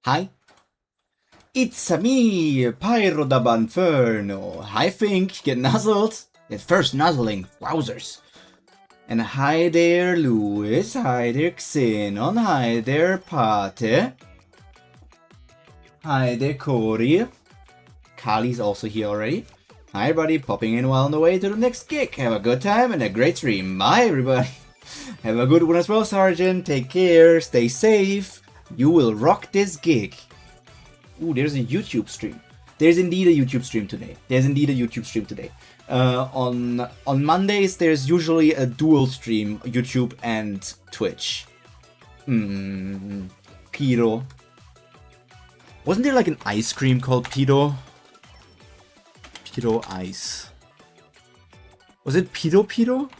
Hi, it's me, Pyro da Bunferno. Hi, Fink, get nuzzled. At first nuzzling, wowzers. And hi there, Lewis. Hi there, Xenon. Hi there, Pate. Hi there, Corey. Kali's also here already. Hi, everybody, popping in while on the way to the next gig. Have a good time and a great stream. Bye, everybody. Have a good one as well, Sergeant. Take care, stay safe. You will rock this gig. Ooh, there's a YouTube stream. There's indeed a YouTube stream today. On Mondays, there's usually a dual stream, YouTube and Twitch. Pyro. Wasn't there like an ice cream called Pyro? Pyro Ice. Was it Pyro? Pyro?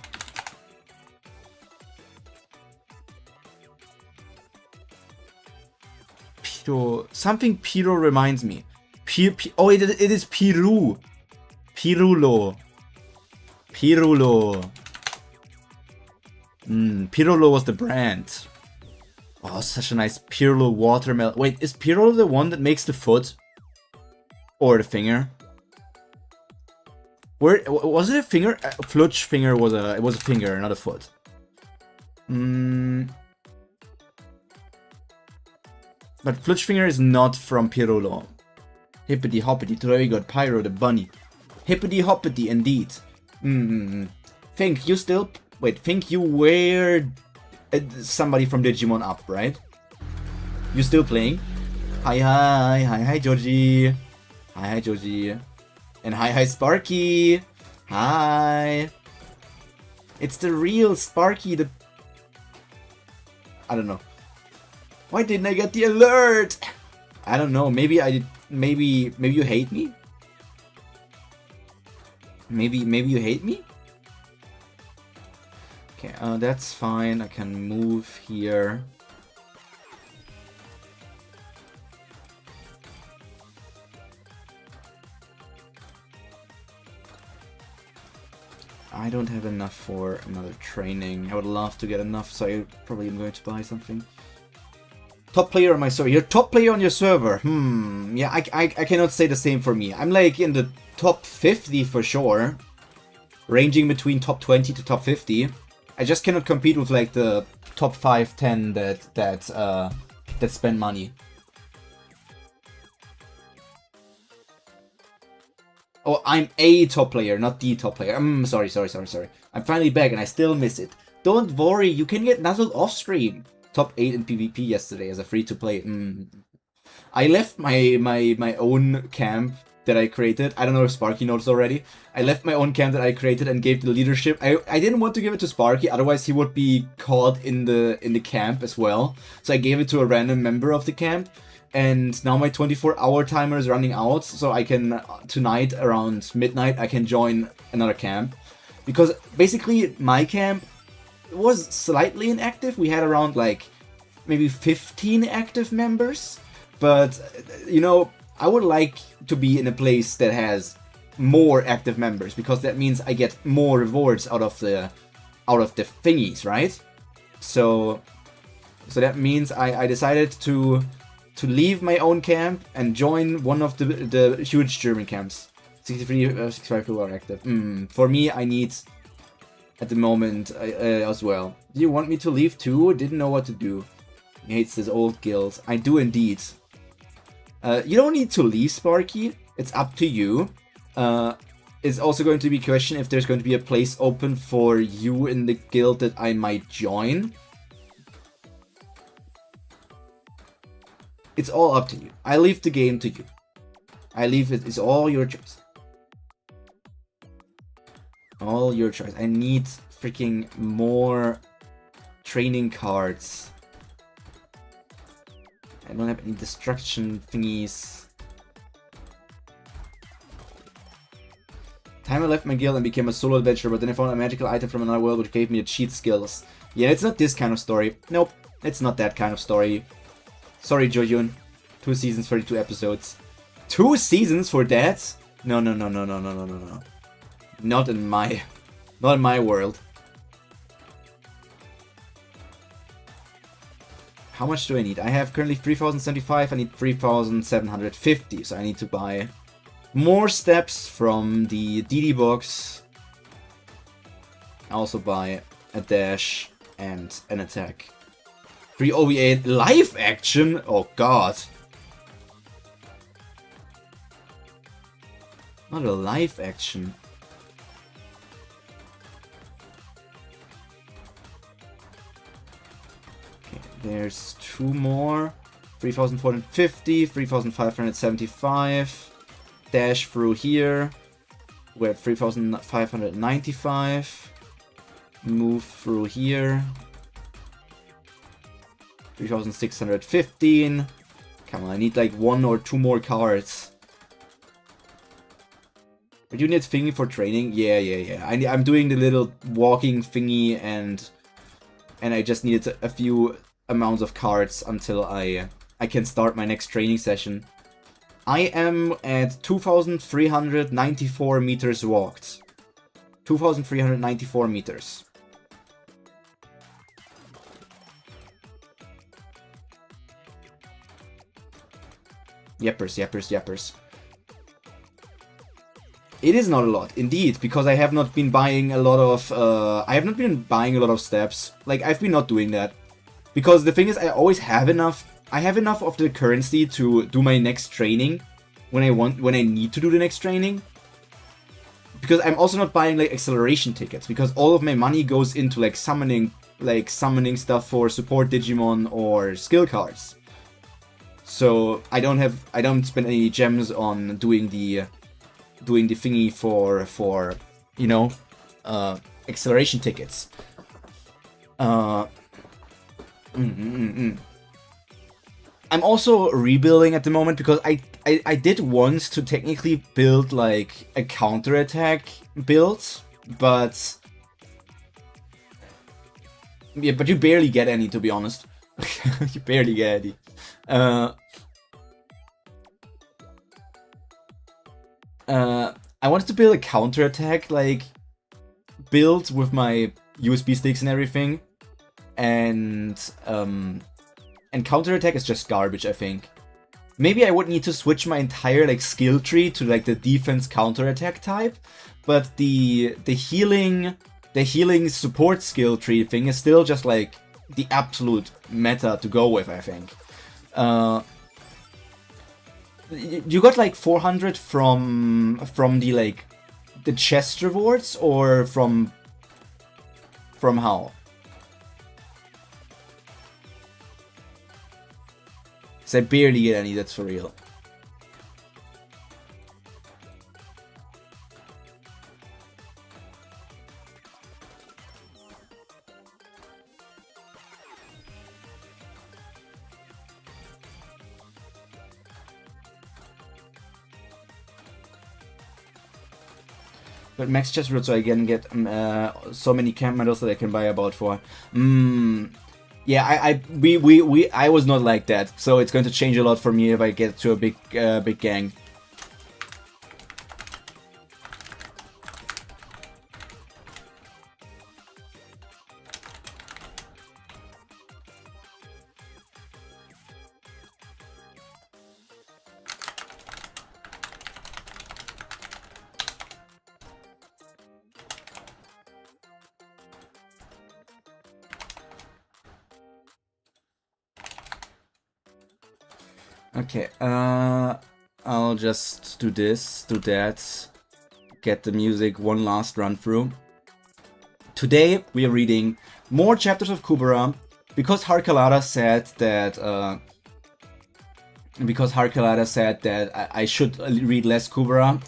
Something Pyro reminds me. Oh, it is Piru. Pirulo. Pirulo. Pirulo was the brand. Oh, such a nice Pirulo watermelon. Wait, is Pirulo the one that makes the foot? Or the finger? Where was it a finger? Flutch finger was it was a finger, not a foot. But Flutchfinger is not from Pirulo. Hippity hoppity, today we got Pyro the bunny. Hippity hoppity, indeed. Think you still... Wait, think you were somebody from Digimon up, right? You still playing? Hi, Georgie. Hi, Georgie. And hi, Sparky. Hi. It's the real Sparky, the... I don't know. Why didn't I get the alert? I don't know. Maybe I did. Maybe you hate me. Maybe you hate me. Okay, that's fine. I can move here. I don't have enough for another training. I would love to get enough, so I probably am going to buy something. Top player on my server. You're top player on your server. Yeah, I cannot say the same for me. I'm like in the top 50 for sure. Ranging between top 20 to top 50. I just cannot compete with like the top 5, 10 that spend money. Oh, I'm a top player, not the top player. Sorry. I'm finally back and I still miss it. Don't worry, you can get nuzzled off stream. Top 8 in PvP yesterday as a free-to-play. I left my own camp that I created. I don't know if Sparky knows already. I left my own camp that I created and gave the leadership. I didn't want to give it to Sparky, otherwise he would be caught in the camp as well. So I gave it to a random member of the camp. And now my 24-hour timer is running out, so I can, tonight around midnight, I can join another camp. Because basically my camp was slightly inactive. We had around like maybe 15 active members, but you know, I would like to be in a place that has more active members because that means I get more rewards out of the thingies, right? So that means I decided to leave my own camp and join one of the huge German camps. 63, 65 people are active. For me, I need at the moment as well. Do you want me to leave too? Didn't know what to do. He hates this old guild. I do indeed. You don't need to leave, Sparky. It's up to you. It's also going to be a question if there's going to be a place open for you in the guild that I might join. It's all up to you. I leave the game to you. I leave it. It's all your choice. All your choice. I need freaking more training cards. I don't have any destruction thingies. Time I left my guild and became a solo adventurer, but then I found a magical item from another world which gave me the cheat skills. Yeah, it's not this kind of story. Nope, it's not that kind of story. Sorry, Joyun. 2 seasons, 32 episodes. 2 seasons for that? No. Not in my world. how much do I need? I have currently 3,075, I need 3,750, so I need to buy more steps from the DD box. I also buy a dash and an attack. 3 OVA live action? Oh god. Not a live action. Okay, there's 2 more. 3,450, 3,575. Dash through here. We're at 3,595. Move through here. 3,615. Come on, I need like 1 or 2 more cards. But you need thingy for training? Yeah. I'm doing the little walking thingy and I just needed a few amounts of cards until I can start my next training session. I am at 2,394 meters walked. 2,394 meters. Yappers. It is not a lot, indeed, because I have not been buying a lot of, steps. Like, I've been not doing that. Because the thing is, I always have enough. I have enough of the currency to do my next training when I need to do the next training. Because I'm also not buying like acceleration tickets, because all of my money goes into like summoning stuff for support Digimon or skill cards. So I don't spend any gems on doing the thingy for you know, acceleration tickets. I'm also rebuilding at the moment because I did once to technically build like a counterattack build, but yeah, but you barely get any, to be honest. You barely get any. I wanted to build a counterattack like build with my USB sticks and everything, and counterattack is just garbage, I think. Maybe I would need to switch my entire like skill tree to like the defense counterattack type, but the healing support skill tree thing is still just like the absolute meta to go with, I think. You got like 400 from the like the chest rewards, or from how? Because I barely get any, that's for real. But max chest route so I can get so many camp medals that I can buy about for. Yeah, I was not like that, so it's going to change a lot for me if I get to a big gang. Okay, I'll just do this, do that, get the music one last run through. Today we are reading more chapters of Kubera because Harkalada said that I should read less Kubera.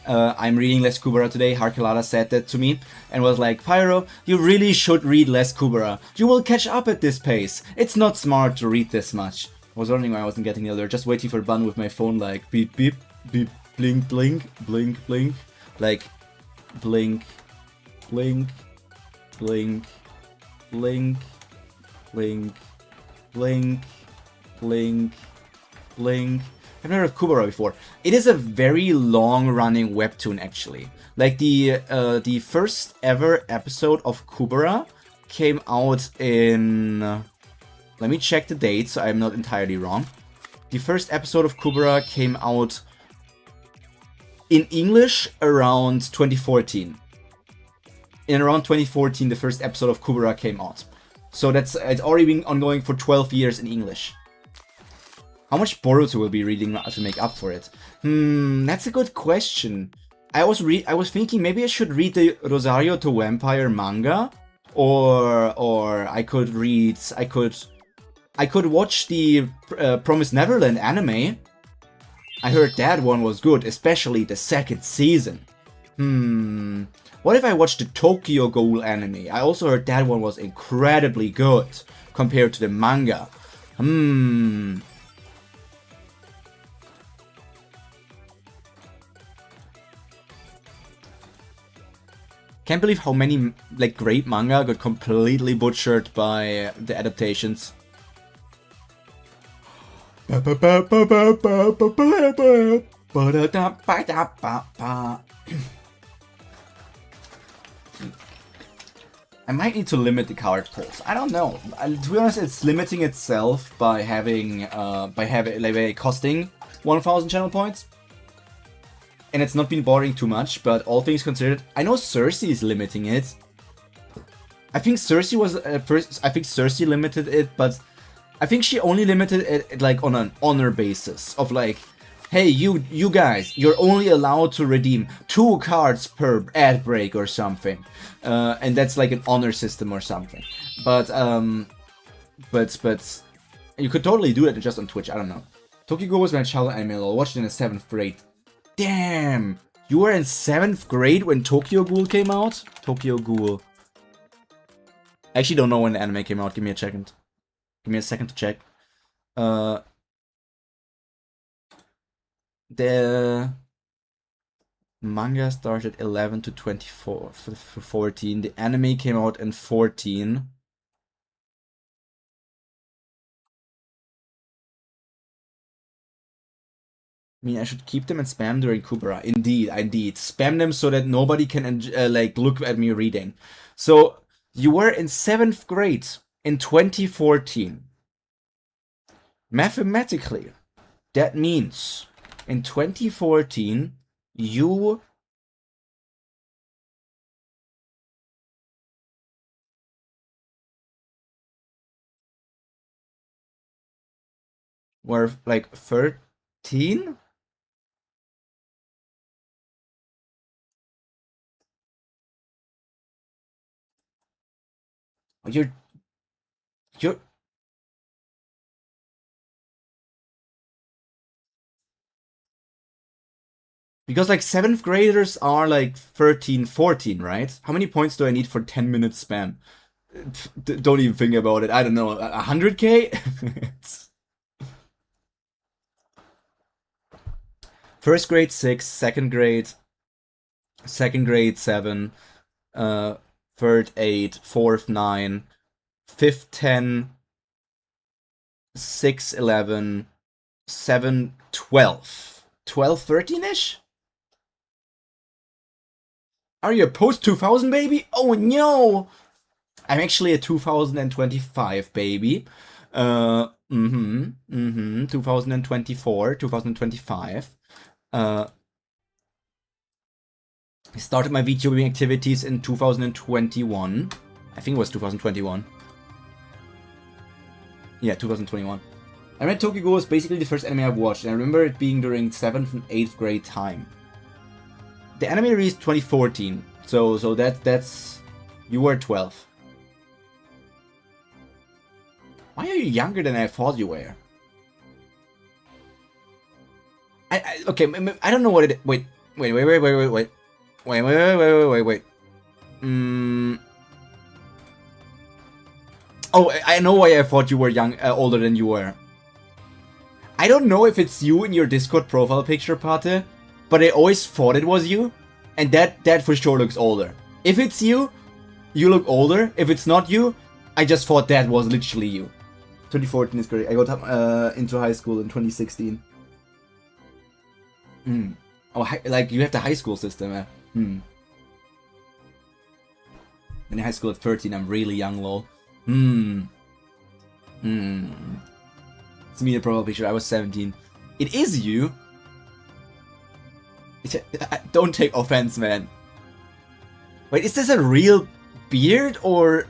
I'm reading less Kubera today. Harkalada said that to me and was like, Pyro, you really should read less Kubera. You will catch up at this pace. It's not smart to read this much. I was wondering why I wasn't getting the alert, just waiting for Bun with my phone like beep beep, beep, blink, blink, blink, blink, like blink, blink, blink, blink, blink, blink, blink, blink. I've never heard of Kubera before. It is a very long-running webtoon, actually. Like the first ever episode of Kubera came out in let me check the date so I'm not entirely wrong. The first episode of Kubera came out in English around 2014. In around 2014, the first episode of Kubera came out. So it's already been ongoing for 12 years in English. How much Boruto will be reading to make up for it? That's a good question. I was thinking maybe I should read the Rosario to Vampire manga, or I could watch the Promised Neverland anime. I heard that one was good, especially the second season. What if I watched the Tokyo Ghoul anime? I also heard that one was incredibly good compared to the manga. Can't believe how many like great manga got completely butchered by the adaptations. I might need to limit the card pulls. I don't know. To be honest, it's limiting itself by having like costing 1,000 channel points. And it's not been bothering too much, but all things considered, I know Cersei is limiting it. I think Cersei was first. I think Cersei limited it, but I think she only limited it like on an honor basis of like, hey, you guys, you're only allowed to redeem 2 cards per ad break or something, and that's like an honor system or something. But you could totally do it just on Twitch. I don't know. Tokyo Ghoul was my childhood anime. I watched it in the 7th grade. Damn! You were in 7th grade when Tokyo Ghoul came out? Tokyo Ghoul. I actually don't know when the anime came out. Give me a second. Give me a second to check. The manga started 11 to 24 for 14. The anime came out in 14. I mean, I should keep them and spam during Kubera. Indeed. Spam them so that nobody can like look at me reading. So you were in 7th grade in 2014. Mathematically, that means in 2014 you were like 13? You're because like 7th graders are like 13, 14, right? How many points do I need for 10 minutes spam? Don't even think about it. I don't know, 100k? First grade 6, second grade 7, third 8, fourth 9, fifth 10, 6 11, 7 12. 12 13ish? Are you a post 2000 baby? Oh no! I'm actually a 2025 baby. 2024, 2025. I started my VTubing activities in 2021. I think it was 2021. Yeah, 2021. I read Tokyo Ghoul was basically the first anime I've watched, and I remember it being during 7th and 8th grade time. The anime released 2014, so that's you were 12. Why are you younger than I thought you were? Okay, I don't know what it. Wait. Oh, I know why I thought you were older than you were. I don't know if it's you in your Discord profile picture, Pate, but I always thought it was you, and that for sure looks older. If it's you, you look older. If it's not you, I just thought that was literally you. 2014 is great. I got into high school in 2016. Oh, like you have the high school system, eh? In high school at 13, I'm really young, lol. It's me, the profile picture. I was 17. It is you. Don't take offense, man. Wait, is this a real beard or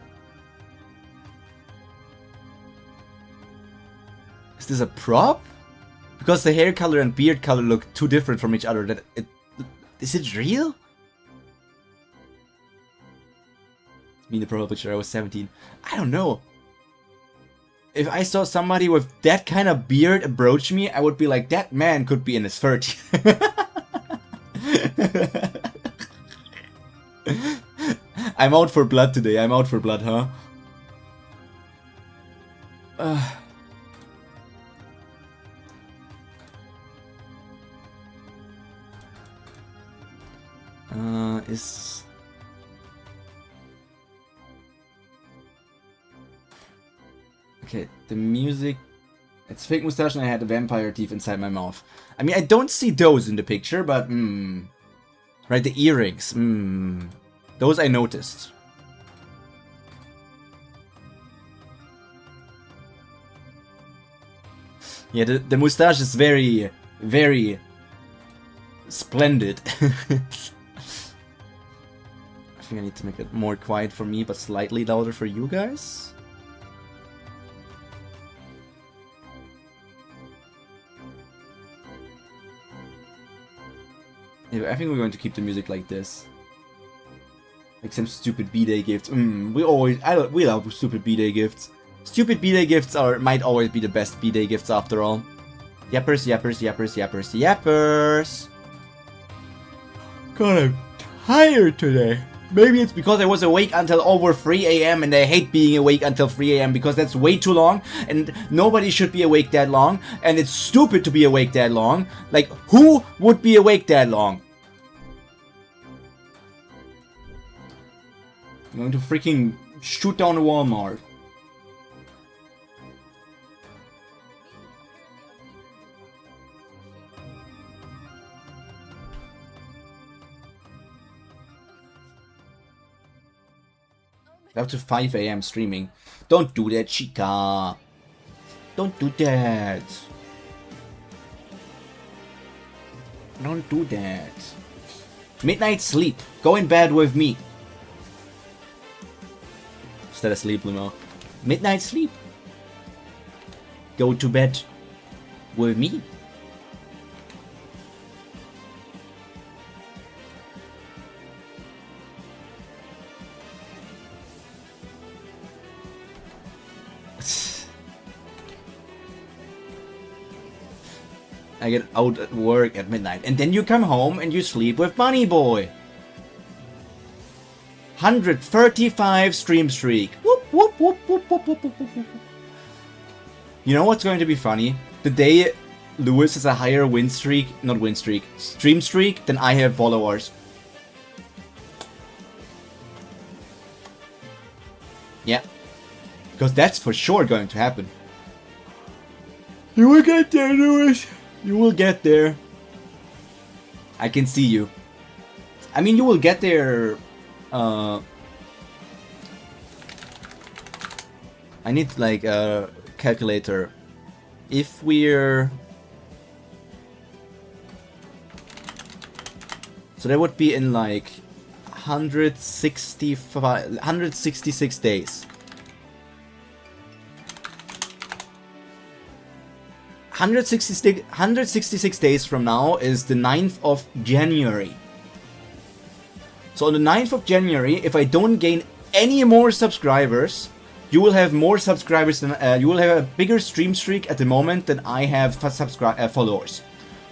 is this a prop? Because the hair color and beard color look too different from each other. Is it real? It's me, the profile picture. I was 17. I don't know. If I saw somebody with that kind of beard approach me, I would be like, that man could be in his 30s. I'm out for blood today. I'm out for blood, huh? Is... Okay, the music... It's fake mustache and I had a vampire teeth inside my mouth. I mean, I don't see those in the picture, but right, the earrings. Those I noticed. Yeah, the mustache is very, very splendid. I think I need to make it more quiet for me, but slightly louder for you guys. Yeah, I think we're going to keep the music like this. Like some stupid B-Day gifts. We love stupid B-Day gifts. Stupid B-Day gifts might always be the best B-Day gifts after all. Yappers, yappers, yappers, yappers, yappers. God, I'm tired today. Maybe it's because I was awake until over 3 AM and I hate being awake until 3 AM because that's way too long and nobody should be awake that long and it's stupid to be awake that long. Like, who would be awake that long? I'm going to freaking shoot down a Walmart. Up to 5 AM streaming. Don't do that, chica. Don't do that. Don't do that. Midnight sleep. Go in bed with me. Instead of sleep, Limo. Midnight sleep. Go to bed with me. I get out at work at midnight. And then you come home and you sleep with Bunny Boy. 135 stream streak. Whoop, whoop, whoop, whoop, whoop, whoop, whoop, whoop. You know what's going to be funny? The day Lewis has a higher win streak, not win streak, stream streak than I have followers. Yeah. Because that's for sure going to happen. You will get there, Lewis. You will get there. I can see you. I mean, you will get there. I need like a calculator. If we're... So that would be in like 166 days. 166 days from now is the 9th of January. So on the 9th of January, if I don't gain any more subscribers, you will have more subscribers than you will have a bigger stream streak at the moment than I have followers.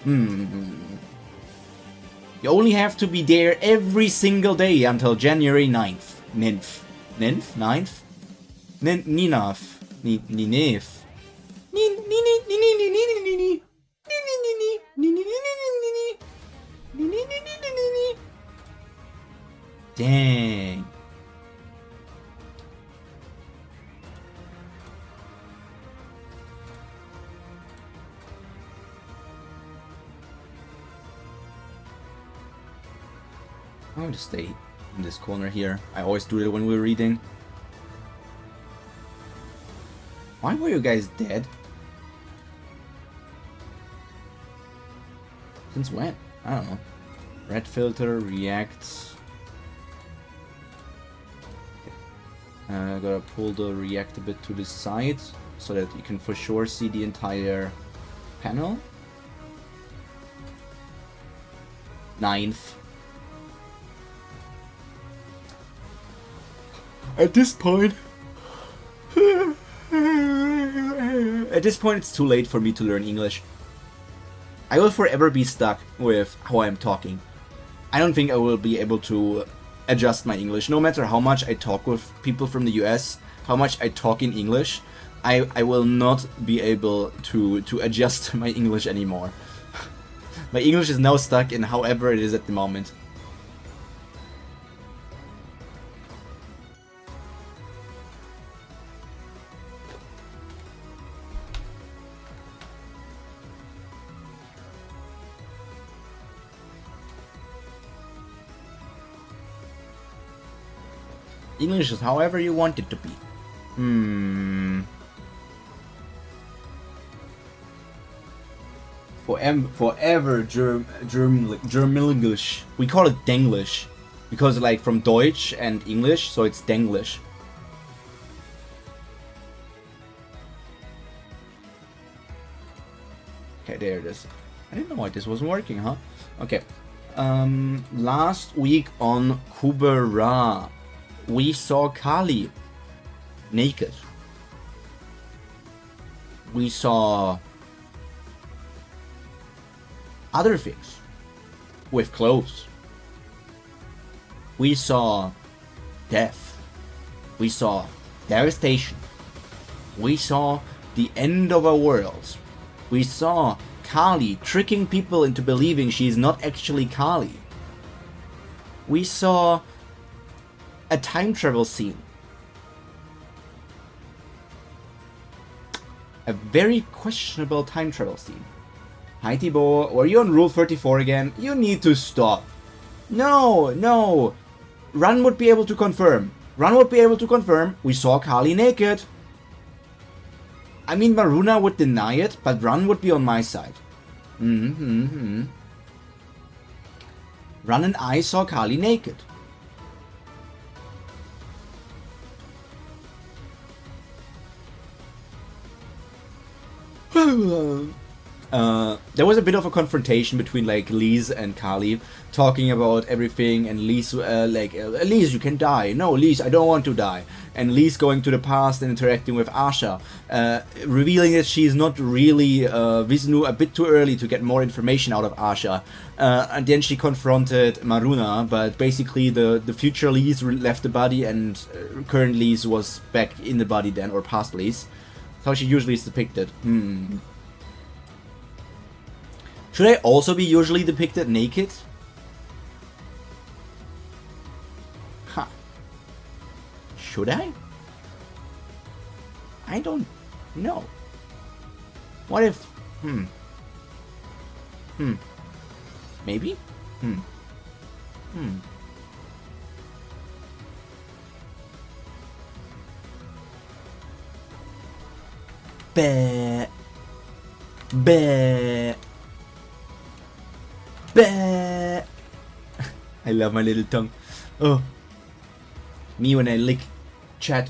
You only have to be there every single day until January 9th. Ninth? 9th? Ninth. Dang. I'm going to stay in this corner here. I always do that when we're reading. Why were you guys dead? Since when? I don't know. Red filter reacts. Gotta pull the react a bit to the side so that you can for sure see the entire panel. 9th. At this point, it's too late for me to learn English. I will forever be stuck with how I'm talking. I don't think I will be able to adjust my English. No matter how much I talk with people from the US, how much I talk in English, I will not be able to adjust my English anymore. My English is now stuck in however it is at the moment. English is however you want it to be. Forever German English. We call it Denglish. Because like from Deutsch and English, so it's Denglish. Okay, there it is. I didn't know why this wasn't working, huh? Okay. Last week on Kubera, we saw Kali naked. We saw other things with clothes. We saw death. We saw devastation. We saw the end of a world. We saw Kali tricking people into believing she's not actually Kali. We saw a time travel scene. A very questionable time travel scene. Hi Thibaut, were you on Rule 34 again? You need to stop. No. Run would be able to confirm. We saw Kali naked. I mean, Maruna would deny it, but Run would be on my side. Run and I saw Kali naked. There was a bit of a confrontation between like Lise and Kali, talking about everything, and Lise Lise, you can die. No, Lise, I don't want to die. And Lise going to the past and interacting with Asha, revealing that she's not really Vishnu a bit too early to get more information out of Asha. And then she confronted Maruna, but basically the future Lise left the body and current Lise was back in the body then, or past Lise. That's how she usually is depicted. Should I also be usually depicted naked? Huh. Should I? I don't know. What if... Maybe? Bah. Bah. Bah. I love my little tongue. Oh. Me when I lick chat.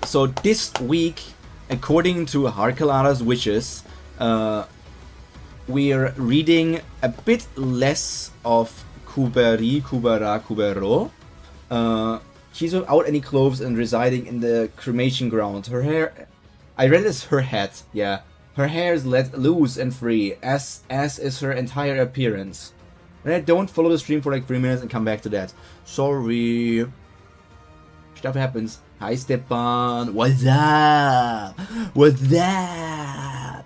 So this week, according to Harkalara's wishes, we're reading a bit less of Kubero. She's without any clothes and residing in the cremation ground. Her hair, I read it as her head, yeah. Her hair is let loose and free, as is her entire appearance. And I don't follow the stream for like 3 minutes and come back to that. Sorry. Stuff happens. Hi Stepan, what's up? What's up?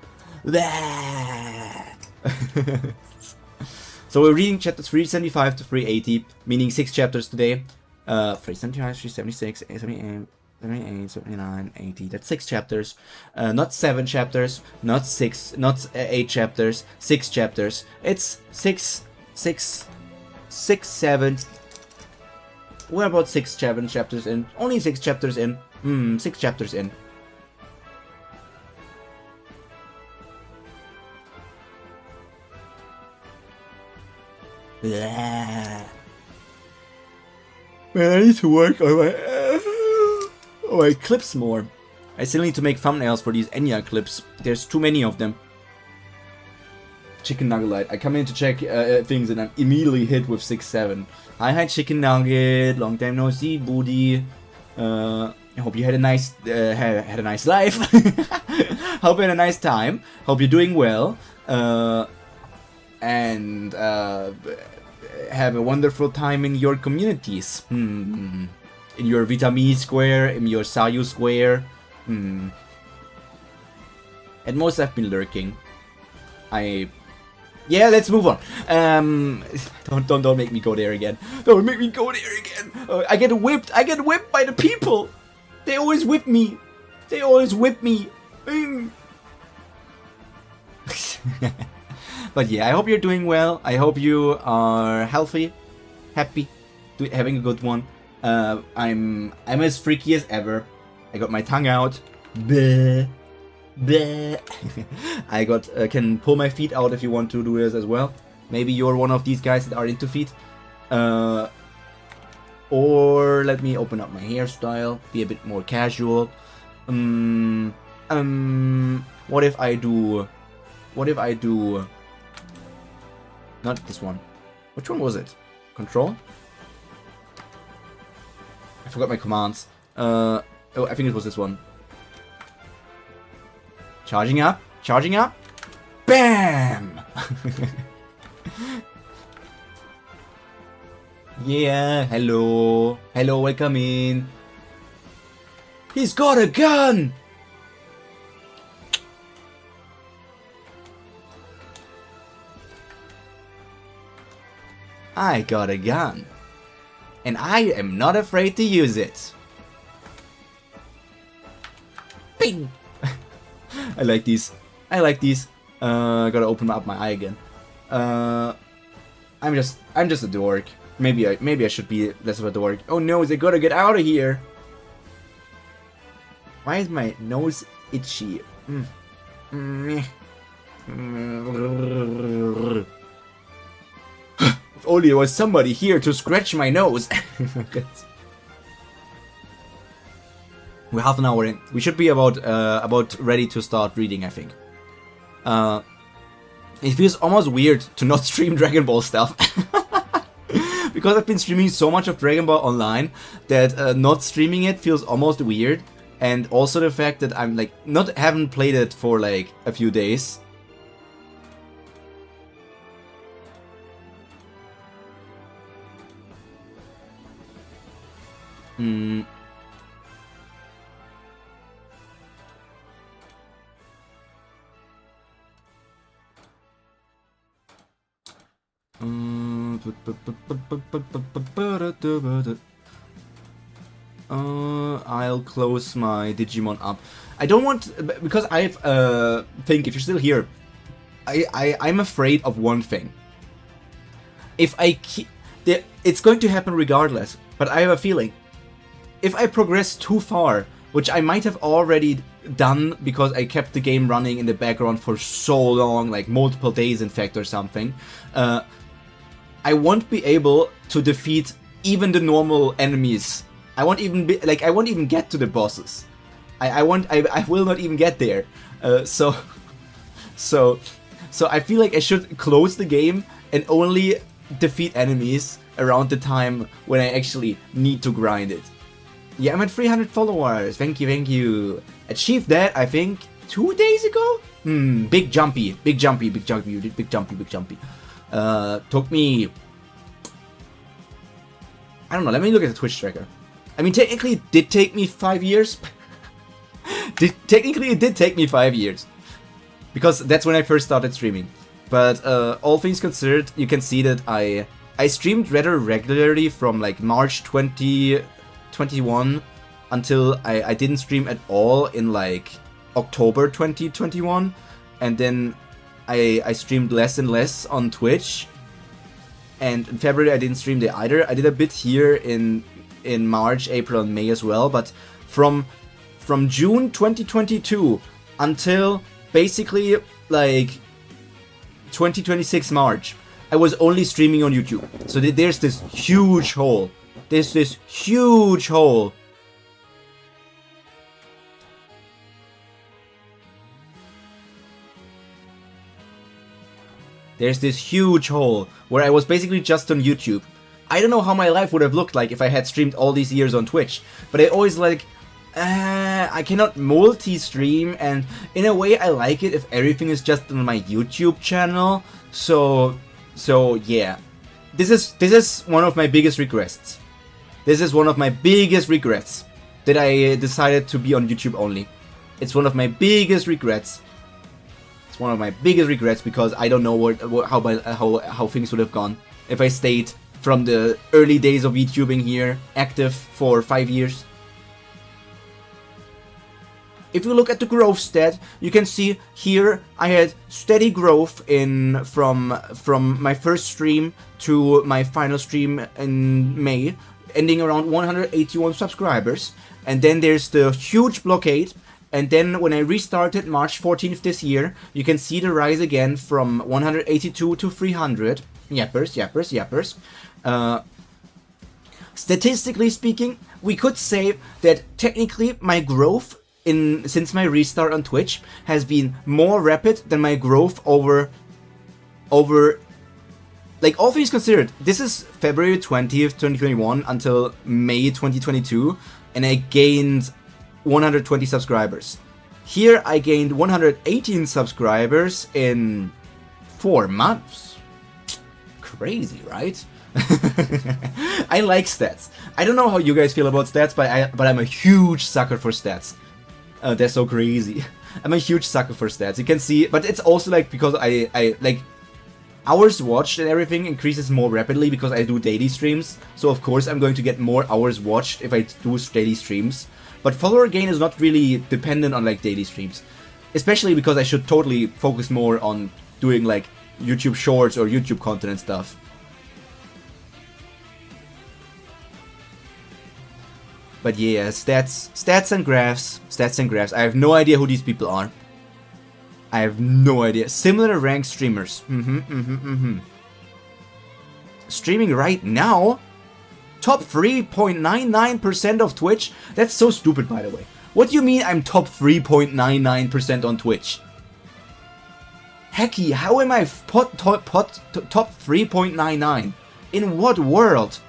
So we're reading chapters 375 to 380, meaning 6 chapters today. 375, 376, 378. 78, 79, 80. That's 6 chapters. Not 7 chapters. Not 6. Not 8 chapters. 6 chapters. It's 6, 7. We're about 7 chapters in. Only 6 chapters in. 6 chapters in. Blah. Man, I need to work on my clips more. I still need to make thumbnails for these Enya clips. There's too many of them. Chicken Nugget Light. I come in to check things and I'm immediately hit with 6-7. Hi Chicken Nugget. Long time no see, booty. I hope you had a nice had a nice life. Hope you had a nice time. Hope you're doing well. And have a wonderful time in your communities. In your Vitamin Square, in your Sayu Square. At most I've been lurking. Yeah, let's move on. Don't make me go there again. Don't make me go there again. I get whipped. I get whipped by the people. They always whip me. They always whip me. But yeah, I hope you're doing well. I hope you are healthy, happy, having a good one. I'm as freaky as ever. I got my tongue out. Bleh. Bleh. I can pull my feet out if you want to do this as well. Maybe you're one of these guys that are into feet. Or let me open up my hairstyle, be a bit more casual. What if I do? Not this one. Which one was it? Control? I forgot my commands. Oh, I think it was this one. Charging up. Charging up. Bam! Yeah, hello. Hello, welcome in. He's got a gun! I got a gun. And I am not afraid to use it. Bing! I like these. I like these. Gotta open up my eye again. I'm just a dork. Maybe I should be less of a dork. Oh no, they gotta get out of here. Why is my nose itchy? If only there was somebody here to scratch my nose. We're half an hour in. We should be about ready to start reading, I think. It feels almost weird to not stream Dragon Ball stuff. Because I've been streaming so much of Dragon Ball online that not streaming it feels almost weird. And also the fact that I'm like haven't played it for like a few days. I'll close my Digimon up. I don't want, because I think if you're still here, I'm afraid of one thing. If I keep, it's going to happen regardless. But I have a feeling, if I progress too far, which I might have already done because I kept the game running in the background for so long, like multiple days in fact or something, I won't be able to defeat even the normal enemies. I won't even get to the bosses. I will not even get there. So I feel like I should close the game and only defeat enemies around the time when I actually need to grind it. Yeah, I'm at 300 followers. Thank you. Achieved that, I think, 2 days ago? Big jumpy. Took me... I don't know, let me look at the Twitch tracker. I mean, technically it did take me 5 years. Technically it did take me 5 years. Because that's when I first started streaming. But all things considered, you can see that I streamed rather regularly from like March 2021 until I didn't stream at all in like October 2021, and then I streamed less and less on Twitch, and in February I didn't stream there either. I did a bit here in March, April, and May as well, but from June 2022 until basically like 2026 March, I was only streaming on YouTube. So there's this huge hole. There's this huge hole. There's this huge hole where I was basically just on YouTube. I don't know how my life would have looked like if I had streamed all these years on Twitch, but I always like, I cannot multi-stream, and in a way I like it if everything is just on my YouTube channel. So yeah, this is one of my biggest regrets. This is one of my biggest regrets that I decided to be on YouTube only. It's one of my biggest regrets. It's one of my biggest regrets because I don't know how things would have gone if I stayed from the early days of VTubing here active for 5 years. If you look at the growth stat, you can see here I had steady growth from my first stream to my final stream in May, ending around 181 subscribers. And then there's the huge blockade. And then when I restarted March 14th this year, you can see the rise again from 182 to 300. Yappers. Statistically speaking, we could say that technically my growth since my restart on Twitch has been more rapid than my growth over like all things considered. This is February 20th, 2021 until May 2022, and I gained 120 subscribers. Here I gained 118 subscribers in 4 months. Crazy, right? I like stats. I don't know how you guys feel about stats, but I'm a huge sucker for stats. They're so crazy. I'm a huge sucker for stats. You can see, but it's also like because I like hours watched and everything increases more rapidly because I do daily streams. So of course I'm going to get more hours watched if I do daily streams. But follower gain is not really dependent on like daily streams, especially because I should totally focus more on doing like YouTube shorts or YouTube content and stuff. But yeah, stats and graphs. I have no idea who these people are. I have no idea. Similar ranked streamers. Streaming right now? Top 3.99% of Twitch? That's so stupid, by the way. What do you mean I'm top 3.99% on Twitch? Hecky, how am I top 3.99? In what world?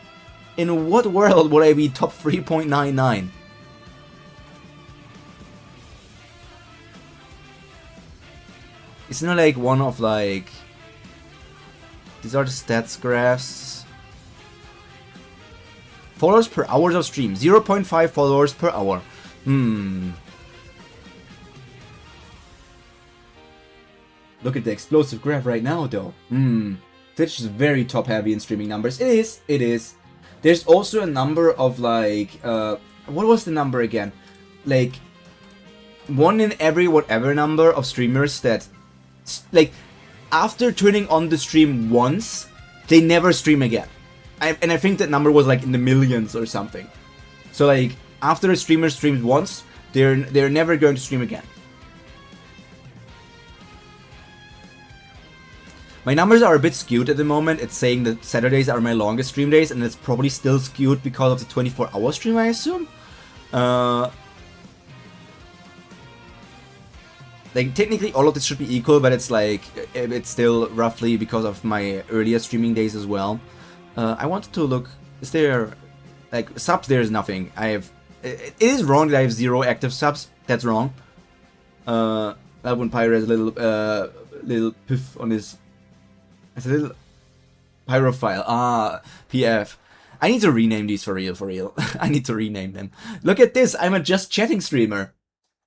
In what world would I be top 3.99? It's not like one of like... These are the stats graphs. Followers per hours of stream. 0.5 followers per hour. Look at the explosive graph right now though. Twitch is very top heavy in streaming numbers. It is. There's also a number of like, what was the number again? Like, 1 in every whatever number of streamers that, like, after turning on the stream once, they never stream again. And I think that number was like in the millions or something. So like, after a streamer streams once, they're never going to stream again. My numbers are a bit skewed at the moment. It's saying that Saturdays are my longest stream days, and it's probably still skewed because of the 24-hour stream, I assume. Like, technically all of this should be equal, but it's like, it's still roughly because of my earlier streaming days as well. I wanted to look, is there, like, subs, there's nothing. It is wrong that I have 0 active subs. That's wrong. When Pyro has a little piff on his... It's a little Pyro file. PF. I need to rename these for real. I need to rename them. Look at this, I'm a just chatting streamer.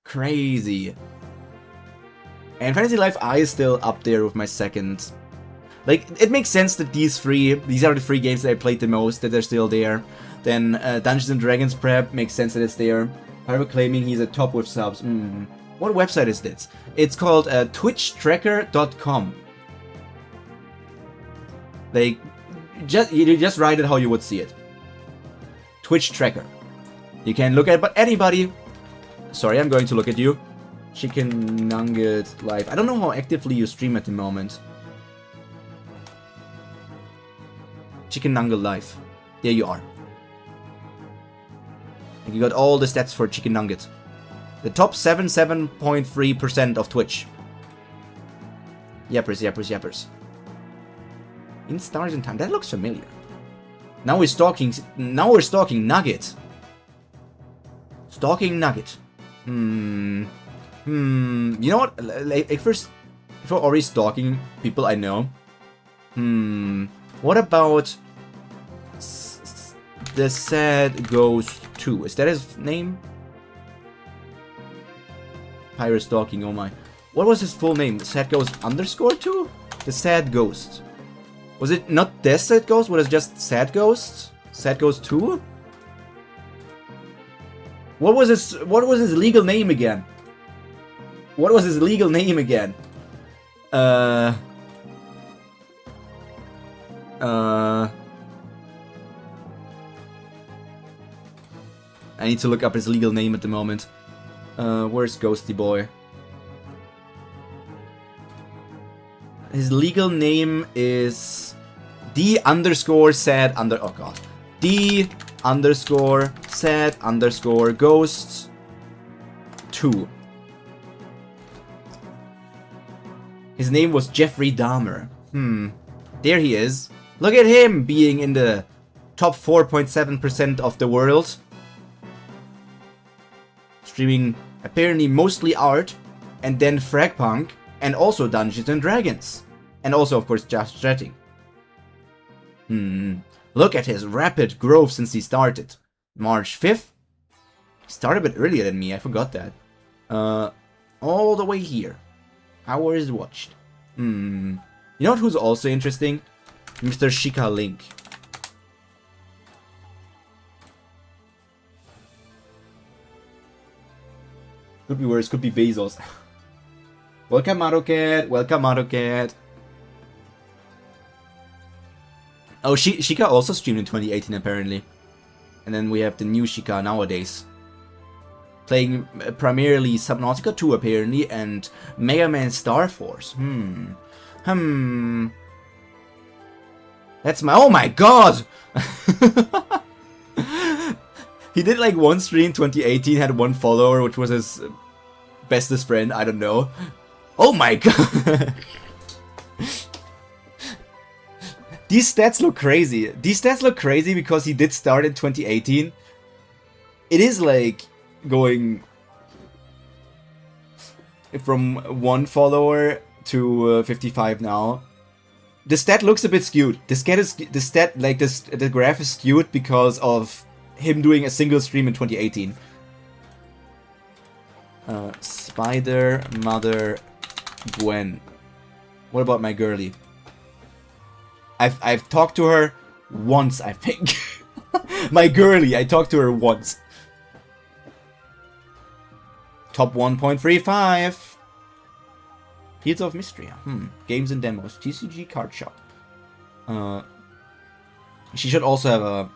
Crazy. And Fantasy Life I is still up there with my second Like, it makes sense that these are the 3 games that I played the most, that they're still there. Then Dungeons & Dragons Prep makes sense that it's there. Pyro claiming he's at top with subs. What website is this? It's called twitchtracker.com. Like, you just write it how you would see it. Twitch Tracker. You can look at it, but anybody... Sorry, I'm going to look at you. Chicken Nugget Live. I don't know how actively you stream at the moment. Chicken Nugget Live. There you are. And you got all the stats for Chicken Nugget. The top 7.3% of Twitch. Yappers. In Stars in Time. That looks familiar. Now we're stalking Nugget. Stalking Nugget. You know what? Like first, if we're already stalking people I know. What about the Sad Ghost 2? Is that his name? Pyro stalking. Oh my! What was his full name? Sad Ghost _2? The Sad Ghost. Was it not the Sad Ghost? Was it just Sad Ghost? Sad Ghost 2? What was his legal name again? What was his legal name again? I need to look up his legal name at the moment. Where's Ghosty Boy? His legal name is D_sad_ oh god. D_sad_ghost 2. His name was Jeffrey Dahmer. There he is. Look at him being in the top 4.7% of the world. Streaming apparently mostly art, and then Fragpunk, and also Dungeons and Dragons. And also, of course, just chatting. Look at his rapid growth since he started. March 5th? He started a bit earlier than me, I forgot that. All the way here. Hours watched. You know who's also interesting? Mr. Shika Link. Could be worse, could be Bezos. Welcome, Marocat. Welcome, Marocat. Oh, Shika also streamed in 2018, apparently. And then we have the new Shika nowadays. Playing primarily Subnautica 2, apparently, and Mega Man Star Force. That's my... Oh my god! He did like one stream 2018, had 1 follower, which was his bestest friend, I don't know. Oh my god! These stats look crazy. These stats look crazy because he did start in 2018. It is like going from 1 follower to 55 now. The stat looks a bit skewed. The graph is skewed because of him doing a single stream in 2018. Spider Mother Gwen. What about my girlie? I've talked to her once, I think. My girlie, I talked to her once. Top 1.35. Fields of Mystery. Games and demos. TCG card shop. She should also have a...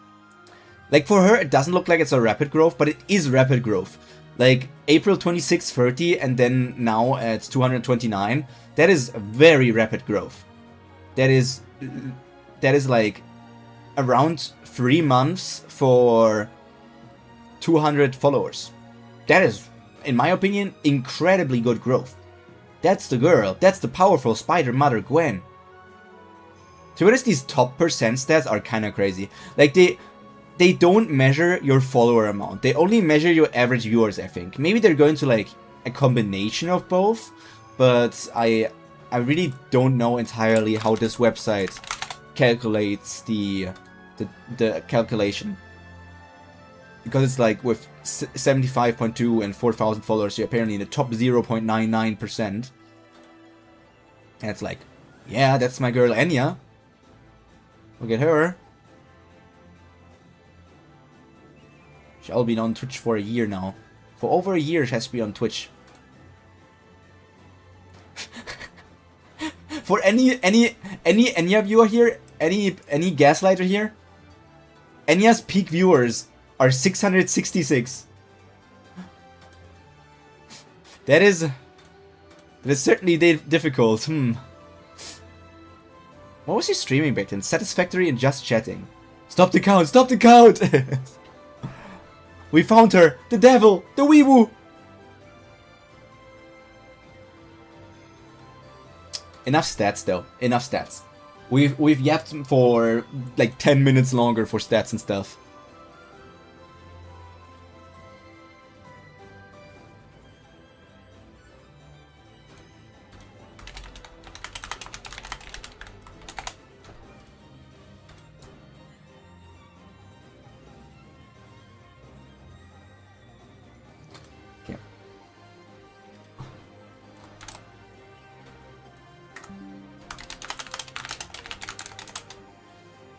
Like, for her, it doesn't look like it's a rapid growth, but it is rapid growth. Like, April 26, 30, and then now at 229. That is very rapid growth. That is like around 3 months for 200 followers. That is, in my opinion, incredibly good growth. That's the girl. That's the powerful Spider Mother Gwen. To be honest, these top percent stats are kind of crazy. Like, they don't measure your follower amount. They only measure your average viewers, I think. Maybe they're going to like a combination of both, but I really don't know entirely how this website calculates the calculation. Because it's like with 75.2 and 4,000 followers, you're apparently in the top 0.99%. And it's like Yeah, that's my girl Enya. Look at her. She's been on Twitch for a year now. For over a year, she has been on Twitch. For any Enya viewer here, any gaslighter here, Enya's peak viewers are 666. That is certainly difficult. What was he streaming back then? Satisfactory and just chatting. Stop the count! Stop the count! We found her! The devil! The weewoo! Enough stats though. Enough stats. We've yapped for like 10 minutes longer for stats and stuff.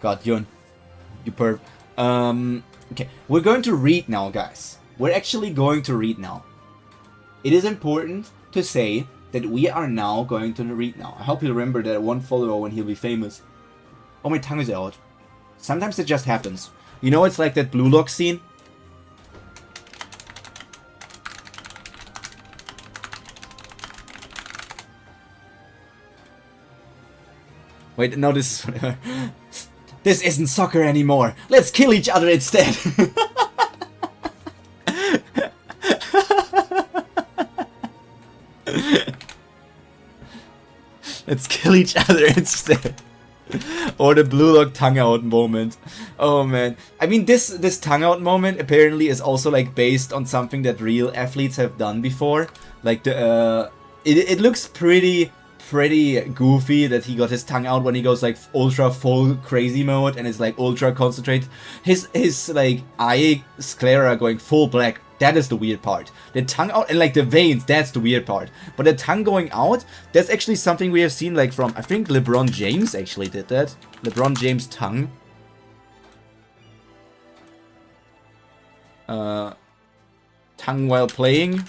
God, Yun. You perv. Okay, we're going to read now, guys. We're actually going to read now. It is important to say that we are now going to read now. I hope you remember that one follower when he'll be famous. Oh, my tongue is out. Sometimes it just happens. You know, it's like that Blue Lock scene. Wait, no, this is... This isn't soccer anymore. Let's kill each other instead. Let's kill each other instead. Or the Blue Lock tongue out moment. Oh man. I mean, this tongue out moment apparently is also like based on something that real athletes have done before. Like the it looks pretty goofy that he got his tongue out when he goes like ultra full crazy mode and is like ultra concentrate. His like eye sclera going full black, that is the weird part. The tongue out and like the veins, that's the weird part. But the tongue going out, that's actually something we have seen like from, I think LeBron James actually did that. LeBron James tongue. Tongue while playing.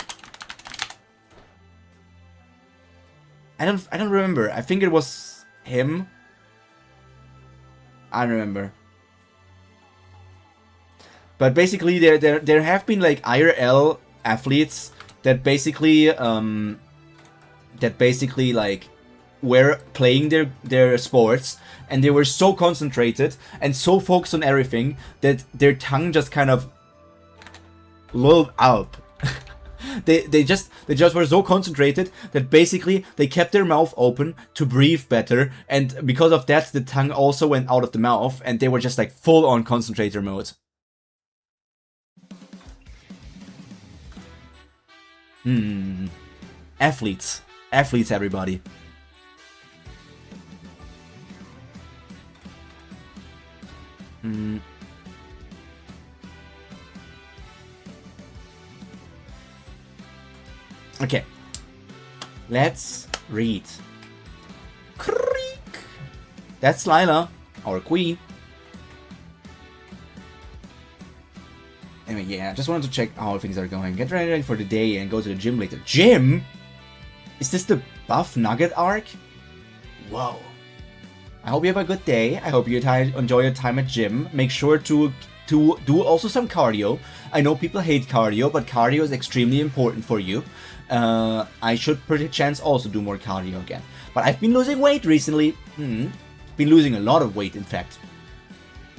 I don't remember. I think it was him. I remember. But basically there have been like IRL athletes that basically like were playing their sports and they were so concentrated and so focused on everything that their tongue just kind of lulled up. They just were so concentrated that basically they kept their mouth open to breathe better, and because of that the tongue also went out of the mouth and they were just like full on concentrator mode. Athletes, everybody. Okay, let's read. Creak. That's Lila, our queen. Anyway, yeah, just wanted to check how things are going. Get ready for the day and go to the gym later. Gym? Is this the Buff Nugget arc? Whoa. I hope you have a good day. I hope you enjoy your time at gym. Make sure to do also some cardio. I know people hate cardio, but cardio is extremely important for you. I should pretty chance also do more cardio again. But I've been losing weight recently. Been losing a lot of weight, in fact.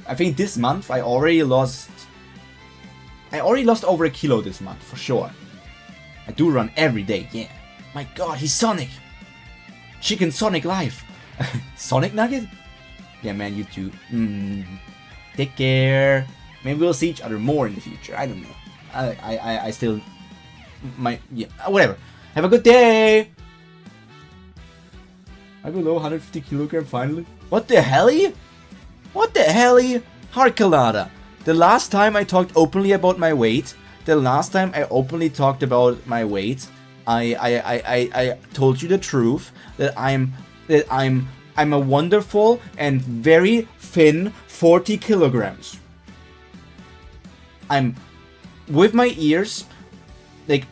I think this month I already lost over a kilo this month, for sure. I do run every day, yeah. My god, he's Sonic! Chicken Sonic life! Sonic Nugget? Yeah, man, you too. Take care. Maybe we'll see each other more in the future. I don't know. I still... yeah, whatever. Have a good day! I'm below 150 kilogram finally. What the hell? What the hell? Harkalada. The last time I talked openly about my weight, I told you the truth, that I'm that I'm a wonderful and very thin 40 kilograms. I'm with my ears, like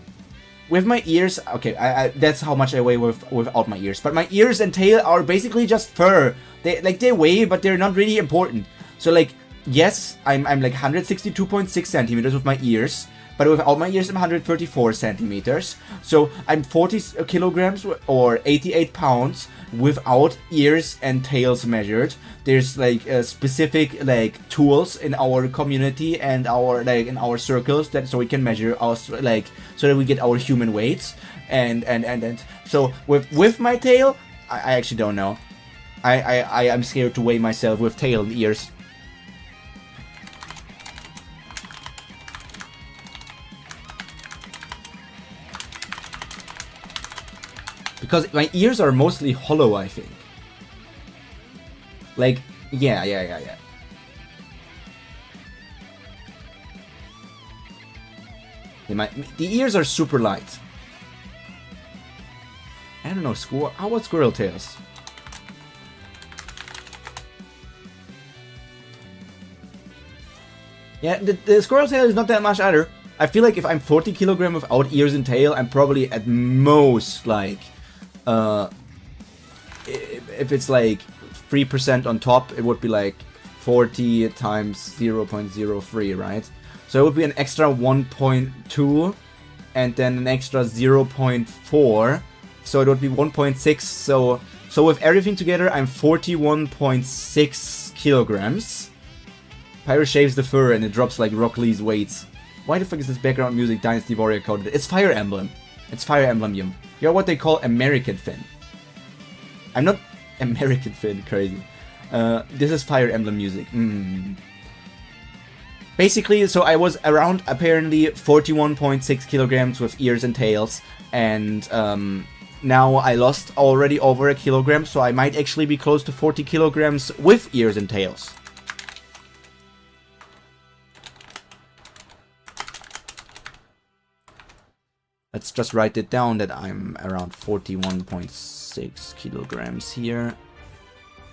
with my ears. Okay, I that's how much I weigh without my ears. But my ears and tail are basically just fur. They weigh, but they're not really important. So like, yes, I'm like 162.6 centimeters with my ears. But without my ears, I'm 134 centimeters. So I'm 40 kilograms or 88 pounds without ears and tails measured. There's like specific like tools in our community and our like in our circles that so we can measure us like so that we get our human weights and so with my tail, I actually don't know. I am scared to weigh myself with tail and ears. Because my ears are mostly hollow, I think. Like, yeah. The ears are super light. I don't know, how about squirrel tails? Yeah, the squirrel tail is not that much either. I feel like if I'm 40 kilograms without ears and tail, I'm probably at most like... if it's like 3% on top, it would be like 40 times 0.03, right? So it would be an extra 1.2 and then an extra 0.4. So it would be 1.6. So with everything together, I'm 41.6 kilograms. Pyro shaves the fur and it drops like Rock Lee's weights. Why the fuck is this background music Dynasty Warrior coded? It's Fire Emblem. It's Fire Emblem, Yum. You're what they call American Finn. I'm not American Finn, crazy. This is Fire Emblem music. Basically, so I was around apparently 41.6 kilograms with ears and tails, and now I lost already over a kilogram, so I might actually be close to 40 kilograms with ears and tails. Let's just write it down that I'm around 41.6 kilograms here.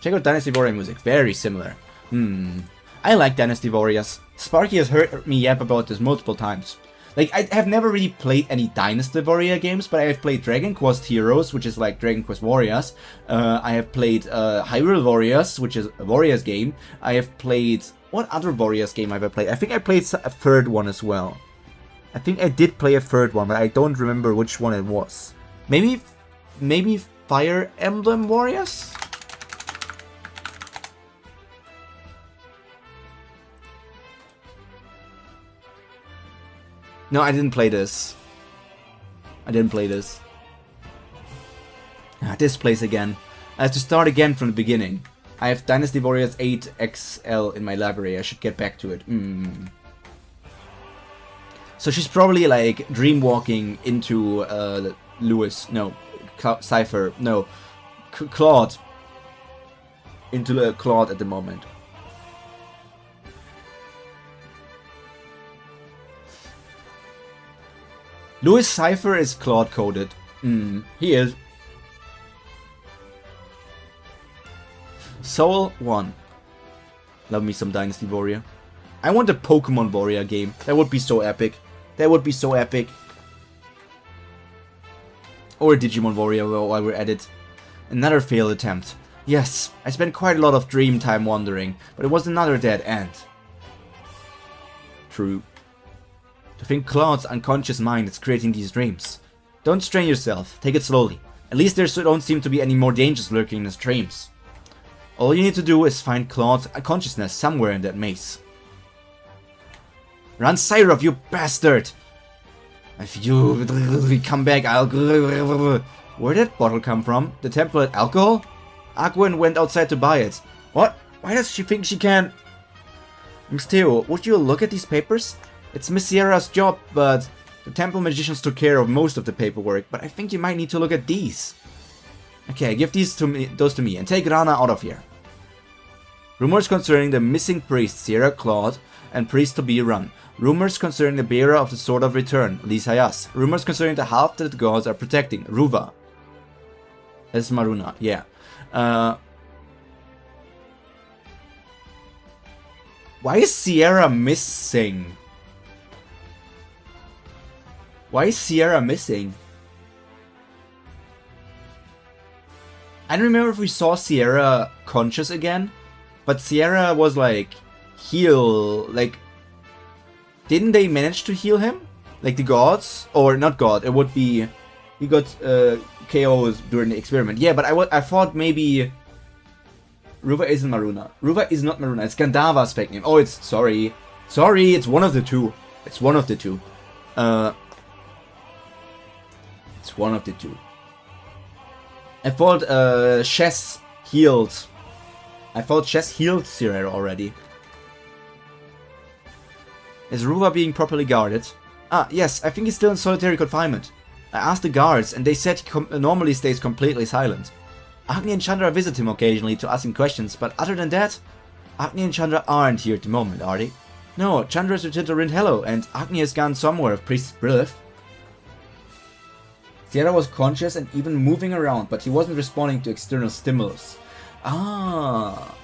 Check out Dynasty Warrior music, very similar. I like Dynasty Warriors. Sparky has heard me yap about this multiple times. Like, I have never really played any Dynasty Warrior games, but I have played Dragon Quest Heroes, which is like Dragon Quest Warriors. I have played Hyrule Warriors, which is a Warriors game. I have played... What other Warriors game have I played? I think I played a third one as well. I think I did play a third one, but I don't remember which one it was. Maybe Fire Emblem Warriors? No, I didn't play this. This place again. I have to start again from the beginning. I have Dynasty Warriors 8 XL in my library. I should get back to it. So she's probably like dreamwalking into Cypher, Claude. Into Claude at the moment. Louis Cypher is Claude coded. He is. Soul 1. Love me some Dynasty Warrior. I want a Pokemon Warrior game. That would be so epic. That would be so epic. Or a Digimon Warrior while we're at it. Another failed attempt. Yes, I spent quite a lot of dream time wandering, but it was another dead end. True. To think Claude's unconscious mind is creating these dreams. Don't strain yourself, take it slowly. At least there don't seem to be any more dangers lurking in his dreams. All you need to do is find Claude's consciousness somewhere in that maze. Run, Cyrov, you bastard! If you come back, I'll... Where did that bottle come from? The temple had alcohol? Agwen went outside to buy it. What? Why does she think she can... Mystero, would you look at these papers? It's Miss Sierra's job, but... The temple magicians took care of most of the paperwork, but I think you might need to look at these. Okay, give those to me, and take Rana out of here. Rumors concerning the missing priest, Sierra Claude, and priest-to-be run. Rumors concerning the bearer of the Sword of Return, Lisayas. Rumors concerning the half that the gods are protecting, Ruva. That's Maruna, yeah. Why is Sierra missing? Why is Sierra missing? I don't remember if we saw Sierra conscious again, but Sierra was like like, didn't they manage to heal him? Like the gods? Or not god, it would be, he got KOs during the experiment. Yeah, but I thought maybe Ruva isn't Maruna. Ruva is not Maruna, it's Gandharva's fake name. Oh, it's, sorry, it's one of the two. It's one of the two. It's one of the two. I thought Chess healed. I thought Chess healed Sierra already. Is Ruva being properly guarded? Ah, yes, I think he's still in solitary confinement. I asked the guards, and they said he normally stays completely silent. Agni and Chandra visit him occasionally to ask him questions, but other than that, Agni and Chandra aren't here at the moment, are they? No, Chandra's returned to Rindhello, and Agni has gone somewhere of Priest's breath. Sierra was conscious and even moving around, but he wasn't responding to external stimulus. Ah.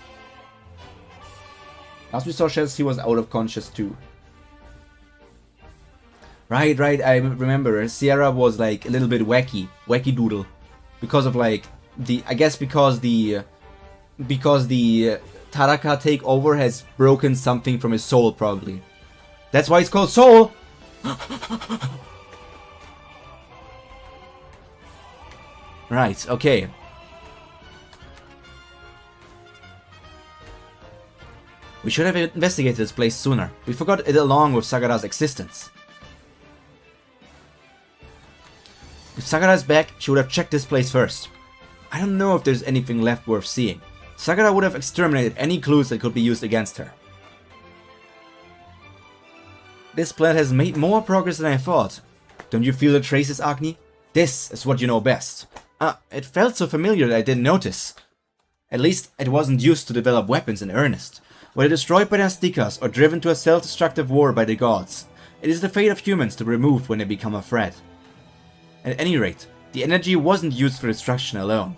As we saw Chess, he was out of conscious too. Right, I remember. Sierra was like a little bit wacky doodle. Because of like, I guess because the Taraka takeover has broken something from his soul, probably. That's why it's called Soul! Right, okay. We should have investigated this place sooner. We forgot it along with Sagara's existence. If Sagara is back, she would have checked this place first. I don't know if there's anything left worth seeing. Sagara would have exterminated any clues that could be used against her. This plan has made more progress than I thought. Don't you feel the traces, Agni? This is what you know best. It felt so familiar that I didn't notice. At least it wasn't used to develop weapons in earnest. Whether destroyed by the Astikas or driven to a self-destructive war by the gods, it is the fate of humans to be removed when they become a threat. At any rate, the energy wasn't used for destruction alone.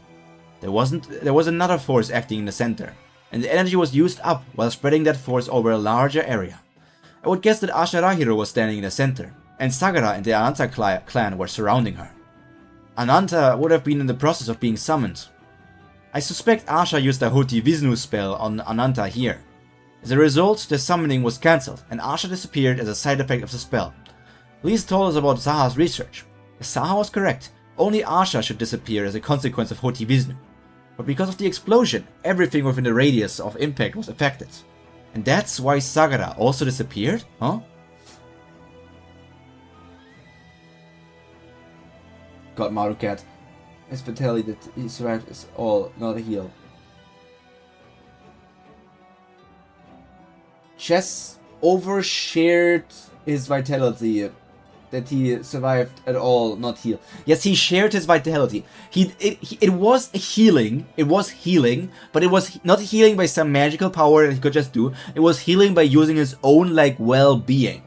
There was another force acting in the center, and the energy was used up while spreading that force over a larger area. I would guess that Asharahiro was standing in the center, and Sagara and the Ananta clan were surrounding her. Ananta would have been in the process of being summoned. I suspect Asha used a Hoti Vishnu spell on Ananta here. As a result, the summoning was cancelled, and Asha disappeared as a side effect of the spell. Lise told us about Saha's research. If Saha was correct, only Asha should disappear as a consequence of Hoti Vishnu. But because of the explosion, everything within the radius of impact was affected. And that's why Sagara also disappeared? Huh? God, Marukat. His fatality that he survived is all not a heal. Chess overshared his vitality. That he survived at all, not heal. Yes, he shared his vitality. It was healing. It was healing, but it was not healing by some magical power that he could just do. It was healing by using his own, like, well-being.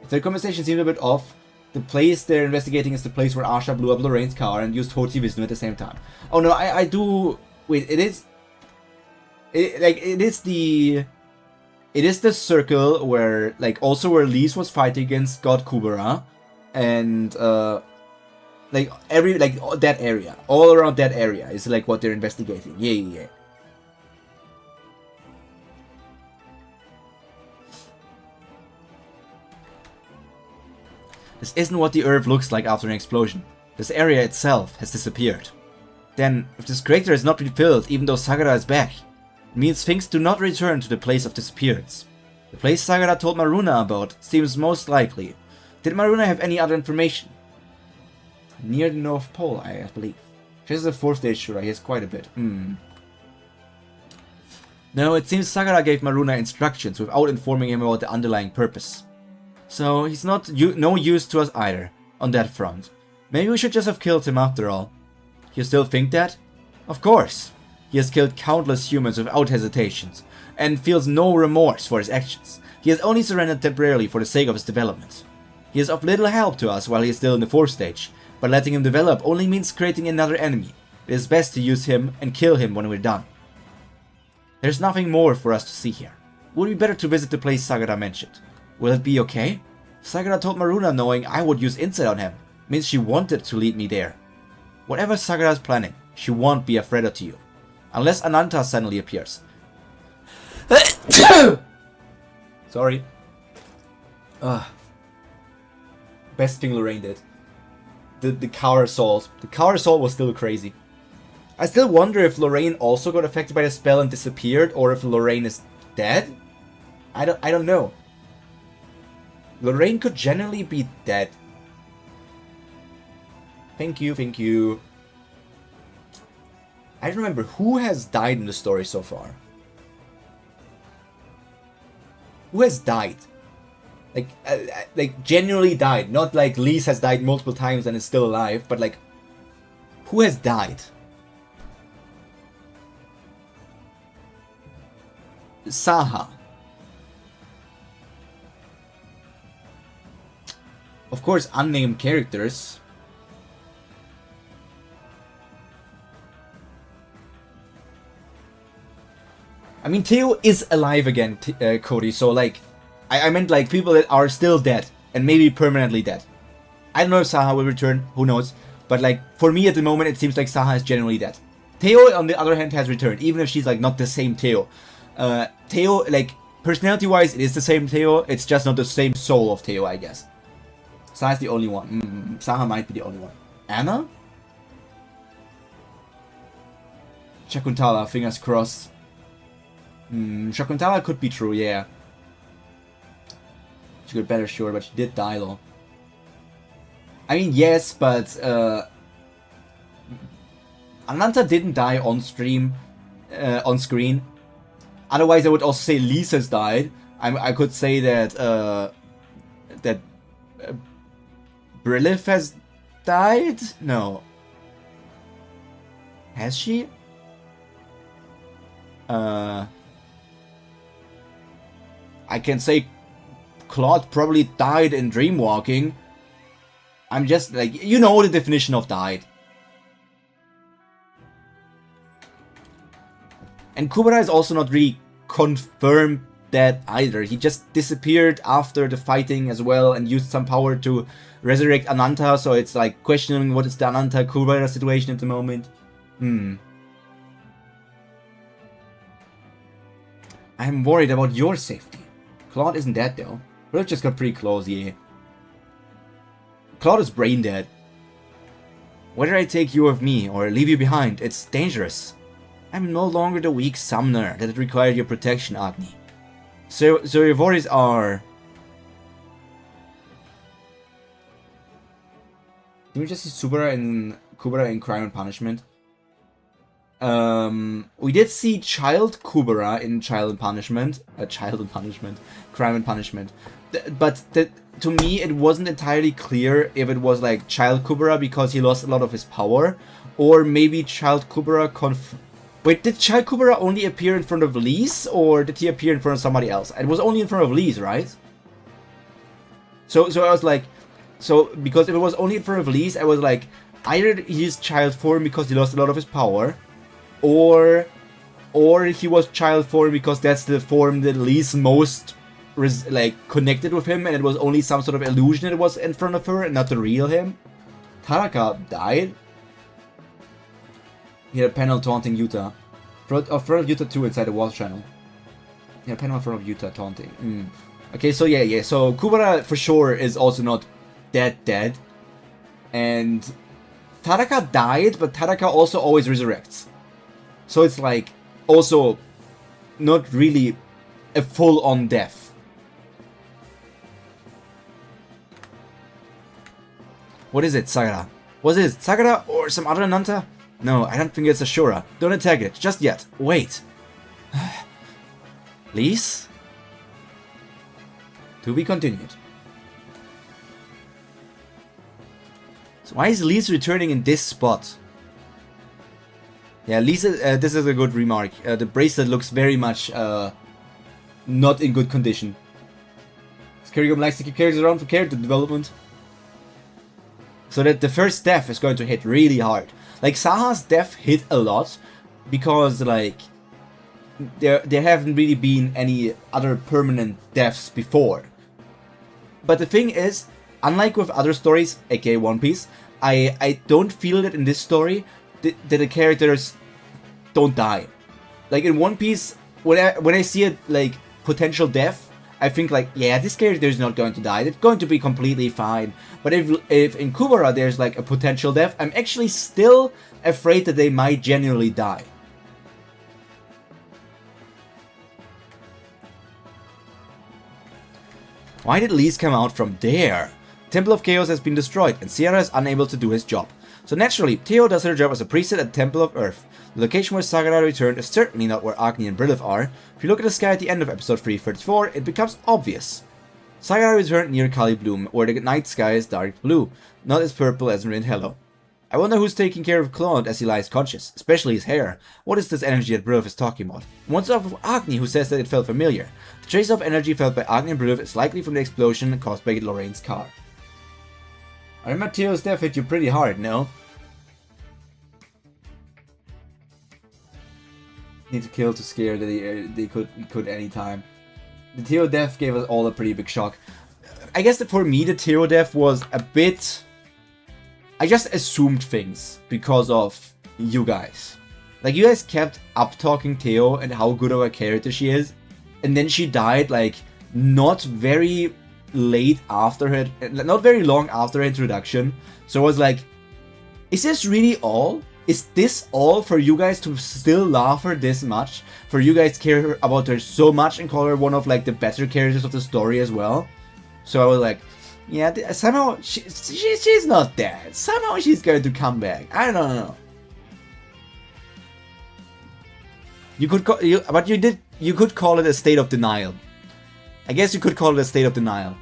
If the conversation seemed a bit off, the place they're investigating is the place where Asha blew up Lorraine's car and used Hoti Vishnu at the same time. Oh no, I do... Wait, it is the circle where, like, also where Lise was fighting against God Kubera. And, like, that area. All around that area is, like, what they're investigating. Yeah. This isn't what the Earth looks like after an explosion. This area itself has disappeared. Then, if this crater has not been filled even though Sagara is back, it means things do not return to the place of disappearance. The place Sagara told Maruna about seems most likely. Did Maruna have any other information? Near the North Pole, I believe. She has a 4th stage shura, he has quite a bit. No, it seems Sagara gave Maruna instructions without informing him about the underlying purpose. So he's no use to us either, on that front. Maybe we should just have killed him after all. You still think that? Of course. He has killed countless humans without hesitations, and feels no remorse for his actions. He has only surrendered temporarily for the sake of his development. He is of little help to us while he is still in the 4th stage, but letting him develop only means creating another enemy. It is best to use him and kill him when we're done. There's nothing more for us to see here. Would it be better to visit the place Sagara mentioned? Will it be okay? Sagara told Maruna knowing I would use insight on him. Means she wanted to lead me there. Whatever Sagara is planning, she won't be a threat to you. Unless Ananta suddenly appears. Sorry. Best thing Lorraine did. The cower assault. The cower assault was still crazy. I still wonder if Lorraine also got affected by the spell and disappeared, or if Lorraine is dead. I don't know. Lorraine could generally be dead. Thank you, thank you. I don't remember who has died in the story so far. Who has died? Like genuinely died. Not like Lise has died multiple times and is still alive, but like, who has died? Saha. Of course, unnamed characters. I mean, Theo is alive again, Cody, so like, I meant like people that are still dead, and maybe permanently dead. I don't know if Saha will return, who knows, but like, for me at the moment, it seems like Saha is generally dead. Theo, on the other hand, has returned, even if she's like not the same Theo. Theo, like, personality-wise, it is the same Theo, it's just not the same soul of Theo, I guess. Saha's the only one. Saha might be the only one. Anna? Shakuntala, fingers crossed. Shakuntala could be true, yeah. She got better, sure, but she did die, though. I mean, yes, but, Ananta didn't die on stream, on screen. Otherwise, I would also say Lisa's died. I could say that, that Brilith has died? No. Has she? I can say Claude probably died in Dreamwalking. I'm just like, you know the definition of died. And Kubera is also not really confirmed dead either. He just disappeared after the fighting as well and used some power to resurrect Ananta, so it's like questioning what is the Ananta Kubera situation at the moment. I'm worried about your safety. Claude isn't dead though. We've just got pretty close, yeah. Claude is brain dead. Whether I take you with me or leave you behind, it's dangerous. I'm no longer the weak summoner that required your protection, Agni. So your worries are... Did we just see Kubera in Crime and Punishment? We did see Child Kubera in Child and Punishment. Crime and Punishment. But to me, it wasn't entirely clear if it was like Child Kubera because he lost a lot of his power, or maybe Child Kubera Wait, did Child Kubera only appear in front of Lise, or did he appear in front of somebody else? It was only in front of Lise, right? So I was like, because if it was only in front of Lise, I was like, either he's child form because he lost a lot of his power, or he was child form because that's the form that Lise most connected with him, and it was only some sort of illusion that was in front of her and not the real him. Taraka died. He had a panel taunting Yuta. Front of Yuta 2 inside the wall channel. He had a panel in front of Yuta taunting. Okay, so yeah. So Kubera for sure is also not dead. And Taraka died, but Taraka also always resurrects. So it's like also not really a full-on death. What is it, Sagara? Was it Sagara or some other Nanta? No, I don't think it's Ashura. Don't attack it, just yet. Wait. Lise? To be continued. So why is Lise returning in this spot? Yeah, Lise, this is a good remark. The bracelet looks very much not in good condition. Skyrim likes to keep characters around for character development. So that the first death is going to hit really hard. Like, Saha's death hit a lot because, like, there haven't really been any other permanent deaths before. But the thing is, unlike with other stories, aka One Piece, I don't feel that in this story that the characters don't die. Like in One Piece, when I see a like potential death, I think like, yeah, this character is not going to die. It's going to be completely fine. But if in Kubera there's like a potential death, I'm actually still afraid that they might genuinely die. Why did Lise come out from there? Temple of Chaos has been destroyed, and Sierra is unable to do his job. So naturally, Theo does her job as a priestess at Temple of Earth. The location where Sagara returned is certainly not where Agni and Brilith are. If you look at the sky at the end of episode 334, it becomes obvious. Sagara returned near Kali Bloom, where the night sky is dark blue, not as purple as in Hello. I wonder who's taking care of Claude as he lies conscious, especially his hair. What is this energy that Brilith is talking about? What's up with Agni, who says that it felt familiar? The trace of energy felt by Agni and Brilith is likely from the explosion caused by Lorraine's car. I remember Theo's death hit you pretty hard, no? Need to kill to scare that they could anytime. The Theo death gave us all a pretty big shock. I guess that for me the Theo death was a bit... I just assumed things because of you guys. Like, you guys kept up-talking Theo and how good of a character she is. And then she died, like, not very late after her... Not very long after her introduction. So I was like, is this really all? Is this all for you guys to still love her this much? For you guys to care about her so much and call her one of, like, the better characters of the story as well? So I was like... Yeah, somehow she's not dead. Somehow she's going to come back. I don't know. You could call you could call it a state of denial. I guess you could call it a state of denial.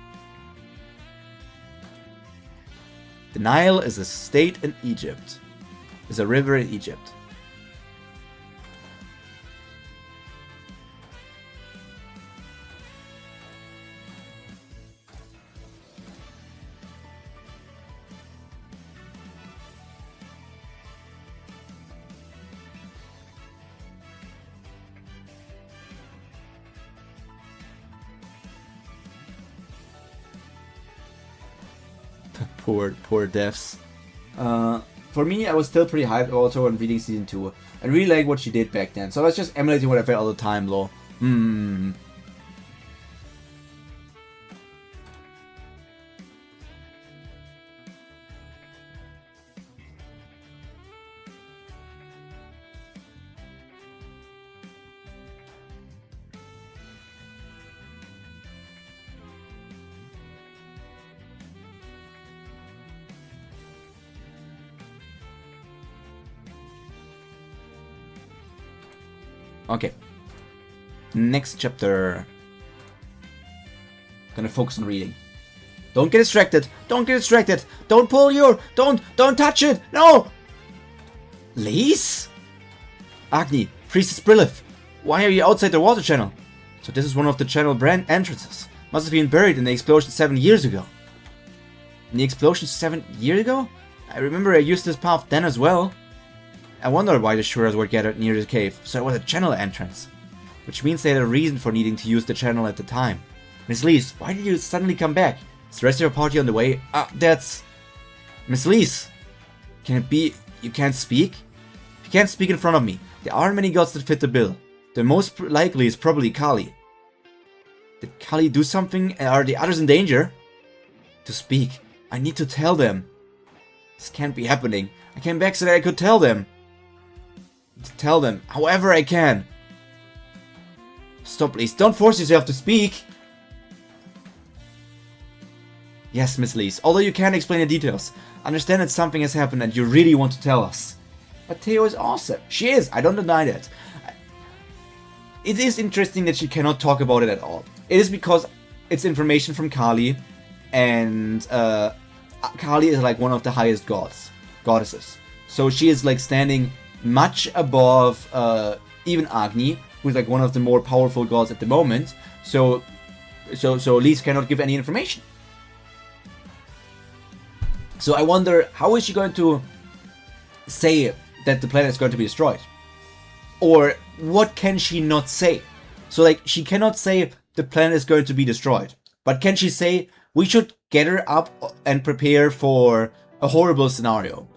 The Nile is a state in Egypt. Is a river in Egypt. Poor devs. For me, I was still pretty hyped also on reading season 2. I really like what she did back then. So I was just emulating what I felt all the time, lol. Okay. Next chapter. Gonna focus on reading. Don't get distracted. Don't get distracted. Don't pull your... Don't touch it. No. Lise? Agni, Priestess Brilith. Why are you outside the water channel? So this is one of the channel brand entrances. Must have been buried in the explosion 7 years ago. In the explosion 7 years ago? I remember I used this path then as well. I wonder why the Shuras were gathered near the cave, so it was a channel entrance. Which means they had a reason for needing to use the channel at the time. Miss Lise, why did you suddenly come back? Is the rest of your party on the way? That's... Miss Lise! Can it be you can't speak? You can't speak in front of me. There aren't many gods that fit the bill. The most likely is probably Kali. Did Kali do something? Are the others in danger? To speak, I need to tell them. This can't be happening. I came back so that I could tell them. To tell them, however I can. Stop, please. Don't force yourself to speak. Yes, Miss Lise. Although you can't explain the details. Understand that something has happened and you really want to tell us. But Theo is awesome. She is. I don't deny that. It is interesting that she cannot talk about it at all. It is because it's information from Kali. And Kali is like one of the highest goddesses. So she is like standing much above even Agni, who's like one of the more powerful gods at the moment. So Lise cannot give any information. So I wonder, how is she going to say that the planet is going to be destroyed? Or what can she not say? So like, she cannot say the planet is going to be destroyed. But can she say, we should gather up and prepare for a horrible scenario?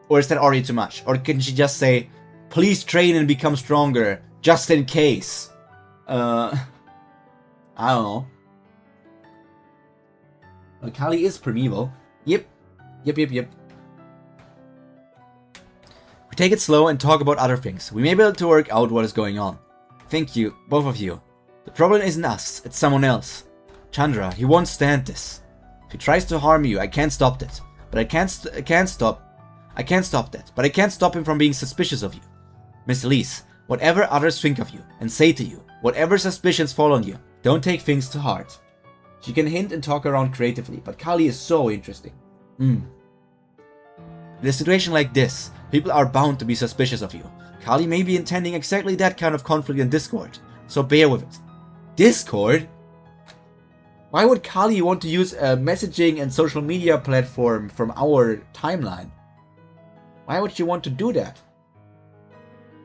Or is that already too much? Or can she just say, please train and become stronger, just in case? I don't know. Well, Kali is primeval. Yep. We take it slow and talk about other things. We may be able to work out what is going on. Thank you, both of you. The problem isn't us, it's someone else. Chandra, he won't stand this. If he tries to harm you, I can't stop that. But I can't stop that. But I can't stop him from being suspicious of you. Miss Elise, whatever others think of you and say to you, whatever suspicions fall on you, don't take things to heart. She can hint and talk around creatively, but Kali is so interesting. In a situation like this, people are bound to be suspicious of you. Kali may be intending exactly that kind of conflict in Discord, so bear with it. Discord? Why would Kali want to use a messaging and social media platform from our timeline? Why would she want to do that?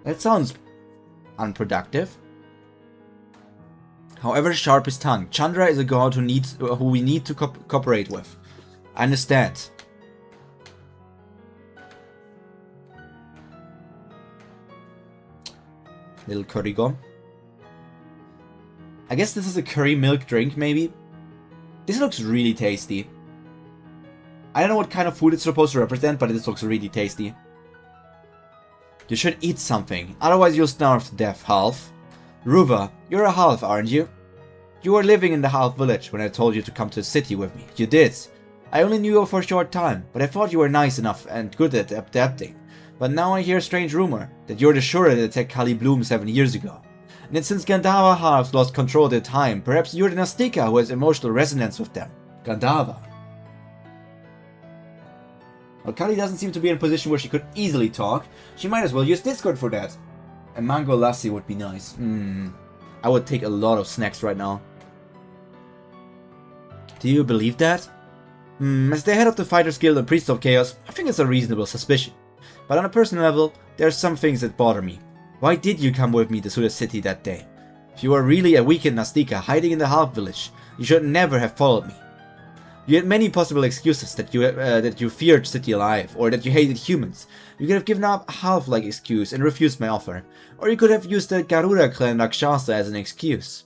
That sounds unproductive. However sharp his tongue, Chandra is a god who we need to cooperate with. I understand. Little curry gum. I guess this is a curry milk drink, maybe? This looks really tasty. I don't know what kind of food it's supposed to represent, but this looks really tasty. You should eat something, otherwise you'll starve to death, half. Ruva, you're a half, aren't you? You were living in the half village when I told you to come to the city with me. You did. I only knew you for a short time, but I thought you were nice enough and good at adapting. But now I hear a strange rumor that you're the Shura that attacked Kali Bloom 7 years ago. And that since Gandhava halves lost control of their time, perhaps you're the Nastika who has emotional resonance with them. Gandhava. Well, Kali doesn't seem to be in a position where she could easily talk. She might as well use Discord for that. A mango lassi would be nice. I would take a lot of snacks right now. Do you believe that? As the head of the Fighters Guild and Priest of Chaos, I think it's a reasonable suspicion. But on a personal level, there are some things that bother me. Why did you come with me to the city that day? If you were really a weakened Nastika hiding in the half village, you should never have followed me. You had many possible excuses that you feared city alive, or that you hated humans. You could have given up a half-like excuse and refused my offer. Or you could have used the Garuda clan Rakshasa as an excuse.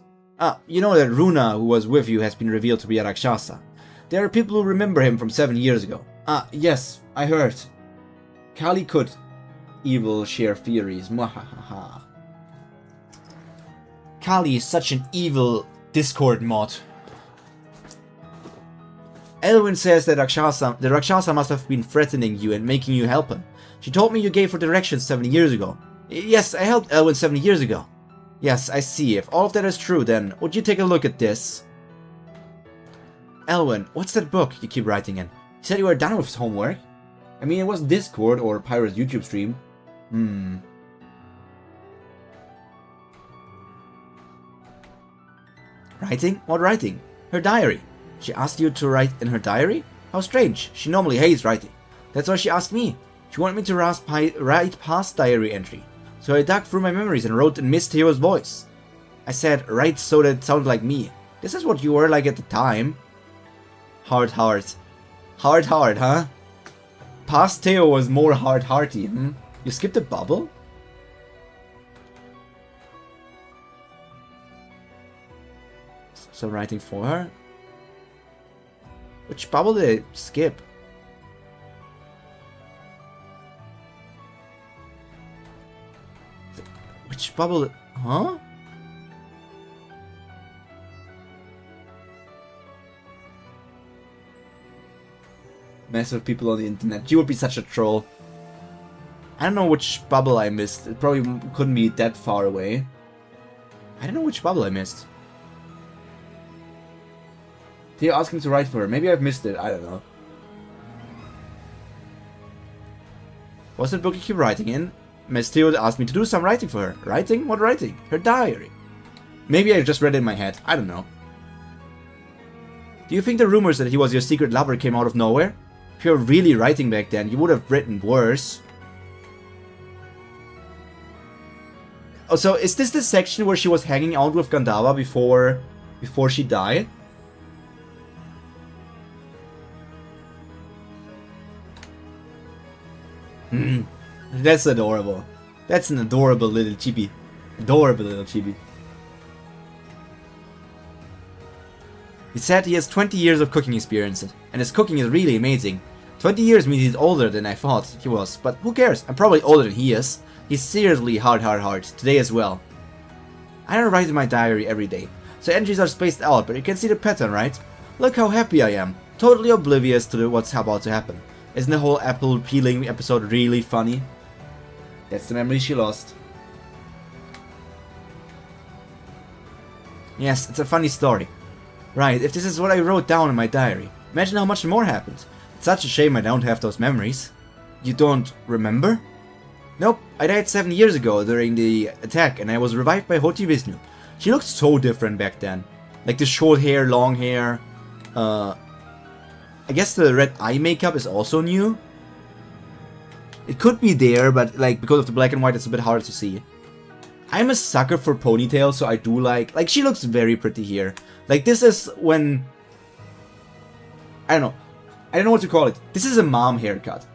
You know that Runa, who was with you, has been revealed to be a Rakshasa. There are people who remember him from 7 years ago. Yes, I heard. Kali could. Evil share theories. Mwahaha. Kali is such an evil Discord mod. Elwyn says that the Rakshasa must have been threatening you and making you help him. She told me you gave her directions 7 years ago. Yes, I helped Elwyn 7 years ago. Yes, I see. If all of that is true, then would you take a look at this? Elwyn, what's that book you keep writing in? You said you were done with homework. I mean, it was Discord or Pyro's YouTube stream. Writing? What writing? Her diary. She asked you to write in her diary? How strange. She normally hates writing. That's why she asked me. She wanted me to write past diary entry. So I dug through my memories and wrote in Miss Theo's voice. I said, write so that it sounded like me. This is what you were like at the time. Hard, huh? Past Theo was more hard-hearty, You skipped a bubble? So writing for her? Which bubble did I skip? Which bubble? Huh? Mess with people on the internet. You would be such a troll. I don't know which bubble I missed. It probably couldn't be that far away. I don't know which bubble I missed. Theo asking to write for her. Maybe I've missed it. I don't know. What's that book you keep writing in? Miss Theo asked me to do some writing for her. Writing? What writing? Her diary. Maybe I just read it in my head. I don't know. Do you think the rumors that he was your secret lover came out of nowhere? If you were really writing back then, you would have written worse. Oh, so is this the section where she was hanging out with Gandava before she died? That's adorable. That's an adorable little chibi. Adorable little chibi. He said he has 20 years of cooking experience, and his cooking is really amazing. 20 years means he's older than I thought he was, but who cares? I'm probably older than he is. He's seriously hard, today as well. I don't write in my diary every day, so entries are spaced out, but you can see the pattern, right? Look how happy I am, totally oblivious to what's about to happen. Isn't the whole apple peeling episode really funny? That's the memory she lost. Yes, it's a funny story. Right, if this is what I wrote down in my diary, imagine how much more happened. It's such a shame I don't have those memories. You don't remember? Nope, I died 7 years ago during the attack and I was revived by Hoti Vishnu. She looked so different back then. Like the short hair, long hair. I guess the red eye makeup is also new. It could be there, but like because of the black and white it's a bit hard to see. I'm a sucker for ponytails, so I do like she looks very pretty here. Like this is when, I don't know what to call it. This is a mom haircut.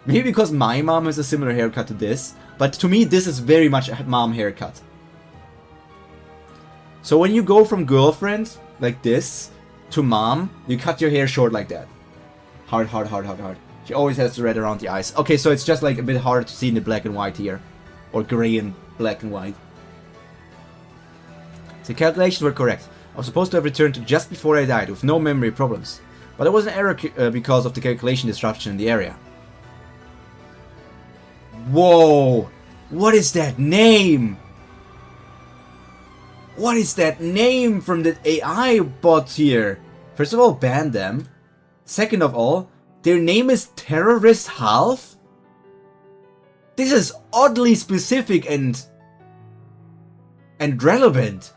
Maybe because my mom has a similar haircut to this, but to me this is very much a mom haircut. So when you go from girlfriend, like this, to mom, you cut your hair short like that. Hard. She always has the red around the eyes. Okay, so it's just like a bit harder to see in the black and white here. Or grey and black and white. The calculations were correct. I was supposed to have returned to just before I died with no memory problems. But there was an error because of the calculation disruption in the area. Whoa! What is that name? What is that name from the AI bot here? First of all, ban them. Second of all, their name is Terrorist Half? This is oddly specific and relevant.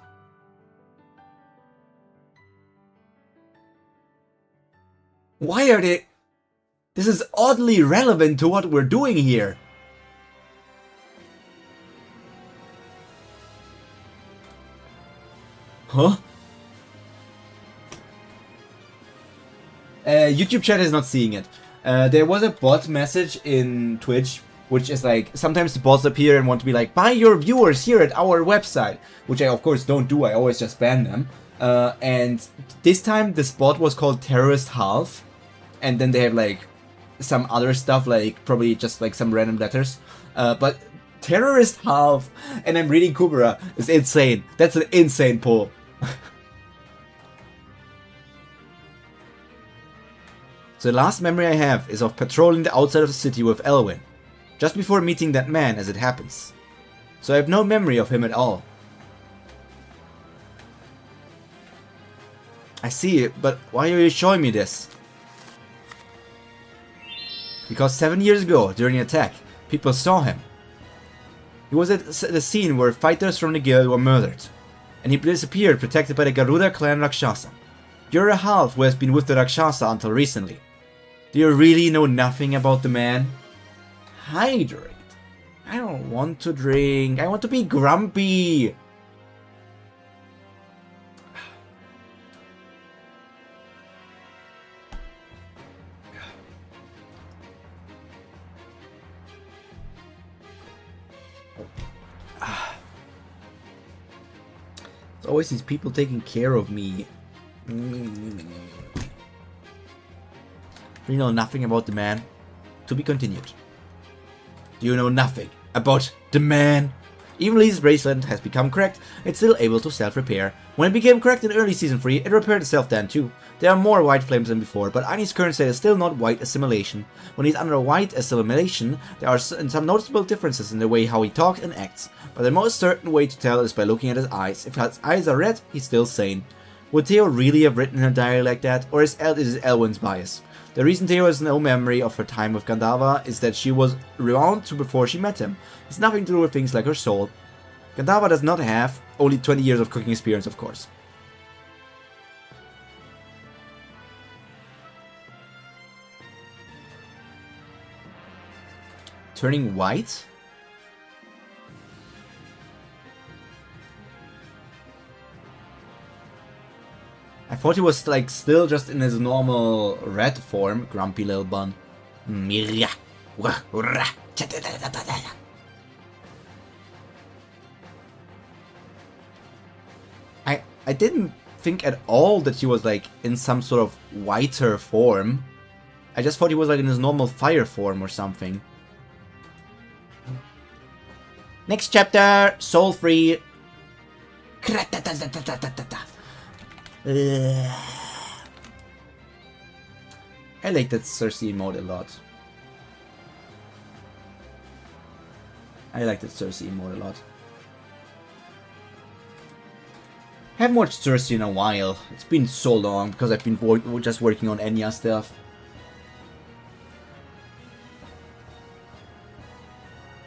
Why are they... This is oddly relevant to what we're doing here. Huh? YouTube chat is not seeing it. There was a bot message in Twitch, which is like, sometimes the bots appear and want to be like, buy your viewers here at our website, which I of course don't do, I always just ban them. And this time the bot was called Terrorist Half, and then they have like some other stuff, like probably just like some random letters. But Terrorist Half, and I'm reading Kubera, is insane. That's an insane poll. So the last memory I have is of patrolling the outside of the city with Elwyn, just before meeting that man as it happens. So I have no memory of him at all. I see it, but why are you showing me this? Because 7 years ago, during an attack, people saw him. He was at the scene where fighters from the guild were murdered, and he disappeared protected by the Garuda clan Rakshasa. You're a half who has been with the Rakshasa until recently. Do you really know nothing about the man? Hydrate. I don't want to drink. I want to be grumpy. There's always these people taking care of me. You know nothing about the man? To be continued. Do you know nothing about the man? Even though his bracelet has become cracked, it's still able to self-repair. When it became cracked in early Season 3, it repaired itself then too. There are more white flames than before, but Ani's current state is still not white assimilation. When he's under white assimilation, there are some noticeable differences in the way how he talks and acts, but the most certain way to tell is by looking at his eyes. If his eyes are red, he's still sane. Would Theo really have written her diary like that, or is it Elwyn's bias? The reason Theo has no memory of her time with Gandava is that she was around before she met him. It's nothing to do with things like her soul. Gandava does not have only 20 years of cooking experience, of course. Turning white? thought he was like still just in his normal red form. Grumpy little bun. I didn't think at all that he was like in some sort of whiter form. I just thought he was like in his normal fire form or something. Next chapter, soul free. I like that Cersei emote a lot. I like that Cersei emote a lot. Haven't watched Cersei in a while. It's been so long because I've been just working on Enya stuff.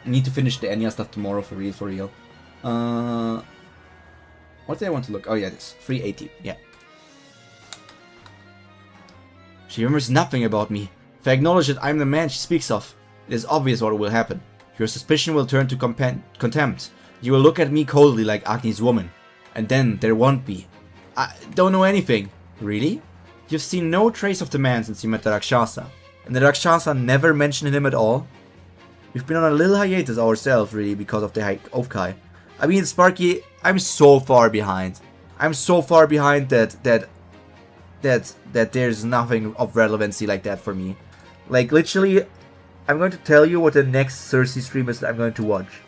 I need to finish the Enya stuff tomorrow for real, for real. What did I want to look? Oh yeah, this 380. Yeah. She remembers nothing about me. If I acknowledge that I'm the man she speaks of, it is obvious what will happen. Your suspicion will turn to contempt. You will look at me coldly like Agni's woman. And then there won't be. I don't know anything. Really? You've seen no trace of the man since you met the Rakshasa. And the Rakshasa never mentioned him at all? We've been on a little hiatus ourselves, really, because of the Okai. I mean, Sparky, I'm so far behind. I'm so far behind that there's nothing of relevancy like that for me. Like, literally, I'm going to tell you what the next Cersei stream is that I'm going to watch.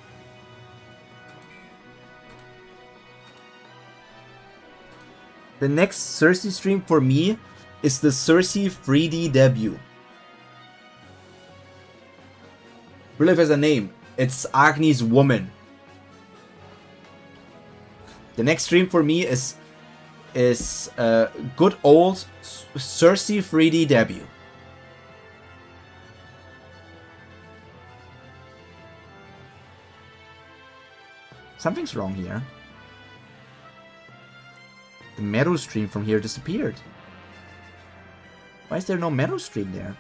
The next Cersei stream for me is the Cersei 3D debut. Real life has a name. It's Agni's woman. The next stream for me is good old Cersei 3D debut. Something's wrong here. The Meadow stream from here disappeared. Why is there no Meadow stream there?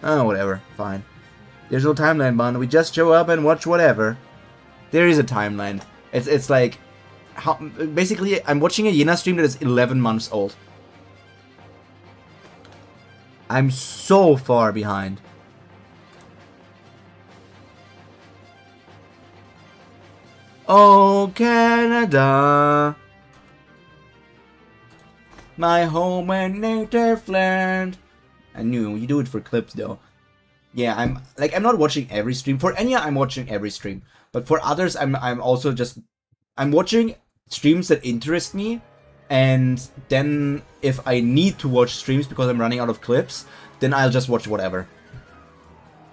Oh, whatever. Fine. There's no timeline, Bun. We just show up and watch whatever. There is a timeline. It's like... basically, I'm watching a Yena stream that is 11 months old. I'm so far behind. Oh, Canada, my home and native land. I knew you do it for clips though. Yeah, I'm not watching every stream. For Enya, I'm watching every stream. But for others, I'm also just watching streams that interest me, and then if I need to watch streams because I'm running out of clips, then I'll just watch whatever.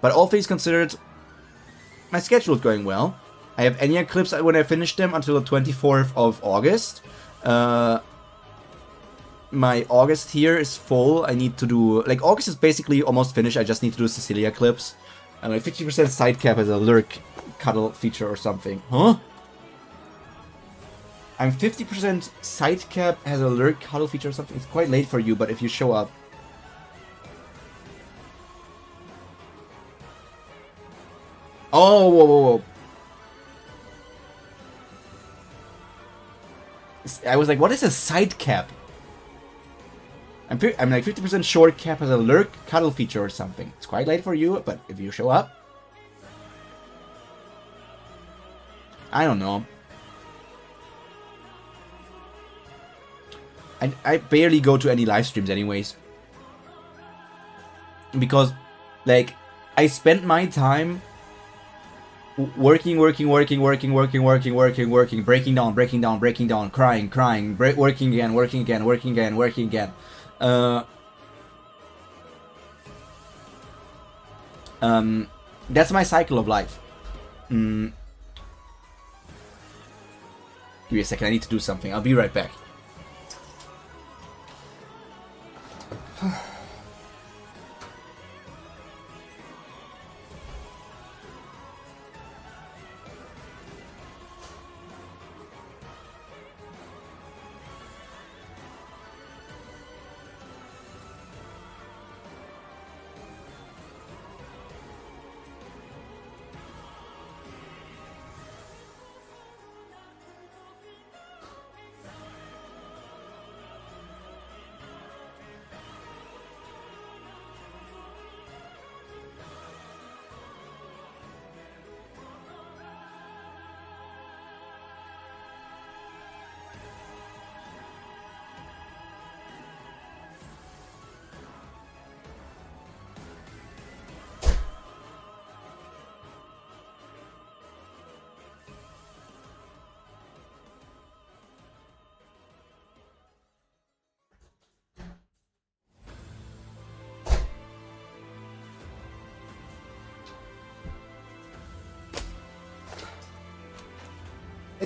But all things considered, my schedule is going well. I have Enya clips when I finish them until the 24th of August. My August here is full. I need to do... like, August is basically almost finished. I just need to do Cecilia clips. And my 50% side cap has a lurk cuddle feature or something. Huh? I'm 50% side cap has a lurk cuddle feature or something. It's quite late for you, but if you show up... Oh, whoa, whoa, whoa. I was like, what is a side cap? I'm like 50% short cap has a lurk cuddle feature or something. It's quite late for you, but if you show up... I don't know. I barely go to any live streams anyways. Because, like, I spent my time working, breaking down, crying, working again. That's my cycle of life. Give me a second, I need to do something. I'll be right back.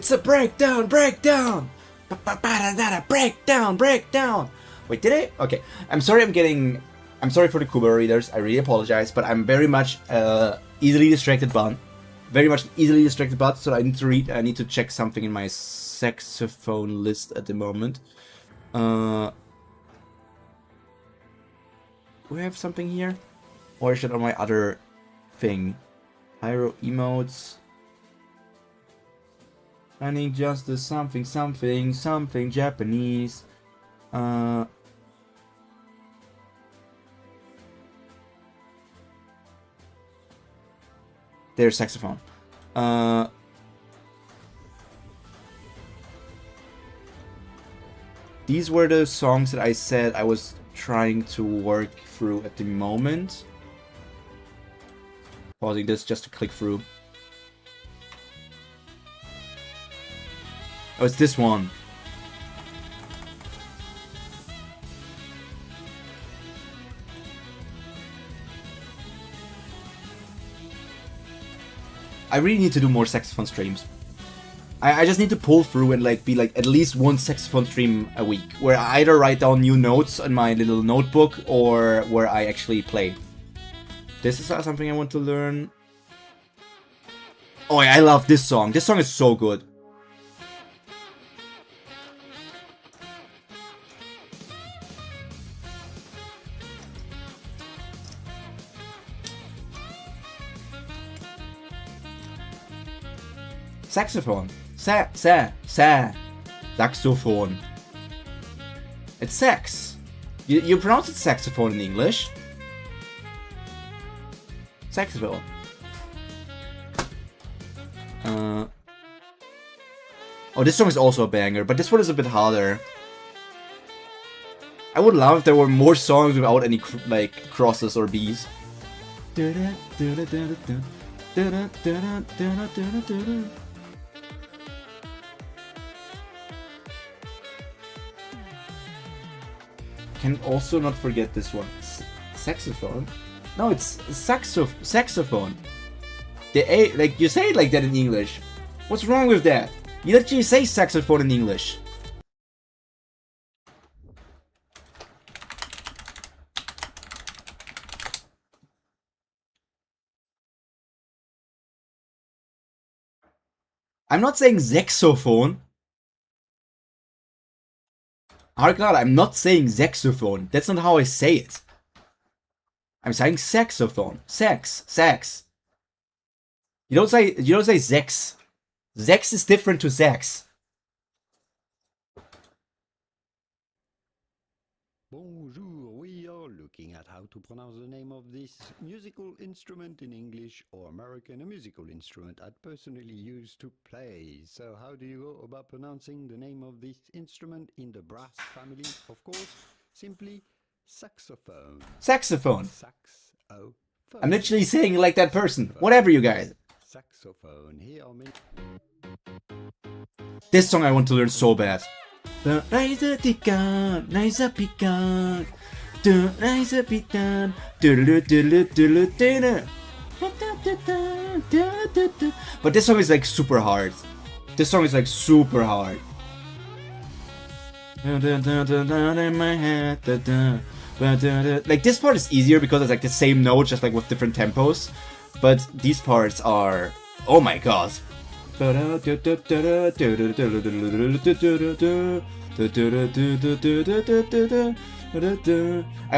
It's a breakdown, breakdown! Breakdown, breakdown! Wait, did I? Okay. I'm sorry I'm sorry for the Kubera readers, I really apologize, but I'm very much easily distracted bot. Very much easily distracted bot, so I need to check something in my saxophone list at the moment. Do we have something here? Or is it on my other thing? Pyro emotes. Finding justice, something Japanese. There's saxophone. These were the songs that I said I was trying to work through at the moment. Pausing this just to click through. Oh, it's this one. I really need to do more saxophone streams. I just need to pull through and like be like at least one saxophone stream a week, where I either write down new notes on my little notebook or where I actually play. This is something I want to learn. Oh yeah, I love this song. This song is so good. Saxophone. Saxophone. It's sax. You pronounce it saxophone in English. Saxophone. Oh, this song is also a banger, but this one is a bit harder. I would love if there were more songs without any like crosses or B's. Can also not forget this one. Saxophone? No, it's saxophone. The A, like you say it like that in English. What's wrong with that? You literally say saxophone in English. I'm not saying saxophone. Oh god, I'm not saying saxophone. That's not how I say it. I'm saying saxophone. Sax. You don't say sex. Sex is different to sax. Bonjour, we are looking at how to pronounce the name of this musical instrument in English or American, a musical instrument I personally use to play. So how do you go about pronouncing the name of this instrument in the brass family? Of course, simply saxophone. Saxophone. Saxophone. I'm literally saying it like that person. Whatever, you guys. Saxophone. Here are many. This song I want to learn so bad. But this song is like super hard. This song is like super hard. Like this part is easier because it's like the same note, just like with different tempos. But these parts are, oh my god. I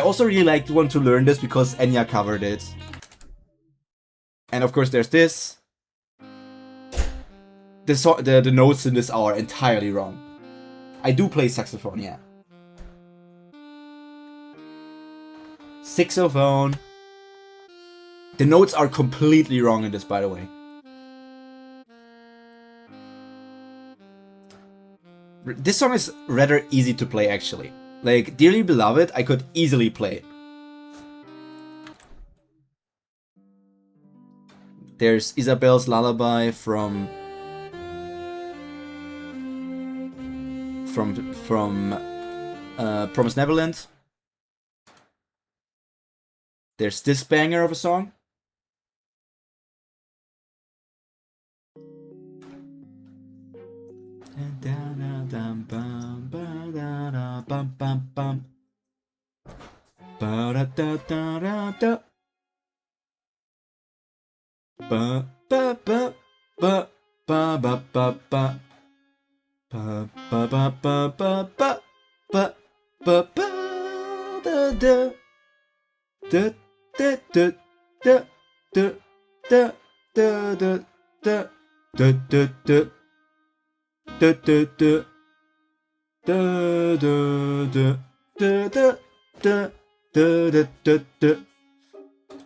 also really want to learn this because Enya covered it. And of course there's this. The notes in this are entirely wrong. I do play saxophone, yeah. Saxophone. The notes are completely wrong in this, by the way. This song is rather easy to play, actually. Like, Dearly Beloved, I could easily play. There's Isabel's Lullaby from Promised Neverland. There's this banger of a song. bum bum bum. Ba da da da da da. Ba ba ba ba ba ba ba ba. Ba ba ba ba ba ba ba ba ba da da da da da da da da da da da da da da. Da da da da da da da da da da da.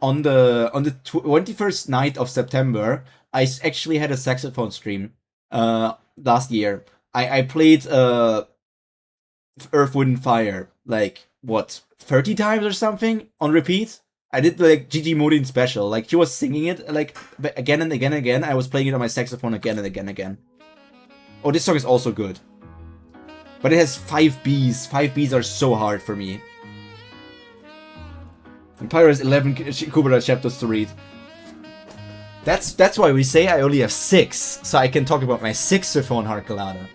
On the 21st night of September, I actually had a saxophone stream. Last year, I played Earth, Wind, Fire like what 30 times or something on repeat. I did like Gigi Modin special. Like she was singing it like again and again and again. I was playing it on my saxophone again and again and again. Oh, this song is also good. But it has 5 Bs. 5 Bs are so hard for me. And Pyro has 11 Kubera chapters to read. That's why we say I only have 6. So I can talk about my saxophone harkalada.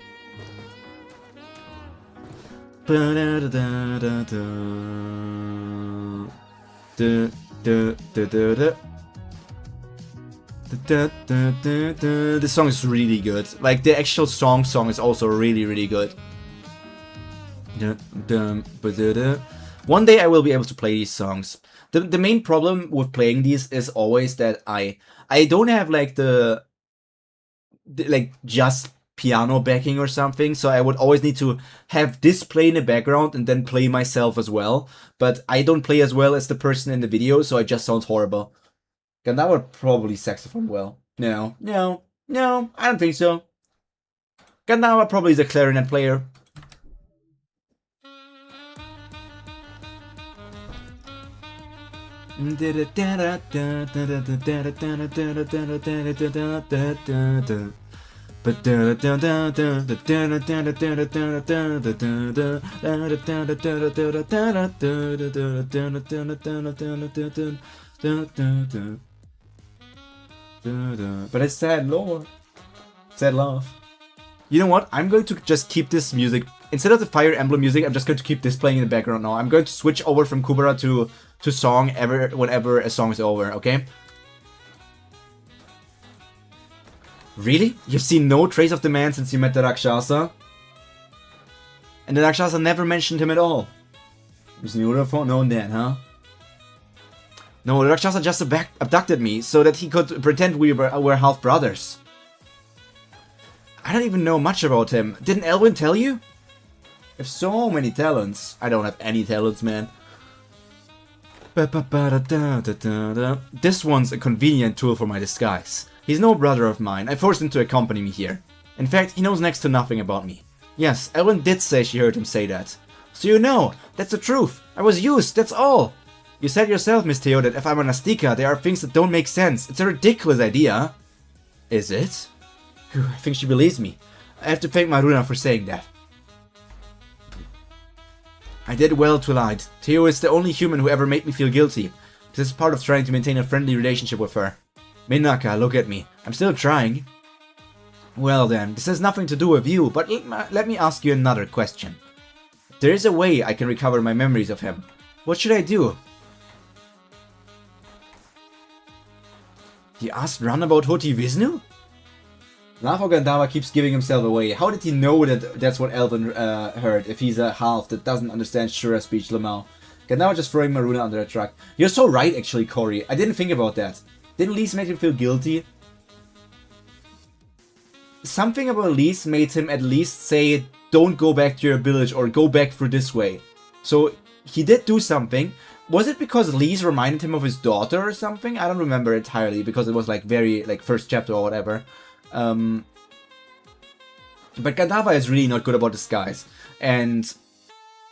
This song is really good. Like the actual song is also really good. One day I will be able to play these songs. The main problem with playing these is always that I don't have like the like just piano backing or something, so I would always need to have this play in the background and then play myself as well. But I don't play as well as the person in the video, so it just sounds horrible. Gandava probably saxophone well. No, I don't think so. Gandava probably is a clarinet player. But it's sad lore. Sad love. You know what? I'm going to just keep this music. Instead of the Fire Emblem music, I'm just going to keep this playing in the background now. I'm going to switch over from Kubera to song whenever a song is over, okay? Really? You've seen no trace of the man since you met the Rakshasa? And the Rakshasa never mentioned him at all. You would have known that, huh? No, the Rakshasa just abducted me so that he could pretend we were half brothers. I don't even know much about him. Didn't Elwyn tell you? I have so many talents. I don't have any talents, man. This one's a convenient tool for my disguise. He's no brother of mine. I forced him to accompany me here. In fact, he knows next to nothing about me. Yes, Elwyn did say she heard him say that. So you know, that's the truth. I was used, that's all. You said yourself, Miss Theo, that if I'm a Nastika, there are things that don't make sense. It's a ridiculous idea. Is it? Whew, I think she believes me. I have to thank Maruna for saying that. I did well to lie. Theo is the only human who ever made me feel guilty. This is part of trying to maintain a friendly relationship with her. Minaka, look at me. I'm still trying. Well then, this has nothing to do with you, but let me ask you another question. If there is a way I can recover my memories of him, what should I do? He asked Runabout Hoti Vishnu? Lafo Gandava keeps giving himself away. How did he know that that's what Elvin heard if he's a half that doesn't understand Shura speech, Lamau? Gandava just throwing Maruna under a truck. You're so right actually, Corey. I didn't think about that. Didn't Lise make him feel guilty? Something about Lise made him at least say, don't go back to your village or go back through this way. So he did do something. Was it because Lise reminded him of his daughter or something? I don't remember entirely because it was like very like first chapter or whatever. But Gandava is really not good about disguise. And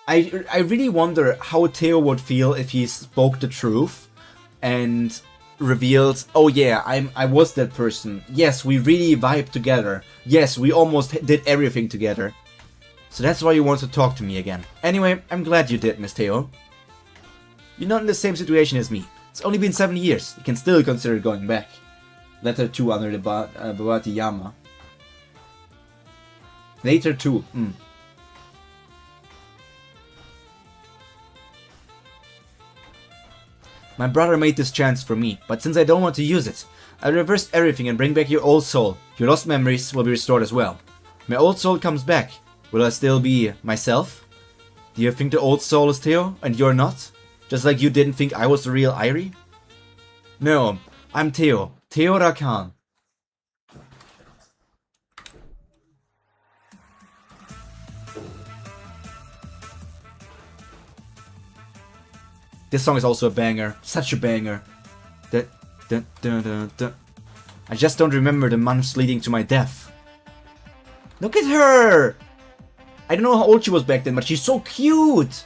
I really wonder how Theo would feel if he spoke the truth and revealed, oh yeah, I was that person. Yes, we really vibed together. Yes, we almost did everything together. So that's why you want to talk to me again. Anyway, I'm glad you did, Miss Theo. You're not in the same situation as me. It's only been 7 years. You can still consider going back. Letter 2 under the Bhavati Yama. Later 2. My brother made this chance for me, but since I don't want to use it, I reverse everything and bring back your old soul. Your lost memories will be restored as well. My old soul comes back. Will I still be myself? Do you think the old soul is Theo and you're not? Just like you didn't think I was the real Irie? No, I'm Theo. Theo Rakan. This song is also a banger. Such a banger. I just don't remember the months leading to my death. Look at her! I don't know how old she was back then, but she's so cute!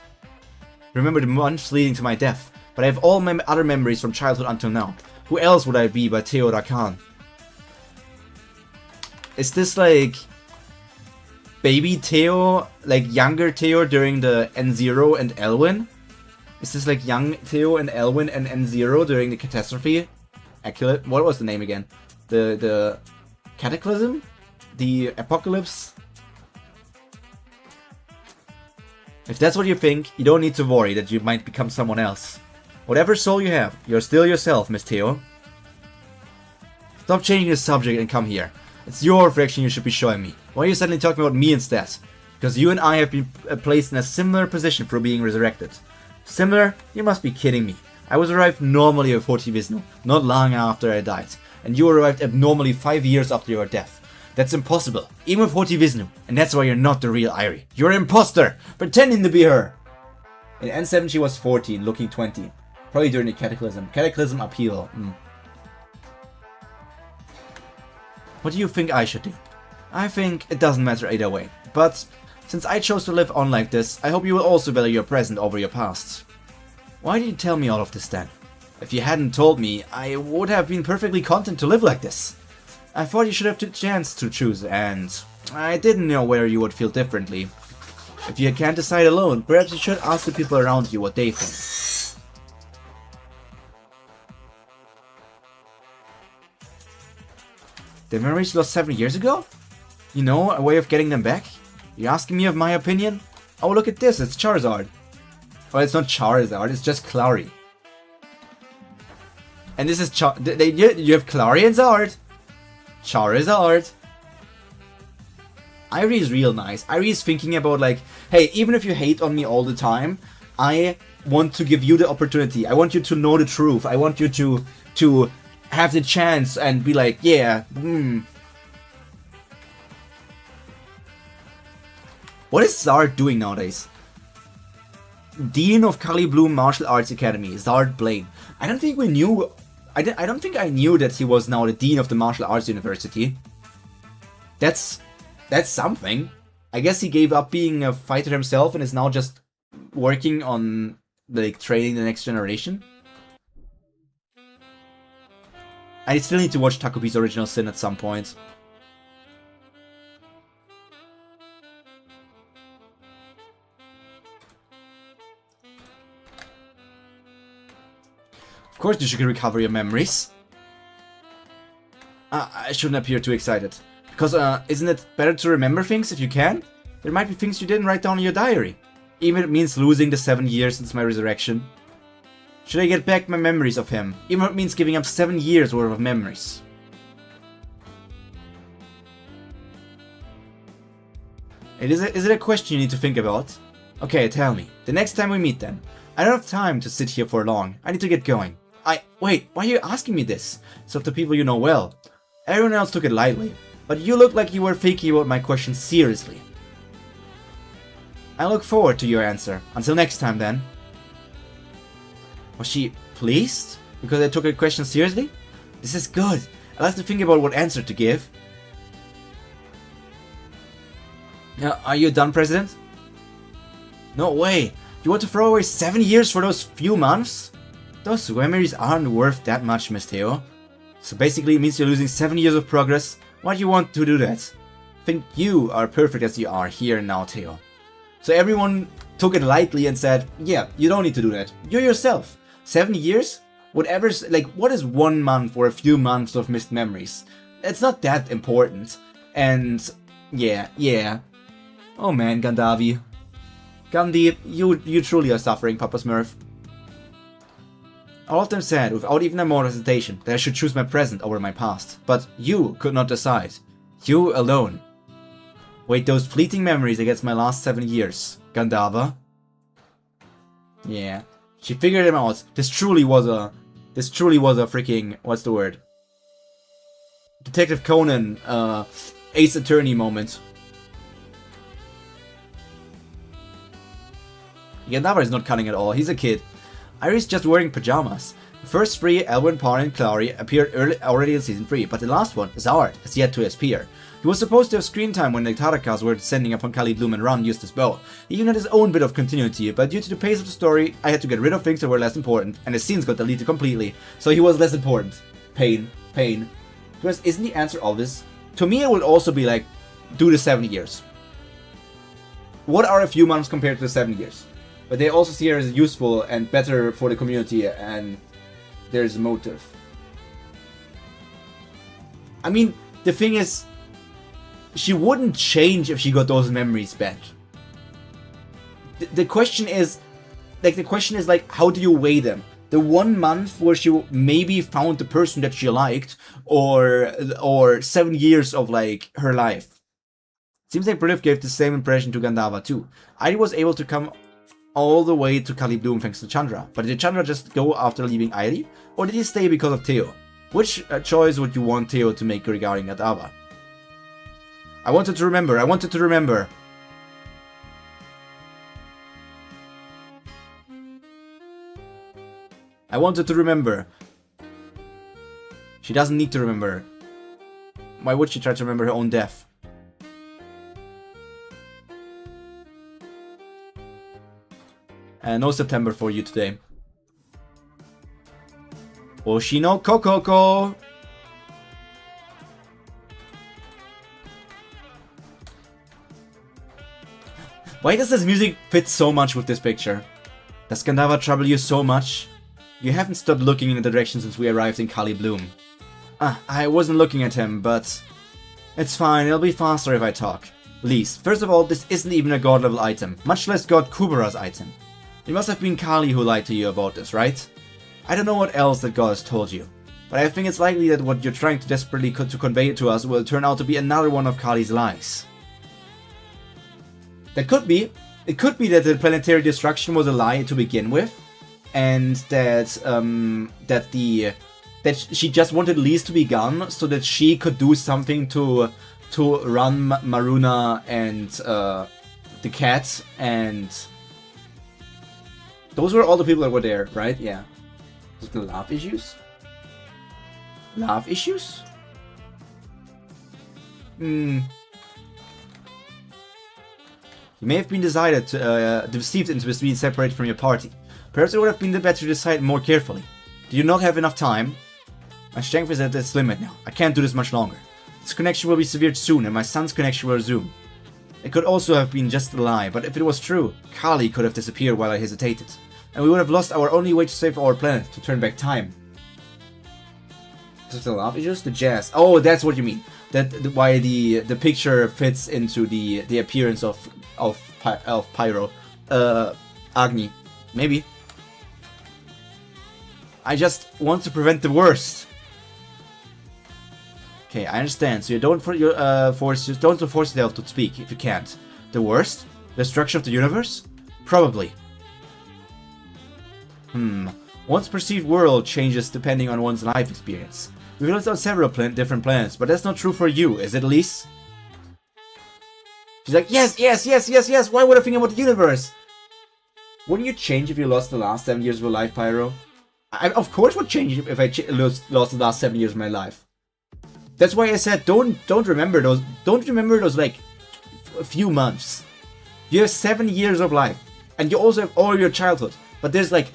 Remember the months leading to my death, but I have all my other memories from childhood until now. Who else would I be but Theo Rakan? Is this like baby Theo, like younger Theo during the N0 and Elwyn? Is this like young Theo and Elwyn and N0 during the catastrophe? What was the name again? The cataclysm? The apocalypse? If that's what you think, you don't need to worry that you might become someone else. Whatever soul you have, you're still yourself, Miss Theo. Stop changing the subject and come here. It's your reflection you should be showing me. Why are you suddenly talking about me instead? Because you and I have been placed in a similar position for being resurrected. Similar? You must be kidding me. I was arrived normally with 40 Vishnu, not long after I died, and you arrived abnormally 5 years after your death. That's impossible, even with 40 Vishnu, and that's why you're not the real Irie. You're an imposter, pretending to be her. In N7 she was 14, looking 20. Probably during the Cataclysm upheaval. What do you think I should do? I think it doesn't matter either way, but since I chose to live on like this, I hope you will also value your present over your past. Why did you tell me all of this then? If you hadn't told me, I would have been perfectly content to live like this. I thought you should have the chance to choose, and I didn't know where you would feel differently. If you can't decide alone, perhaps you should ask the people around you what they think. The memories lost 7 years ago? You know, a way of getting them back? You're asking me of my opinion? Oh, look at this, it's Charizard. Well, it's not Charizard, it's just Clary. And this is you have Clary and Zard. Charizard. Irie is real nice. Irie is thinking about like, hey, even if you hate on me all the time, I want to give you the opportunity. I want you to know the truth. I want you to have the chance and be like, yeah, What is Zard doing nowadays? Dean of Kali Bloom Martial Arts Academy, Zard Blaine. I don't think we knew. I don't think I knew that he was now the Dean of the Martial Arts University. That's something. I guess he gave up being a fighter himself and is now just working on like training the next generation. I still need to watch Takubi's Original Sin at some point. Of course you should recover your memories. I shouldn't appear too excited. Because isn't it better to remember things if you can? There might be things you didn't write down in your diary. Even if it means losing the 7 years since my resurrection. Should I get back my memories of him? Even if it means giving up 7 years worth of memories. Is it a question you need to think about? Okay, tell me. The next time we meet then. I don't have time to sit here for long. I need to get going. Wait, why are you asking me this? It's of the people you know well. Everyone else took it lightly. But you look like you were thinking about my question seriously. I look forward to your answer. Until next time then. Was she pleased? Because I took her question seriously? This is good. I'll have to think about what answer to give. Are you done, President? No way. You want to throw away 7 years for those few months? Those memories aren't worth that much, Miss Theo. So basically it means you're losing 7 years of progress. Why do you want to do that? I think you are perfect as you are here and now, Theo. So everyone took it lightly and said, yeah, you don't need to do that. You're yourself. 7 years? Whatever, like, what is 1 month or a few months of missed memories? It's not that important. And, yeah. Oh man, Gandavi. Gandhi, you truly are suffering, Papa Smurf. All of them said, without even a more hesitation, that I should choose my present over my past. But you could not decide. You alone. Weighed those fleeting memories against my last 7 years. Gandava? Yeah. She figured him out. This truly was a freaking, what's the word? Detective Conan, Ace Attorney moment. Gandava is not cunning at all. He's a kid. Iris just wearing pajamas. The first three, Elwyn, Parn, and Clary, appeared already in Season 3, but the last one, Zard, has yet to appear. He was supposed to have screen time when the Tarakas were descending upon Kali Bloom and Ran used his bow. He even had his own bit of continuity, but due to the pace of the story, I had to get rid of things that were less important, and his scenes got deleted completely, so he was less important. Pain. Because isn't the answer obvious? To me it would also be like, do the 7 years. What are a few months compared to the 7 years? But they also see her as useful and better for the community, and there's a motive. I mean, the thing is, she wouldn't change if she got those memories back. The question is, like, how do you weigh them? The 1 month where she maybe found the person that she liked, or 7 years of, like, her life. Seems like Briliff gave the same impression to Gandava too. Ivy was able to come all the way to Kali Bloom thanks to Chandra. But did Chandra just go after leaving Ivy? Or did he stay because of Theo? Which choice would you want Theo to make regarding Gandava? I wanted to remember. I wanted to remember. She doesn't need to remember. Why would she try to remember her own death? No September for you today. Oshino Kokoko! Why does this music fit so much with this picture? Does Gandava trouble you so much? You haven't stopped looking in the direction since we arrived in Kali Bloom. I wasn't looking at him, but... It's fine, it'll be faster if I talk. Please, first of all, this isn't even a god level item, much less god Kubera's item. It must have been Kali who lied to you about this, right? I don't know what else that god has told you, but I think it's likely that what you're trying to desperately to convey to us will turn out to be another one of Kali's lies. That could be. It could be that the planetary destruction was a lie to begin with, and that that she just wanted Lise to be gone so that she could do something to run Maruna and the cat, and those were all the people that were there, right? Yeah. Was it the love issues? Love issues? You may have been deceived into being separated from your party. Perhaps it would have been better to decide more carefully. Do you not have enough time? My strength is at its limit now. I can't do this much longer. This connection will be severed soon, and my son's connection will resume. It could also have been just a lie, but if it was true, Kali could have disappeared while I hesitated, and we would have lost our only way to save our planet, to turn back time. Is it the love issues? The jazz. Oh, that's what you mean. Why the picture fits into the appearance of Pyro. Agni. Maybe. I just want to prevent the worst. Okay, I understand. So you don't force yourself to speak if you can't. The worst? The destruction of the universe? Probably. One's perceived world changes depending on one's life experience. We've lived on several different planets, but that's not true for you, is it, Elise? She's like, yes, why would I think about the universe? Wouldn't you change if you lost the last 7 years of your life, Pyro? I of course would change if I lost the last 7 years of my life. That's why I said don't remember those like a few months. You have 7 years of life, and you also have all your childhood. But there's like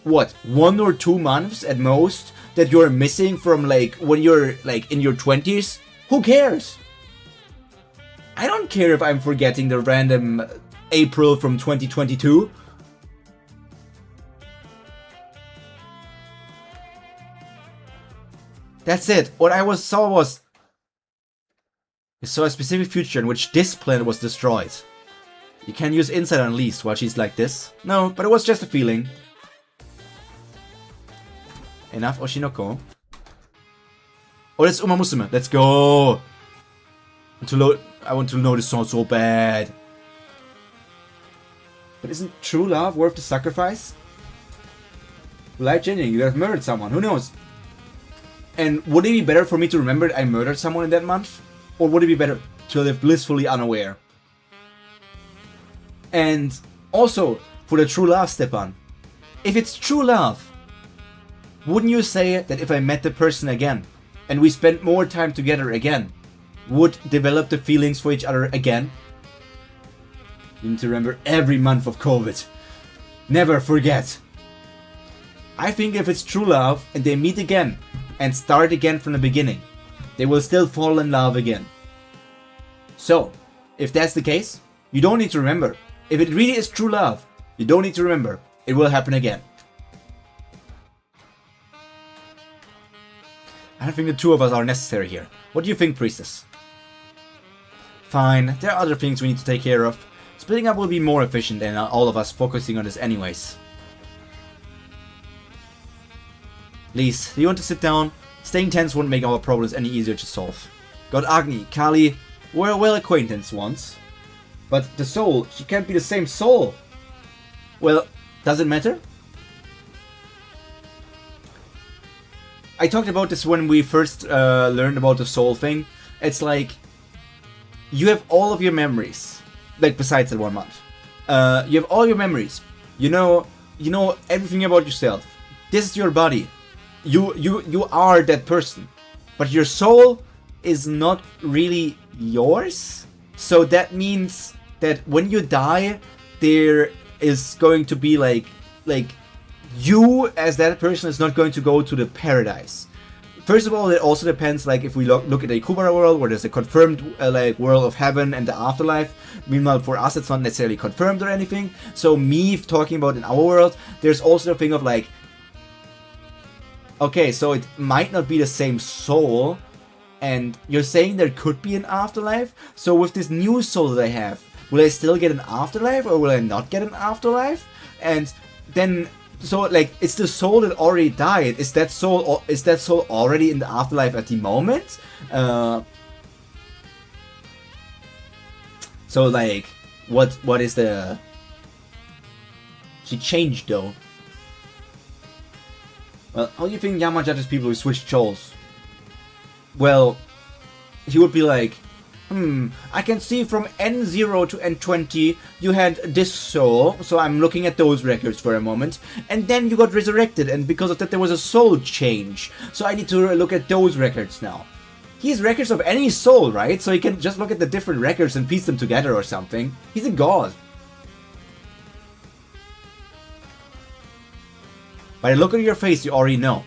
what, 1 or 2 months at most that you're missing from like when you're like in your 20s. Who cares? I don't care if I'm forgetting the random April from 2022. That's it. What I saw was a specific future in which this planet was destroyed. You can use insight on Lise while she's like this. No, but it was just a feeling. Enough Oshinoko. Oh, that's Uma Musume. Let's go. I want to know this song so bad. But isn't true love worth the sacrifice? Life changing. You have murdered someone. Who knows? And would it be better for me to remember that I murdered someone in that month? Or would it be better to live blissfully unaware? And also, for the true love, Stepan. If it's true love, wouldn't you say that if I met the person again, and we spent more time together again, would develop the feelings for each other again? You need to remember every month of COVID. Never forget. I think if it's true love and they meet again and start again from the beginning, they will still fall in love again. So, if that's the case, you don't need to remember. If it really is true love, you don't need to remember. It will happen again. I don't think the two of us are necessary here. What do you think, Priestess? Fine, there are other things we need to take care of. Splitting up will be more efficient than all of us focusing on this anyways. Lise, do you want to sit down? Staying tense won't make our problems any easier to solve. God Agni, Kali, we're well acquainted once. But the soul, she can't be the same soul. Well, does it matter? I talked about this when we first learned about the soul thing. It's like, you have all of your memories. Like, besides that 1 month. You have all your memories. You know everything about yourself. This is your body. You are that person. But your soul is not really yours. So that means that when you die, there is going to be like you as that person is not going to go to the paradise. First of all, it also depends, like, if we look at a Kubera world, where there's a confirmed, like, world of heaven and the afterlife. Meanwhile, for us, it's not necessarily confirmed or anything. So, me talking about in our world, there's also the thing of, like, okay, so it might not be the same soul, and you're saying there could be an afterlife? So, with this new soul that I have, will I still get an afterlife, or will I not get an afterlife? And then... so, like, it's the soul that already died. Is that soul already in the afterlife at the moment? So, like, what is the... She changed, though. Well, how do you think Yama judges people who switch souls? Well, he would be like, I can see from N0 to N20 you had this soul, so I'm looking at those records for a moment, and then you got resurrected, and because of that there was a soul change, so I need to look at those records now. He has records of any soul, right? So he can just look at the different records and piece them together or something. He's a god. By the look on your face you already know.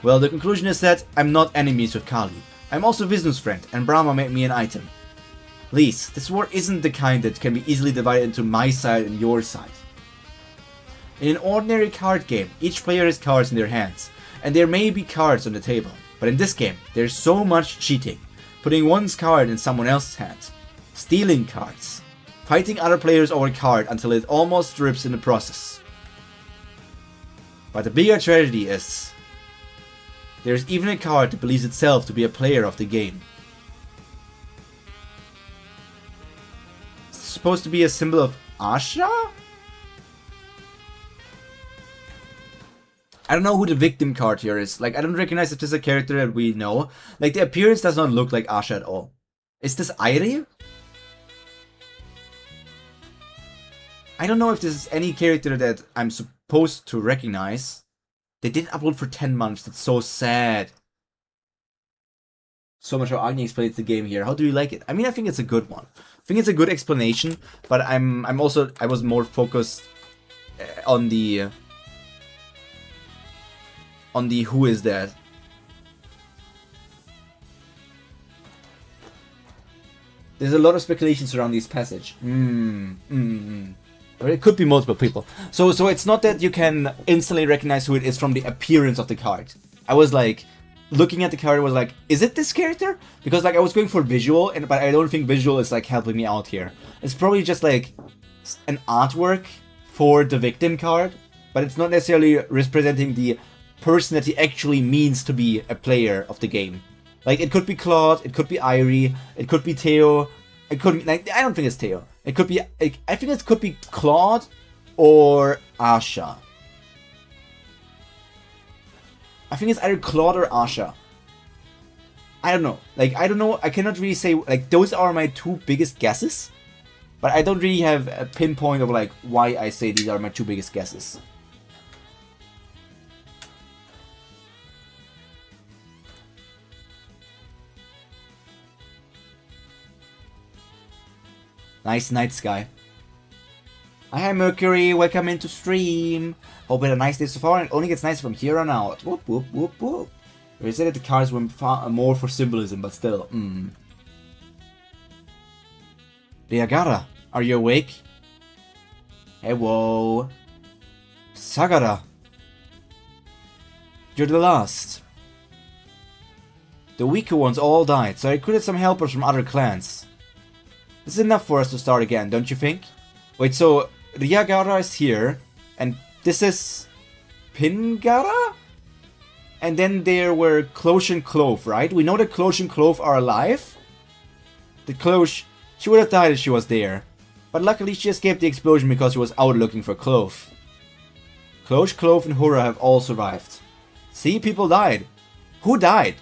Well, the conclusion is that I'm not enemies with Kali. I'm also Vishnu's friend, and Brahma made me an item. Please, this war isn't the kind that can be easily divided into my side and your side. In an ordinary card game, each player has cards in their hands, and there may be cards on the table. But in this game, there's so much cheating. Putting one's card in someone else's hand. Stealing cards. Fighting other players over a card until it almost strips in the process. But the bigger tragedy is... there's even a card that believes itself to be a player of the game. It's supposed to be a symbol of Asha? I don't know who the victim card here is. Like, I don't recognize if this is a character that we know. Like, the appearance does not look like Asha at all. Is this Airi? I don't know if this is any character that I'm supposed to recognize. They didn't upload for 10 months. That's so sad. So much how Agni explains the game here. How do you like it? I mean, I think it's a good one. I think it's a good explanation, but I was more focused on the who is that. There's a lot of speculation surrounding this passage. Or it could be multiple people. So it's not that you can instantly recognize who it is from the appearance of the card. I was like, looking at the card, was like, is it this character? Because like I was going for visual, but I don't think visual is like helping me out here. It's probably just like an artwork for the victim card, but it's not necessarily representing the person that he actually means to be a player of the game. Like, it could be Claude, it could be Irie, it could be Theo, it could be, like, I don't think it's Theo. It could be, I think it could be Claude or Asha. I think it's either Claude or Asha. I don't know. Like, I don't know. I cannot really say, like, those are my two biggest guesses. But I don't really have a pinpoint of, like, why I say these are my two biggest guesses. Nice night sky. Hi Mercury, welcome into stream. Hope you had a nice day so far and it only gets nicer from here on out. Whoop whoop whoop whoop. We said that the cards were far more for symbolism, but still. Ryagara, are you awake? Hello. Sagara. You're the last. The weaker ones all died, so I recruited some helpers from other clans. This is enough for us to start again, don't you think? Wait, so Ryagara is here, and this is Pingara? And then there were Cloche and Clove, right? We know that Cloche and Clove are alive. The Cloche, she would have died if she was there. But luckily she escaped the explosion because she was out looking for Clove. Cloche, Clove and Hura have all survived. See, people died. Who died?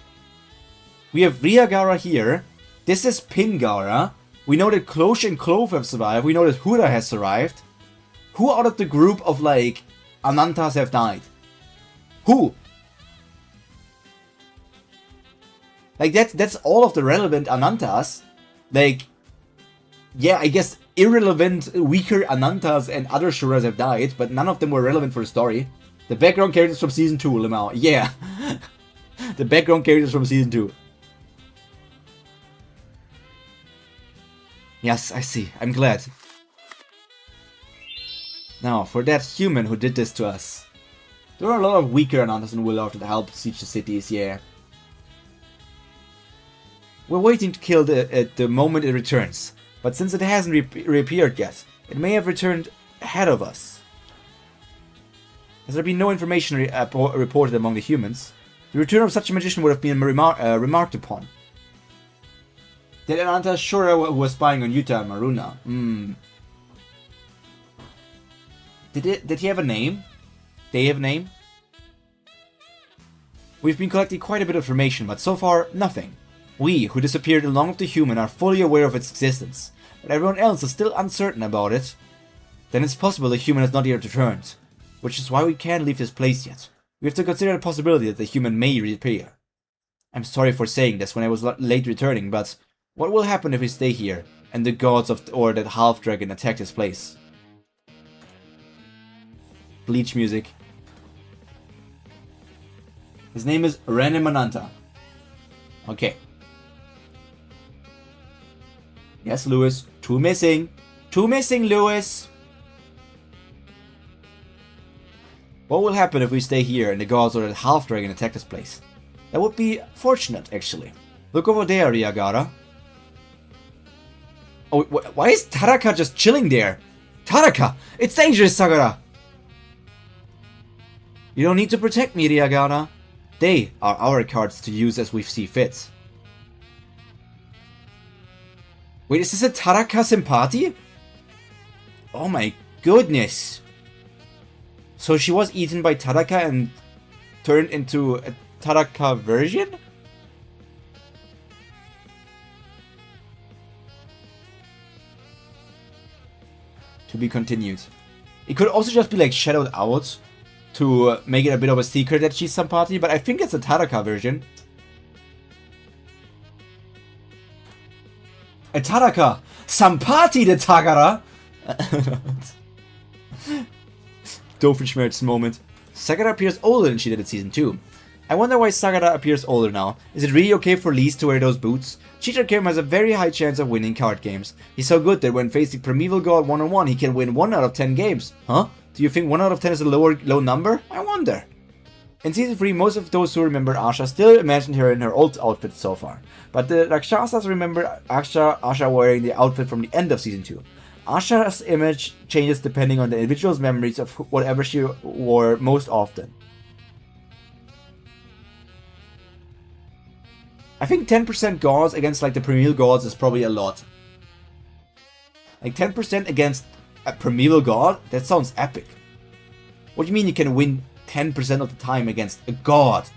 We have Ryagara here. This is Pingara. We know that Cloche and Clove have survived. We know that Hura has survived. Who out of the group of, like, Anantas have died? Who? Like, that's all of the relevant Anantas. Like, yeah, I guess irrelevant, weaker Anantas and other Shuras have died, but none of them were relevant for the story. The background characters from Season 2, Limao. Yeah. The background characters from Season 2. Yes, I see. I'm glad. Now, for that human who did this to us. There are a lot of weaker Anantas in Willow that help siege the cities, yeah. We're waiting to kill it at the moment it returns. But since it hasn't reappeared yet, it may have returned ahead of us. Has there been no information reported among the humans? The return of such a magician would have been remarked upon. Did Ananta Shura who was spying on Yuta and Maruna? Did he have a name? They have a name? We've been collecting quite a bit of information, but so far, nothing. We, who disappeared along with the human, are fully aware of its existence, but everyone else is still uncertain about it. Then it's possible the human has not yet returned, which is why we can't leave this place yet. We have to consider the possibility that the human may reappear. I'm sorry for saying this when I was late returning, but what will happen if we stay here, and the gods or that half-dragon attack this place? Bleach music. His name is Renemananta. Okay. Yes, Lewis. Two missing. Two missing, Lewis. What will happen if we stay here and the gods or the half-dragon attack this place? That would be fortunate, actually. Look over there, Ryagara. Oh, why is Taraka just chilling there? Taraka! It's dangerous, Sagara! You don't need to protect me, Ryagara. They are our cards to use as we see fit. Wait, is this a Taraka Sympathy? Oh my goodness. So she was eaten by Taraka and turned into a Taraka version? To be continued. It could also just be like shadowed out to make it a bit of a secret that she's Sympathy, but I think it's a Taraka version. A Taraka! Sympathy the Tagara! Doofenshmirtz moment. Sagara appears older than she did in Season 2. I wonder why Sagara appears older now. Is it really okay for Lise to wear those boots? Cheater Kim has a very high chance of winning card games. He's so good that when facing Primeval God 1-on-1, he can win 1 out of 10 games. Huh? Do you think 1 out of 10 is a low number? I wonder. In Season 3, most of those who remember Asha still imagine her in her old outfit so far. But the Rakshasas remember Asha wearing the outfit from the end of Season 2. Asha's image changes depending on the individual's memories of whatever she wore most often. I think 10% gods against like the primeval gods is probably a lot. Like 10% against a primeval god? That sounds epic. What do you mean you can win 10% of the time against a god?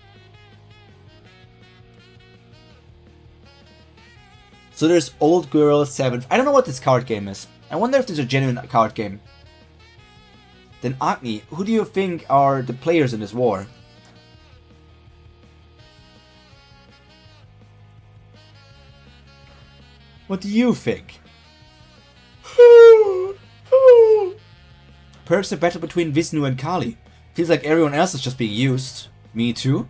So there's Old Girl 7th. I don't know what this card game is. I wonder if there's a genuine card game. Then Agni, who do you think are the players in this war? What do you think? Perhaps a battle between Vishnu and Kali. Feels like everyone else is just being used. Me too?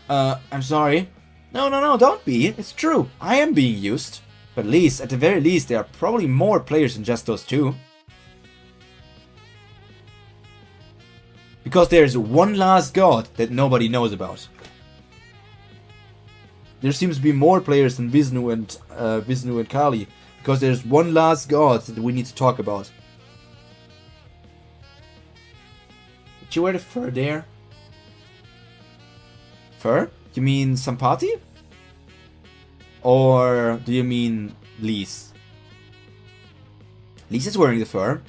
I'm sorry. No, don't be. It's true. I am being used. But at the very least, there are probably more players than just those two. Because there's one last god that nobody knows about. There seems to be more players than Vishnu and Kali. Because there's one last god that we need to talk about. Did you wear the fur there? Fur? You mean Sampati? Or do you mean Lise? Lise is wearing the fur.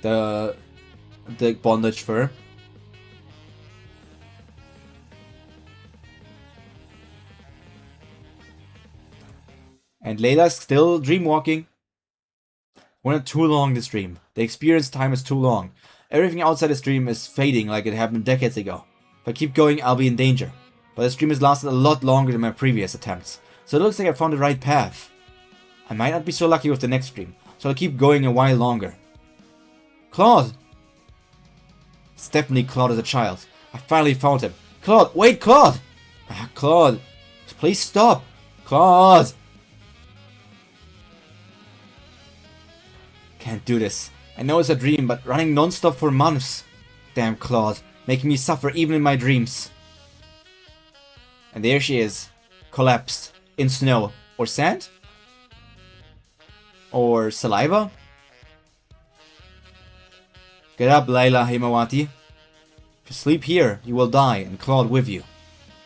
The bondage fur. And Layla's still dreamwalking. We're not too long this dream. The experience time is too long. Everything outside this dream is fading like it happened decades ago. If I keep going, I'll be in danger. But this dream has lasted a lot longer than my previous attempts. So it looks like I found the right path. I might not be so lucky with the next dream. So I'll keep going a while longer. Claude! It's definitely Claude as a child. I finally found him. Claude! Wait, Claude! Claude! Please stop! Claude! Can't do this. I know it's a dream, but running non-stop for months. Damn Claude, making me suffer even in my dreams. And there she is, collapsed, in snow. Or sand? Or saliva? Get up, Layla Himawati. If you sleep here, you will die, and Claude with you.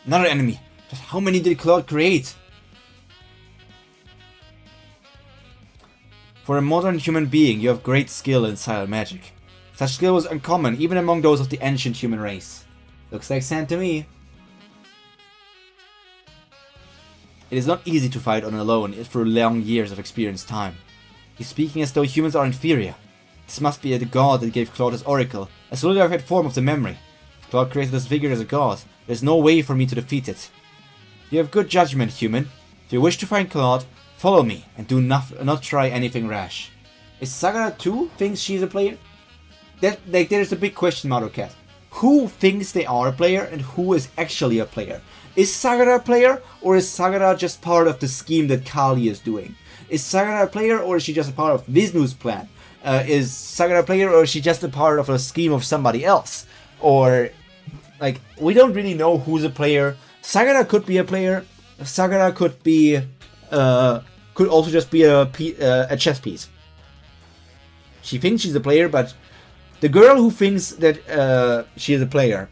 Another enemy. But how many did Claude create? For a modern human being, you have great skill in silent magic. Such skill was uncommon, even among those of the ancient human race. Looks like sand to me. It is not easy to fight on alone through long years of experienced time. He's speaking as though humans are inferior. This must be the god that gave Claude his oracle, a solidified form of the memory. If Claude created this figure as a god, there's no way for me to defeat it. You have good judgment, human. If you wish to find Claude, follow me, and do not try anything rash. Is Sagara too thinks she's a player? There's a big question, Madocat. Who thinks they are a player, and who is actually a player? Is Sagara a player, or is Sagara just part of the scheme that Kali is doing? Is Sagara a player, or is she just a part of Vishnu's plan? Is Sagara a player, or is she just a part of a scheme of somebody else? Or, like, we don't really know who's a player. Sagara could be a player. Sagara could be... could also just be a chess piece. She thinks she's a player, but the girl who thinks that she is a player,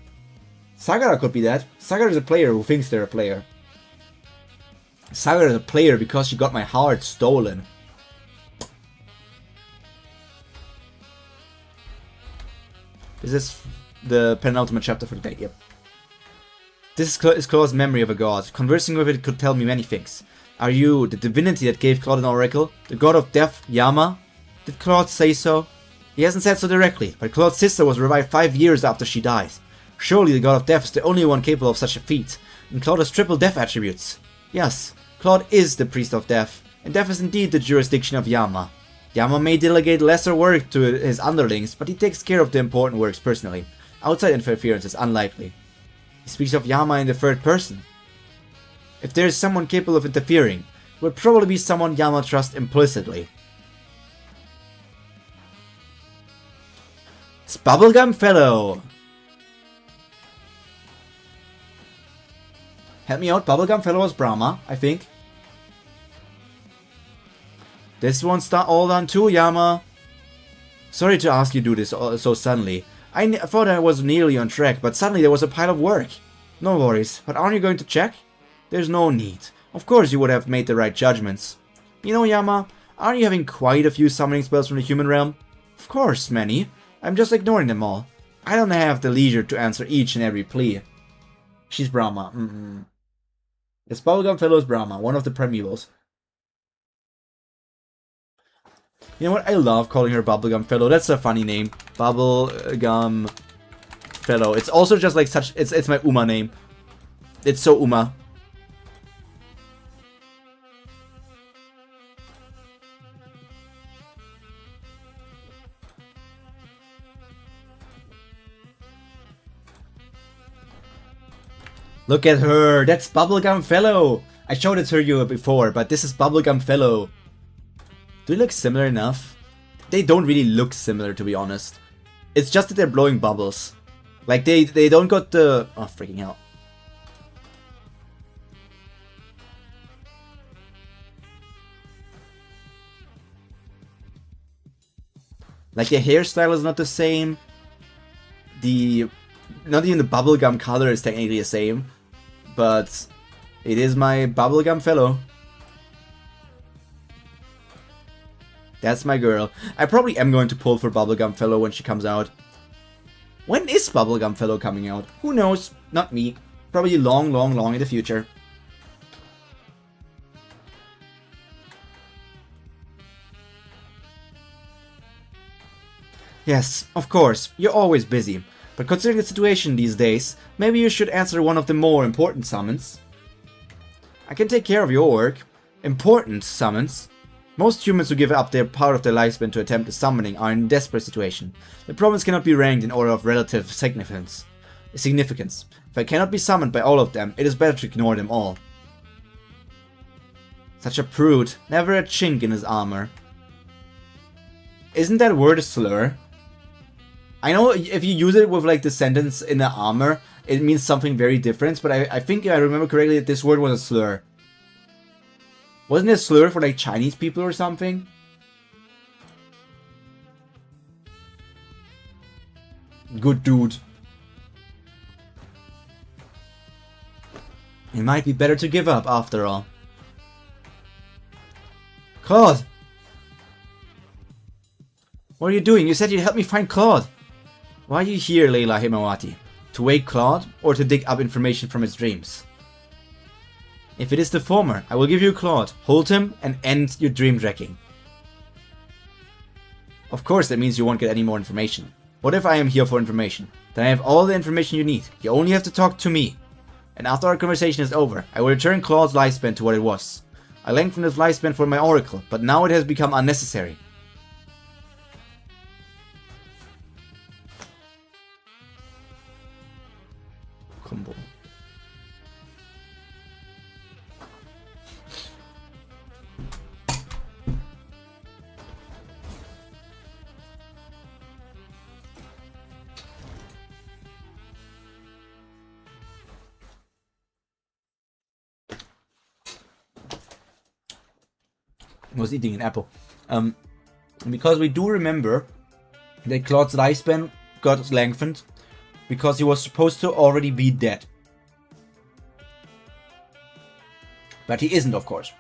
Sagara could be that. Sagara is a player who thinks they're a player. Sagara is a player because she got my heart stolen. This is the penultimate chapter for the day. Yep. This is Claude's memory of a god. Conversing with it could tell me many things. Are you the divinity that gave Claude an oracle? The god of death, Yama? Did Claude say so? He hasn't said so directly, but Claude's sister was revived 5 years after she died. Surely the god of death is the only one capable of such a feat, and Claude has triple death attributes. Yes, Claude is the priest of death, and death is indeed the jurisdiction of Yama. Yama may delegate lesser work to his underlings, but he takes care of the important works personally. Outside interference is unlikely. He speaks of Yama in the third person. If there is someone capable of interfering, it would probably be someone Yama trusts implicitly. It's Bubblegum Fellow! Help me out, Bubblegum Fellow was Brahma, I think. This one's all done too, Yama. Sorry to ask you to do this so suddenly. I thought I was nearly on track, but suddenly there was a pile of work. No worries, but aren't you going to check? There's no need. Of course you would have made the right judgments. You know, Yama, aren't you having quite a few summoning spells from the human realm? Of course, many. I'm just ignoring them all. I don't have the leisure to answer each and every plea. She's Brahma. This Bubblegum Fellow is Brahma, one of the primevals. You know what? I love calling her Bubblegum Fellow. That's a funny name. Bubblegum Fellow. It's also just like such... It's my Uma name. It's so Uma. Look at her. That's Bubblegum Fellow. I showed it to you before, but this is Bubblegum Fellow. Do they look similar enough? They don't really look similar, to be honest. It's just that they're blowing bubbles. Like, they don't got the... Oh, freaking hell. Like, the hairstyle is not the same. Not even the bubblegum color is technically the same. But it is my Bubblegum Fellow. That's my girl. I probably am going to pull for Bubblegum Fellow when she comes out. When is Bubblegum Fellow coming out? Who knows? Not me. Probably long in the future. Yes, of course. You're always busy. But considering the situation these days, maybe you should answer one of the more important summons. I can take care of your work. Important summons. Most humans who give up their part of their lifespan to attempt a summoning are in a desperate situation. The problems cannot be ranked in order of relative significance. If I cannot be summoned by all of them, it is better to ignore them all. Such a prude, never a chink in his armor. Isn't that word a slur? I know if you use it with like the sentence in the armor, it means something very different, but I think I remember correctly that this word was a slur. Wasn't it a slur for like Chinese people or something? Good dude. It might be better to give up after all. Claude! What are you doing? You said you'd help me find Claude. Why are you here, Layla Himawati? To wake Claude or to dig up information from his dreams? If it is the former, I will give you Claude, hold him, and end your dream wrecking. Of course that means you won't get any more information. What if I am here for information? Then I have all the information you need. You only have to talk to me. And after our conversation is over, I will return Claude's lifespan to what it was. I lengthened his lifespan for my oracle, but now it has become unnecessary. Combo. I was eating an apple. Because we do remember that Claude's lifespan got lengthened because he was supposed to already be dead. But he isn't, of course.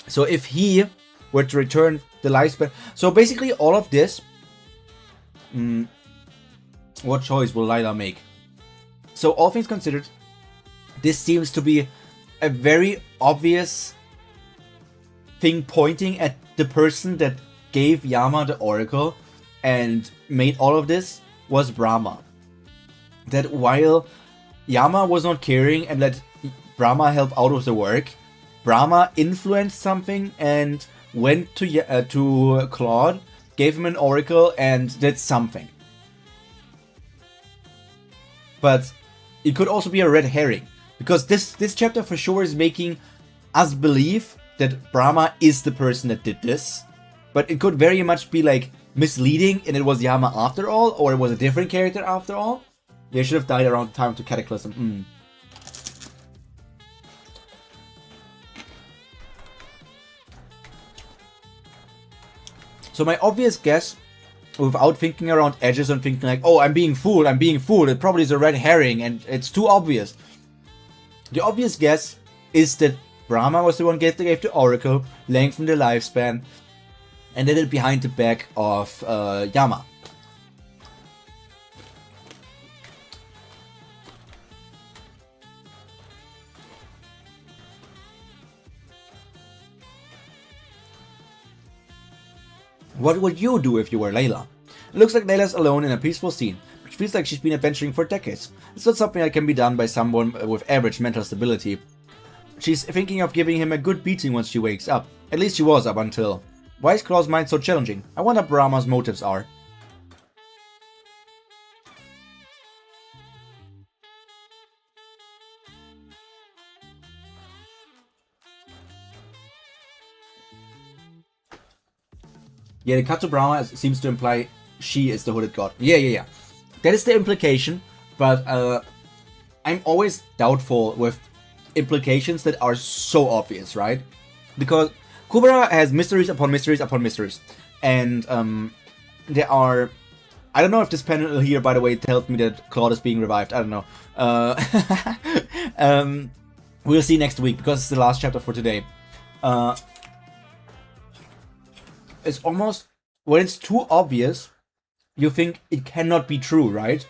So if he were to return the lifespan... So basically all of this... what choice will Layla make? So all things considered, this seems to be a very obvious thing pointing at the person that gave Yama the oracle and made all of this was Brahma. That while Yama was not caring and let Brahma help out with the work, Brahma influenced something and went to Claude, gave him an oracle and did something. But it could also be a red herring. Because this chapter for sure is making us believe that Brahma is the person that did this. But it could very much be like misleading and it was Yama after all, or it was a different character after all. Yeah, should have died around the time to Cataclysm. So my obvious guess without thinking around edges and thinking like, oh, I'm being fooled, it probably is a red herring and it's too obvious. The obvious guess is that Brahma was the one that gave the oracle, lengthened the lifespan, and did it behind the back of Yama. What would you do if you were Layla? It looks like Layla's alone in a peaceful scene, which feels like she's been adventuring for decades. It's not something that can be done by someone with average mental stability. She's thinking of giving him a good beating once she wakes up. At least she was up until. Why is Claw's mind so challenging? I wonder what Brahma's motives are. Yeah, the cut to Brahma seems to imply she is the hooded god. Yeah. That is the implication, but I'm always doubtful with implications that are so obvious, right? Because Kubera has mysteries upon mysteries upon mysteries. And there are... I don't know if this panel here, by the way, tells me that Claude is being revived. I don't know. We'll see next week, because it's the last chapter for today. It's almost... when it's too obvious, you think it cannot be true, right?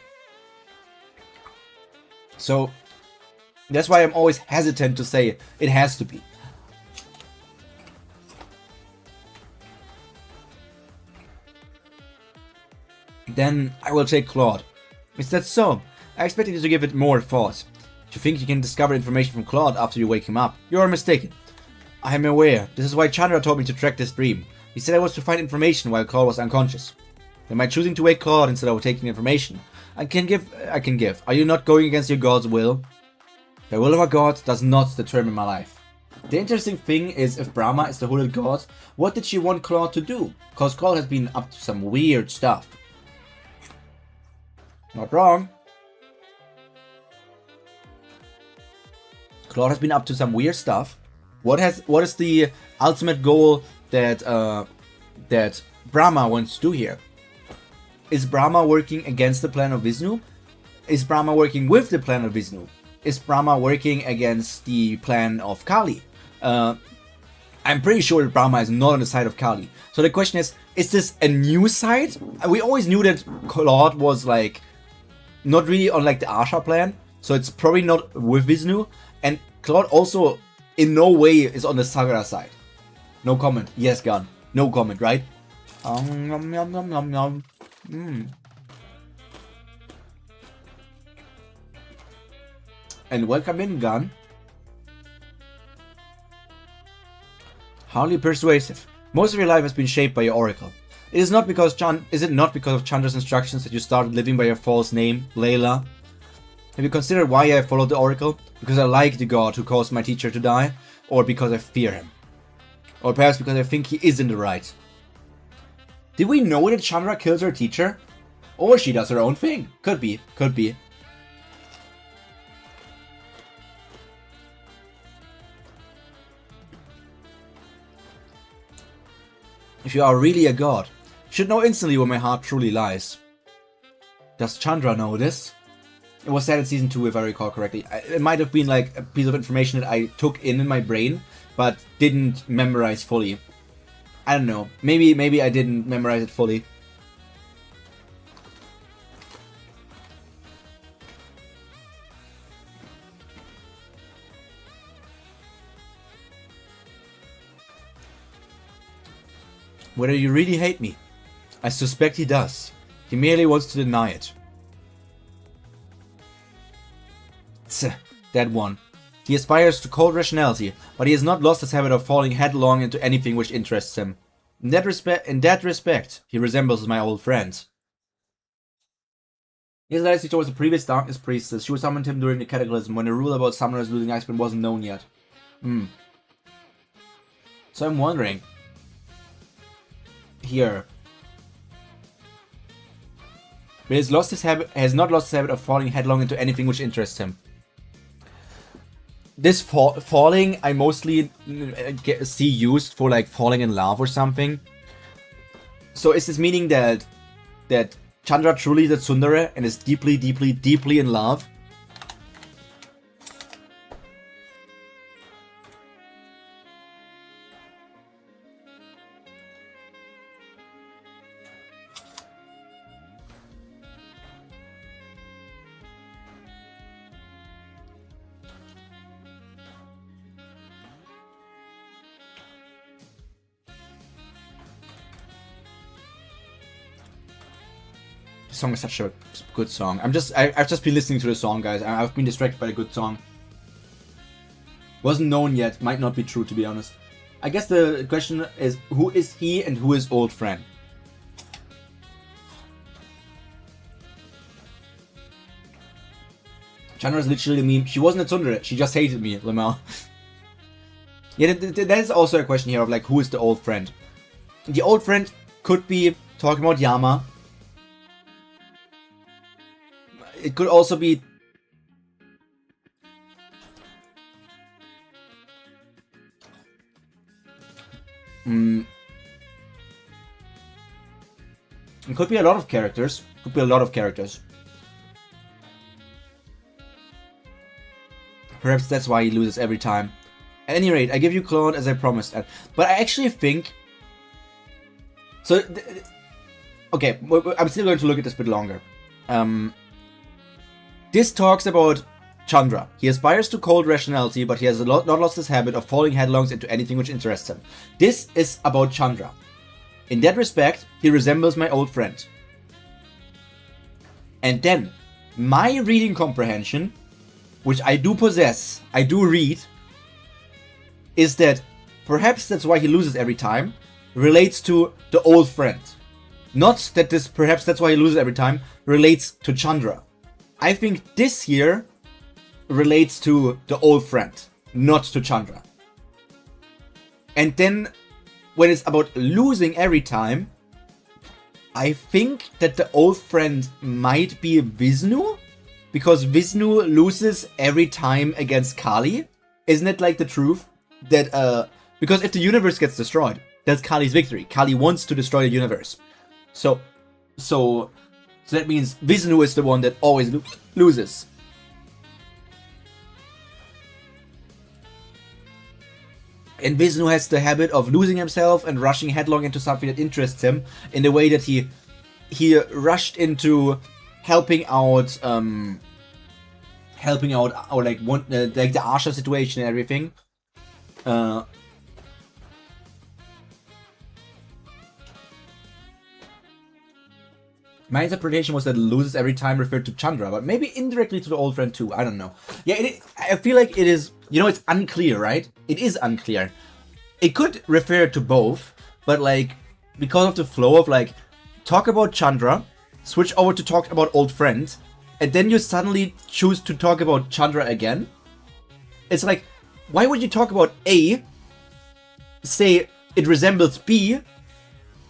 So... that's why I'm always hesitant to say it has to be. Then I will take Claude. Is that so? I expected you to give it more thought. Do you think you can discover information from Claude after you wake him up? You are mistaken. I am aware. This is why Chandra told me to track this dream. He said I was to find information while Claude was unconscious. Then by choosing to wake Claude instead of taking information, I can give. Are you not going against your god's will? The will of a god does not determine my life. The interesting thing is, if Brahma is the hooded god, what did she want Claude to do? Because Claude has been up to some weird stuff. Not wrong. Claude has been up to some weird stuff. What is the ultimate goal that that Brahma wants to do here? Is Brahma working against the plan of Vishnu? Is Brahma working with the plan of Vishnu? Is Brahma working against the plan of Kali? I'm pretty sure that Brahma is not on the side of Kali. So the question is this a new side? We always knew that Claude was like not really on like the Asha plan, so it's probably not with Vishnu. And Claude also in no way is on the Sagara side. No comment. Yes, Gun. No comment, right? Nom, nom, nom, nom, nom. And welcome in, Gun. Hardly persuasive. Most of your life has been shaped by your oracle. Is it not because of Chandra's instructions that you started living by your false name, Layla? Have you considered why I followed the oracle? Because I like the god who caused my teacher to die? Or because I fear him? Or perhaps because I think he is in the right? Did we know that Chandra kills her teacher? Or she does her own thing? Could be, could be. If you are really a god, you should know instantly where my heart truly lies. Does Chandra know this? It was said in season 2 if I recall correctly. It might have been like a piece of information that I took in my brain, but didn't memorize fully. I don't know. Maybe I didn't memorize it fully. Whether you really hate me, I suspect he does. He merely wants to deny it. Tch, that one. He aspires to cold rationality, but he has not lost his habit of falling headlong into anything which interests him. In that respect, he resembles my old friend. His legacy towards the previous darkness priestess. She summoned him during the cataclysm when the rule about summoners losing Icewind wasn't known yet. So I'm wondering... here. But he has not lost his habit of falling headlong into anything which interests him. This falling I mostly see used for like falling in love or something. So is this meaning that that Chandra truly is a tsundere and is deeply, deeply, deeply in love. The song is such a good song. I've just been listening to the song, guys. I've been distracted by a good song. Wasn't known yet. Might not be true, to be honest. I guess the question is, who is he and who is old friend? Chandra is literally a meme. She wasn't a tsundere. She just hated me, Lamel. Yeah, that is also a question here of like, who is the old friend? The old friend could be talking about Yama. It could also be... It could be a lot of characters. Could be a lot of characters. Perhaps that's why he loses every time. At any rate, I give you Claude as I promised. But I actually think... So... Okay, I'm still going to look at this a bit longer. This talks about Chandra. He aspires to cold rationality, but he has not lost his habit of falling headlong into anything which interests him. This is about Chandra. In that respect, he resembles my old friend. And then, my reading comprehension, which I do possess, I do read, is that perhaps that's why he loses every time, relates to the old friend. Not that this perhaps that's why he loses every time, relates to Chandra. I think this here relates to the old friend, not to Chandra. And then, when it's about losing every time, I think that the old friend might be Vishnu, because Vishnu loses every time against Kali. Isn't it like the truth? That, because if the universe gets destroyed, that's Kali's victory. Kali wants to destroy the universe. So that means Vishnu is the one that always loses. And Vishnu has the habit of losing himself and rushing headlong into something that interests him, in the way that he rushed into helping out or like like the Asha situation and everything. My interpretation was that loses every time referred to Chandra, but maybe indirectly to the old friend too. I don't know. Yeah, I feel like it is, it's unclear, right? It is unclear. It could refer to both, but like, because of the flow of like, talk about Chandra, switch over to talk about old friend, and then you suddenly choose to talk about Chandra again. It's like, why would you talk about A, say it resembles B,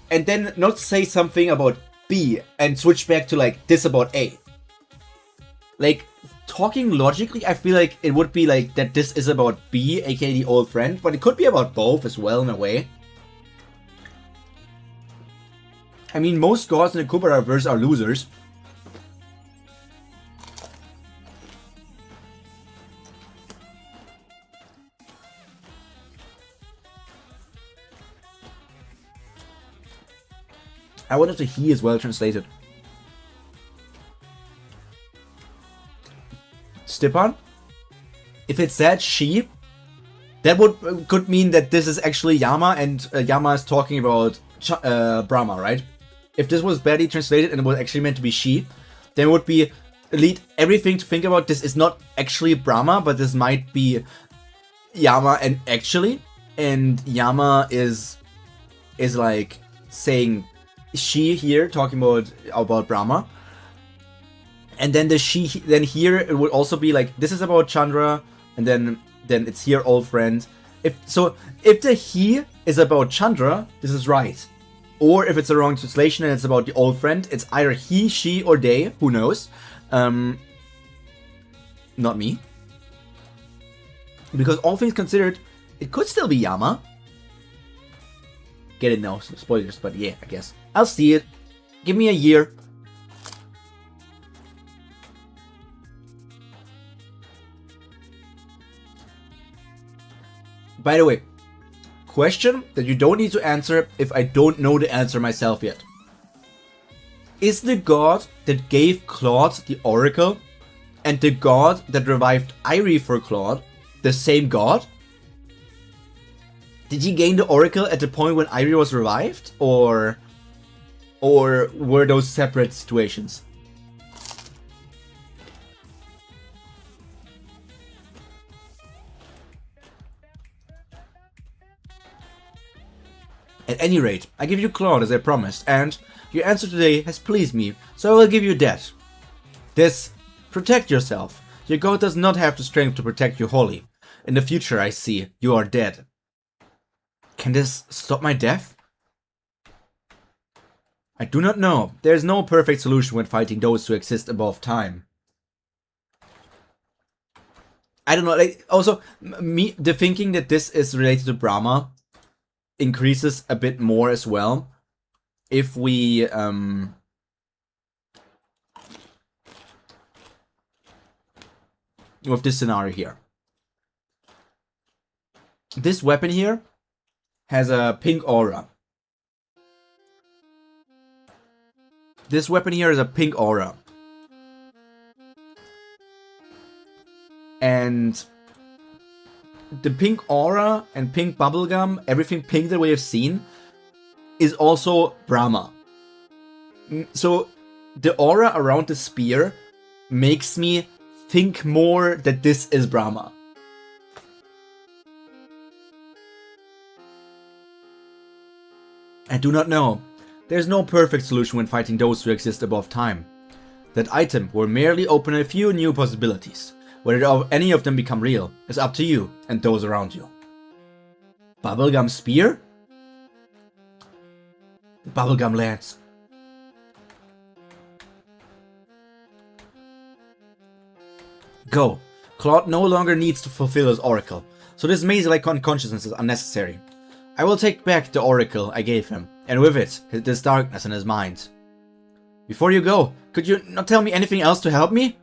and then not say something about B and switch back to like this about A? Like, talking logically, I feel like it would be like that this is about B, aka the old friend, but it could be about both as well in a way. I mean, most gods in the Kubera verse are losers. I wonder if the he is well translated. Stepan? If it said she, that could mean that this is actually Yama, and Yama is talking about Brahma, right? If this was badly translated and it was actually meant to be she, then it would lead everything to think about this is not actually Brahma, but this might be Yama and Yama is like saying she here, talking about Brahma. And then then here it would also be like, this is about Chandra, and then it's here old friend. If the he is about Chandra, this is right. Or if it's a wrong translation and it's about the old friend, it's either he, she, or they, who knows. Not me. Because all things considered, it could still be Yama. Get it now, spoilers, but yeah, I guess. I'll see it. Give me a year. By the way, question that you don't need to answer if I don't know the answer myself yet. Is the god that gave Claude the oracle and the god that revived Irie for Claude the same god? Did he gain the oracle at the point when Irie was revived? Or were those separate situations? At any rate, I give you Claude as I promised, and your answer today has pleased me, so I will give you that. This, protect yourself. Your god does not have the strength to protect you wholly. In the future, I see, you are dead. Can this stop my death? I do not know. There is no perfect solution when fighting those who exist above time. I don't know, like, also, the thinking that this is related to Brahma increases a bit more as well if we with this scenario here. This weapon here has a pink aura. This weapon here is a pink aura. And the pink aura and pink bubblegum, everything pink that we have seen, is also Brahma. So the aura around the spear makes me think more that this is Brahma. I do not know. There's no perfect solution when fighting those who exist above time. That item will merely open a few new possibilities. Whether any of them become real is up to you and those around you. Bubblegum spear? Bubblegum lance. Go. Claude no longer needs to fulfill his oracle, so this maze-like consciousness is unnecessary. I will take back the oracle I gave him, and with it, this darkness in his mind. Before you go, could you not tell me anything else to help me?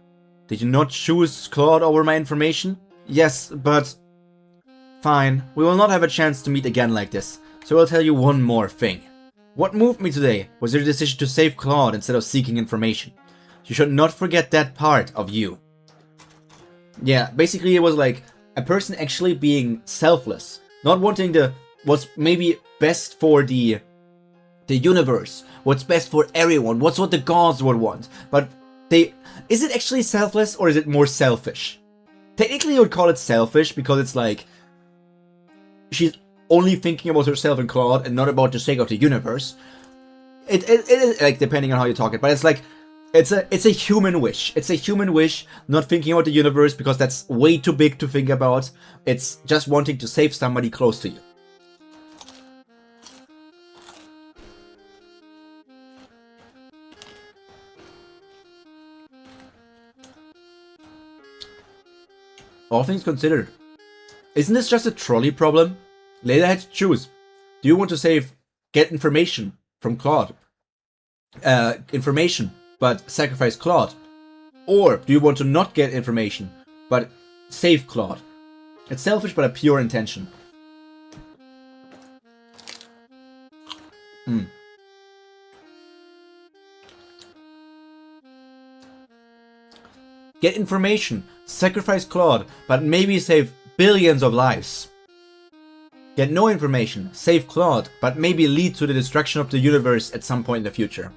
Did you not choose Claude over my information? Yes, but... Fine, we will not have a chance to meet again like this, so I'll tell you one more thing. What moved me today was your decision to save Claude instead of seeking information. You should not forget that part of you. Yeah, basically it was like a person actually being selfless, not wanting what's maybe best for the universe, what's best for everyone, what's what the gods would want, but is it actually selfless or is it more selfish? Technically I would call it selfish because it's like she's only thinking about herself and Claude and not about the sake of the universe. It is like depending on how you talk it, but it's like it's a human wish. It's a human wish, not thinking about the universe because that's way too big to think about. It's just wanting to save somebody close to you. All things considered, isn't this just a trolley problem? Layla had to choose. Do you want to get information from Claude? Information, but sacrifice Claude? Or do you want to not get information, but save Claude? It's selfish, but a pure intention. Get information, sacrifice Claude, but maybe save billions of lives. Get no information, save Claude, but maybe lead to the destruction of the universe at some point in the future.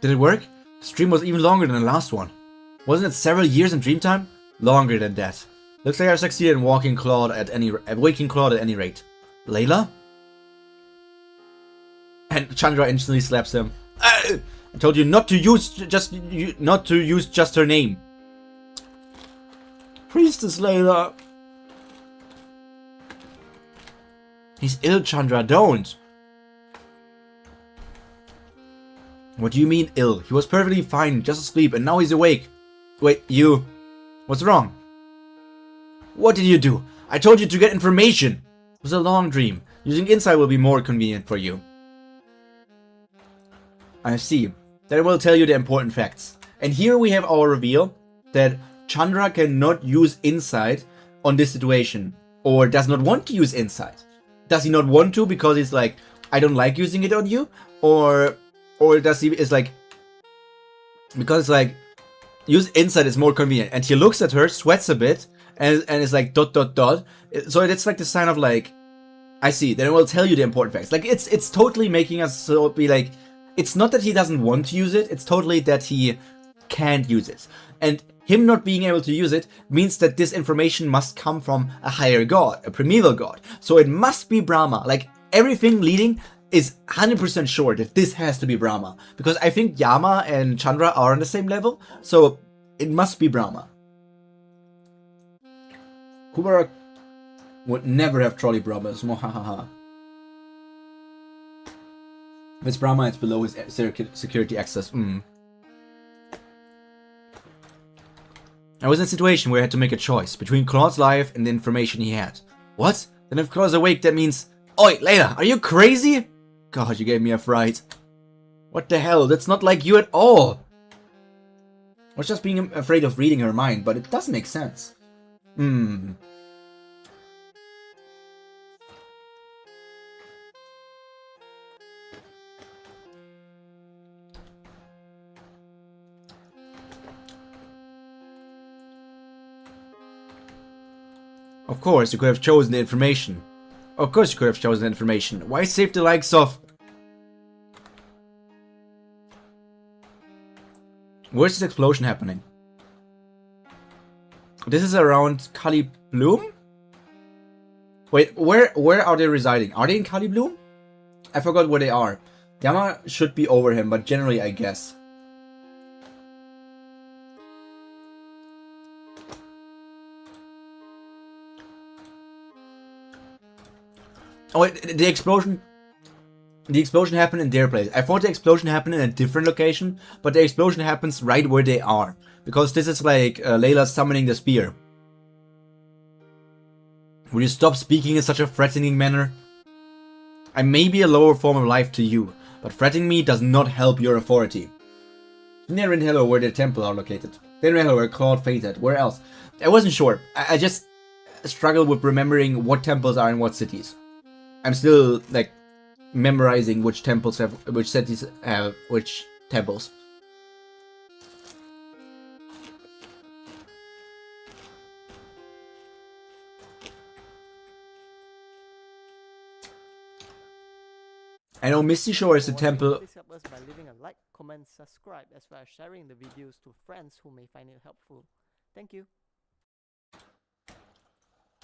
Did it work? The stream was even longer than the last one. Wasn't it several years in Dreamtime? Longer than that. Looks like I succeeded in waking Claude at any rate. Layla? And Chandra instantly slaps him. I told you not to use just her name. Priestess Layla. He's ill, Chandra, don't. What do you mean ill? He was perfectly fine, just asleep, and now he's awake. Wait, you... What's wrong? What did you do? I told you to get information. It was a long dream. Using insight will be more convenient for you. I see. Then I will tell you the important facts. And here we have our reveal that Chandra cannot use insight on this situation. Or does not want to use insight. Does he not want to because he's like, I don't like using it on you? Or does he is like, because it's like, use insight is more convenient. And he looks at her, sweats a bit, and is like dot dot dot. So it's like the sign of like, I see, then I will tell you the important facts. Like it's totally making us so be like, it's not that he doesn't want to use it, it's totally that he can't use it. And him not being able to use it means that this information must come from a higher god, a primeval god. So it must be Brahma. Like everything leading is 100% sure that this has to be Brahma. Because I think Yama and Chandra are on the same level, so it must be Brahma. Kubera would never have trolley problems. Mohahaha. If it's Brahma, it's below his security access. I was in a situation where I had to make a choice between Claude's life and the information he had. What? Then if Claude's awake, that means... Oi, Layla, are you crazy? God, you gave me a fright. What the hell? That's not like you at all. I was just being afraid of reading her mind, but it does make sense. Of course, you could have chosen the information. Of course you could have chosen the information. Why save the likes of... Where's this explosion happening? This is around Kali Bloom? Wait, where are they residing? Are they in Kali Bloom? I forgot where they are. Yama should be over him, but generally I guess. Oh wait, the explosion happened in their place. I thought the explosion happened in a different location, but the explosion happens right where they are. Because this is like Layla summoning the spear. Will you stop speaking in such a threatening manner? I may be a lower form of life to you, but threatening me does not help your authority. Near in Hello where the temple are located. Then in Hello where Claude fated. Where else? I wasn't sure. I just struggle with remembering what temples are in what cities. I'm still like memorizing which temples have which cities have which temples. I know Misty Shore is the temple. Please help us by leaving a like, comment, subscribe, as well as sharing the videos to friends who may find it helpful. Thank you.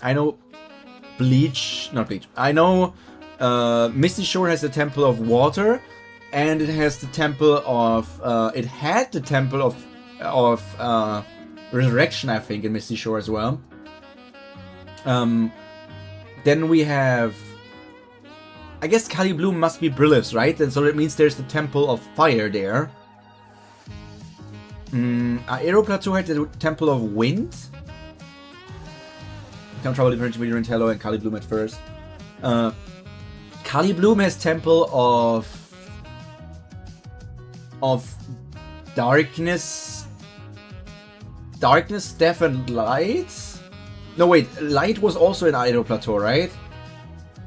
I know I know Misty Shore has the Temple of Water, and it has the Temple of it had the Temple of Resurrection, I think, in Misty Shore as well. Then we have, I guess Kali Bloom must be Brilliff's, right? And so that means there's the Temple of Fire there. Aero Plateau had the Temple of Wind. Time travel difference between Hello and Kali Bloom at first. Kali Bloom has Temple of Darkness, Death, and Light. No, wait, Light was also in Aero Plateau, right?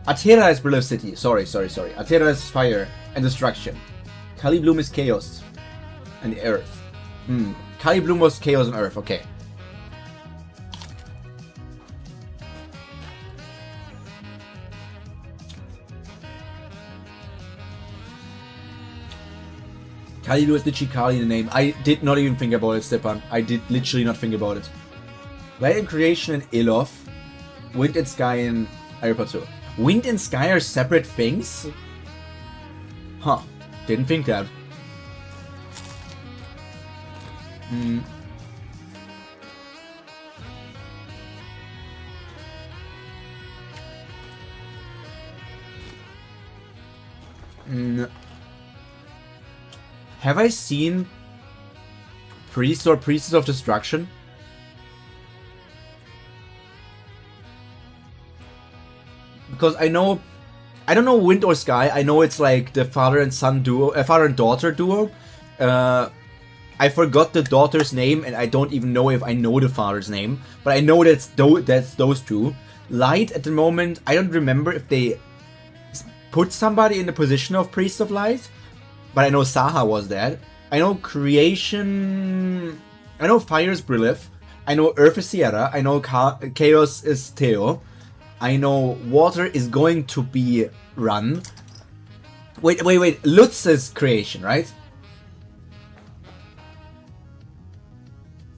Atera is Brilliff City. Sorry. Atera is Fire and Destruction. Kali Bloom is Chaos and the Earth. Kali Bloom was Chaos and Earth. Okay. Kali Bloom is literally Kali in the name. I did not even think about it, Stepan. I did literally not think about it. Light and Creation in Ilof. Wind and Sky in Aero Plateau. Wind and Sky are separate things? Huh. Didn't think that. Have I seen Priest or Priestess of Destruction? Because I don't know Wind or Sky. I know it's like the father and son duo, father and daughter duo. I forgot the daughter's name, and I don't even know if I know the father's name. But I know that's those two. Light at the moment, I don't remember if they put somebody in the position of Priest of Light, but I know Saha was that. I know Creation. I know Fire is Brilith. I know Earth is Sierra. I know Chaos is Theo. I know Water is going to be Run. Wait. Lutz is Creation, right?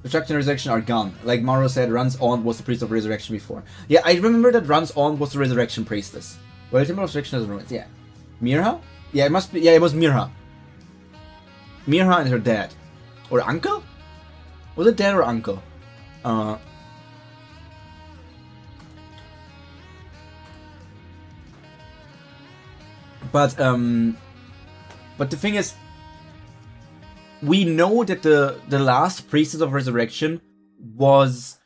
Destruction and Resurrection are gone. Like Mauro said, Run's Aunt was the Priest of Resurrection before. Yeah, I remember that Run's Aunt was the Resurrection Priestess. Well, the Temple of Resurrection has ruins. Yeah. Mirha? Yeah, it must be. Yeah, it was Mirha. Mirha and her dad. Or uncle? Was it dad or uncle? But the thing is, we know that the last Priestess of Resurrection was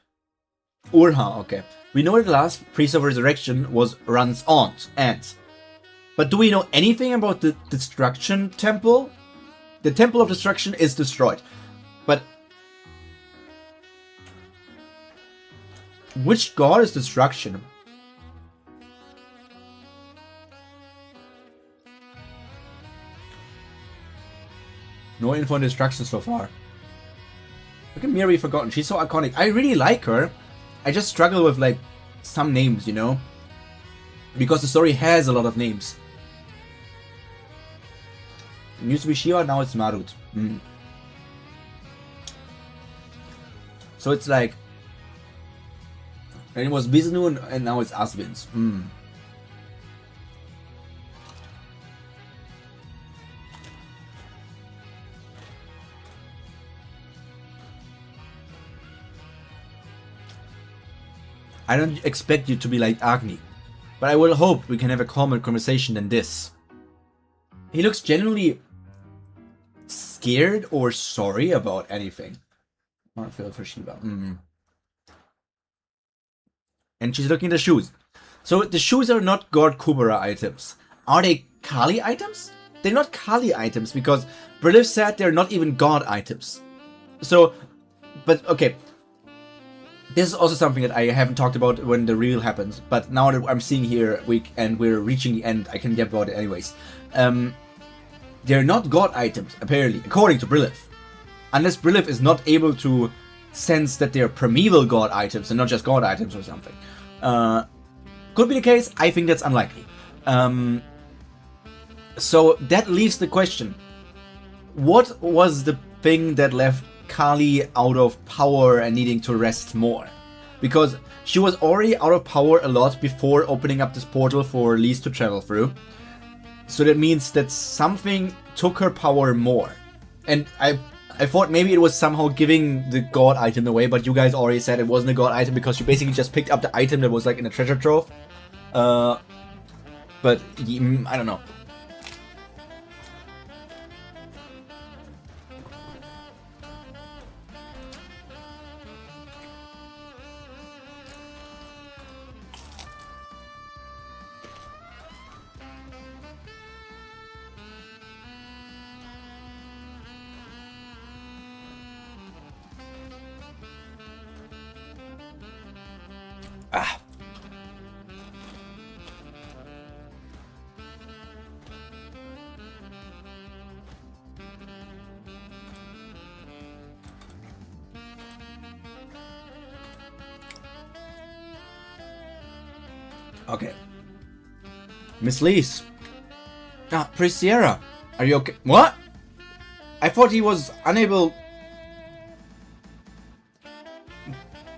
Urha. Okay, we know that the last Priest of Resurrection was Run's aunt. But do we know anything about the Destruction Temple? The Temple of Destruction is destroyed, but which god is Destruction? No info on Destruction so far. Look at Miri Forgotten. She's so iconic. I really like her. I just struggle with like some names, you know, because the story has a lot of names. It used to be Shiva, now it's Marut. So it's like, and it was Vishnu and now it's Aswins. I don't expect you to be like Agni, but I will hope we can have a calmer conversation than this. He looks genuinely scared or sorry about anything. I feel for Shiva. And she's looking at the shoes. So the shoes are not God Kubera items. Are they Kali items? They're not Kali items because Brilith said they're not even God items. So, but okay. This is also something that I haven't talked about when the reveal happens, but now that I'm seeing here and we're reaching the end, I can get about it anyways. They're not god items, apparently, according to Brilith. Unless Brilith is not able to sense that they're primeval god items and not just god items or something. Could be the case, I think that's unlikely. So that leaves the question. What was the thing that left Kali out of power and needing to rest more? Because she was already out of power a lot before opening up this portal for Lise to travel through. So that means that something took her power more. And I thought maybe it was somehow giving the god item away, but you guys already said it wasn't a god item because she basically just picked up the item that was like in a treasure trove. But I don't know. Okay. Miss Lise. Priest Sierra. Are you okay? What? I thought he was unable...